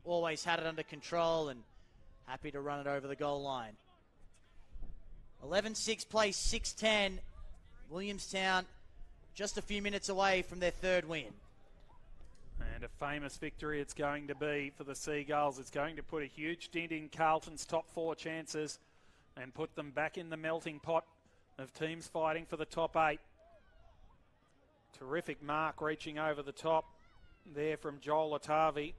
always had it under control and happy to run it over the goal line. 11-6 plays 6-10. Williamstown just a few minutes away from their third win. And a famous victory it's going to be for the Seagulls. It's going to put a huge dent in Carlton's top 4 chances and put them back in the melting pot of teams fighting for the top 8. Terrific mark reaching over the top there from Joel Otavi.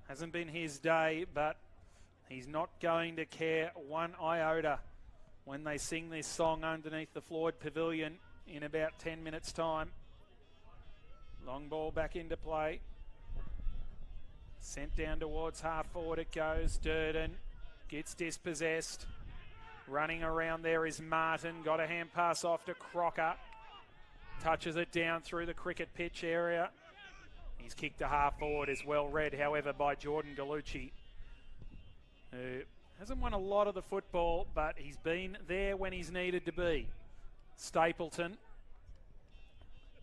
Hasn't been his day, but he's not going to care one iota when they sing this song underneath the Floyd Pavilion in about 10 minutes' time. Long ball back into play. Sent down towards half forward it goes. Durden gets dispossessed. Running around there is Martin. Got a hand pass off to Crocker. Touches it down through the cricket pitch area. He's kicked to half forward as well read, however, by Jordan Gallucci, who hasn't won a lot of the football, but he's been there when he's needed to be. Stapleton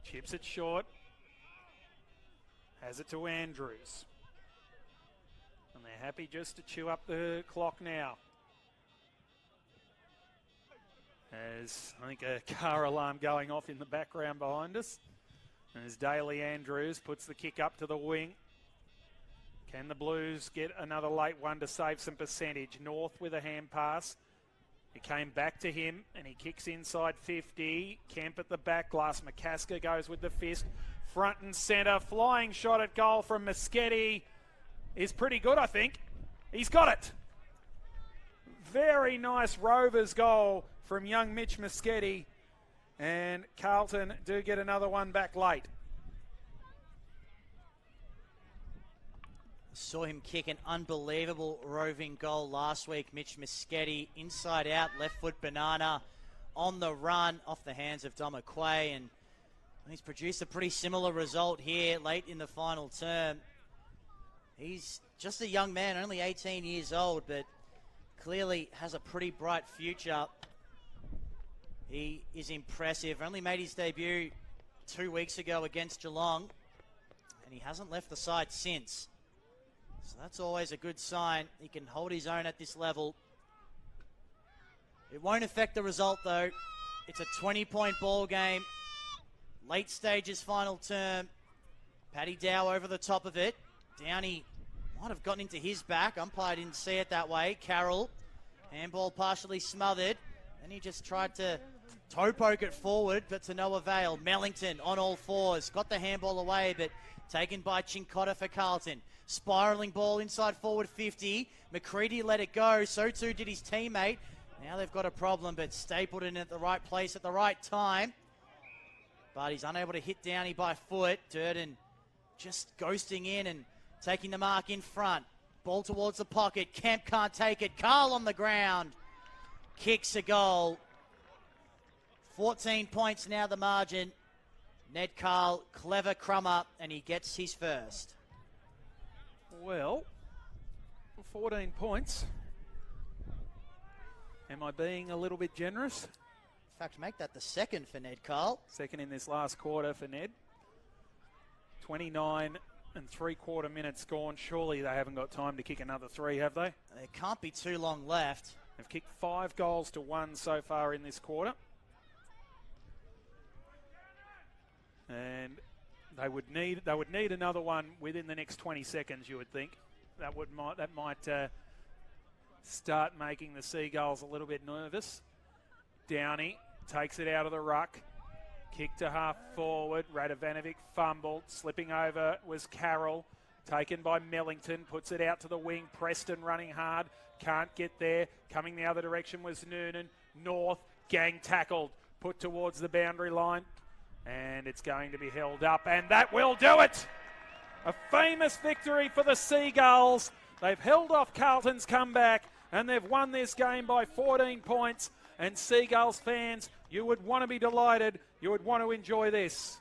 chips it short. Has it to Andrews. And they're happy just to chew up the clock now. As I think a car alarm going off in the background behind us. As Daly Andrews puts the kick up to the wing. Can the Blues get another late one to save some percentage? North with a hand pass. It came back to him and he kicks inside 50. Kemp at the back. Glass McCasker goes with the fist. Front and centre. Flying shot at goal from Moschetti is pretty good, I think. He's got it. Very nice Rovers goal from young Mitch Moschetti. And Carlton do get another one back late. Saw him kick an unbelievable roving goal last week. Mitch Moschetti, inside out, left foot banana on the run off the hands of Domaquay. And he's produced a pretty similar result here late in the final term. He's just a young man, only 18 years old, but clearly has a pretty bright future. He is impressive. Only made his debut 2 weeks ago against Geelong, and he hasn't left the side since. So that's always a good sign. He can hold his own at this level. It won't affect the result, though. It's a 20-point ball game. Late stages final term. Paddy Dow over the top of it. Downey might have gotten into his back. Umpire didn't see it that way. Carroll, handball partially smothered. And he just tried to toe poke it forward, but to no avail. Mellington on all fours. Got the handball away, but taken by Cincotta for Carlton. Spiralling ball inside forward 50. McCready let it go. So too did his teammate. Now they've got a problem, but Stapleton at the right place at the right time. But he's unable to hit Downey by foot. Durden just ghosting in and taking the mark in front. Ball towards the pocket. Kemp can't take it. Carl on the ground. Kicks a goal. 14 points now the margin. Ned Carl, clever crummer, and he gets his first. Well, 14 points. Am I being a little bit generous? In fact, make that the second for Ned Carl. Second in this last quarter for Ned. 29 and 3/4 minutes gone. Surely they haven't got time to kick another three, have they? There can't be too long left. They've kicked 5 goals to 1 so far in this quarter. And they would need another one within the next 20 seconds, you would think. That might start making the Seagulls a little bit nervous. Downey takes it out of the ruck. Kick to half forward. Radovanovic fumbled. Slipping over was Carroll. Taken by Mellington. Puts it out to the wing. Preston running hard. Can't get there. Coming the other direction was Noonan. North. Gang tackled. Put towards the boundary line. And it's going to be held up. And that will do it. A famous victory for the Seagulls. They've held off Carlton's comeback. And they've won this game by 14 points. And Seagulls fans, you would want to be delighted. You would want to enjoy this.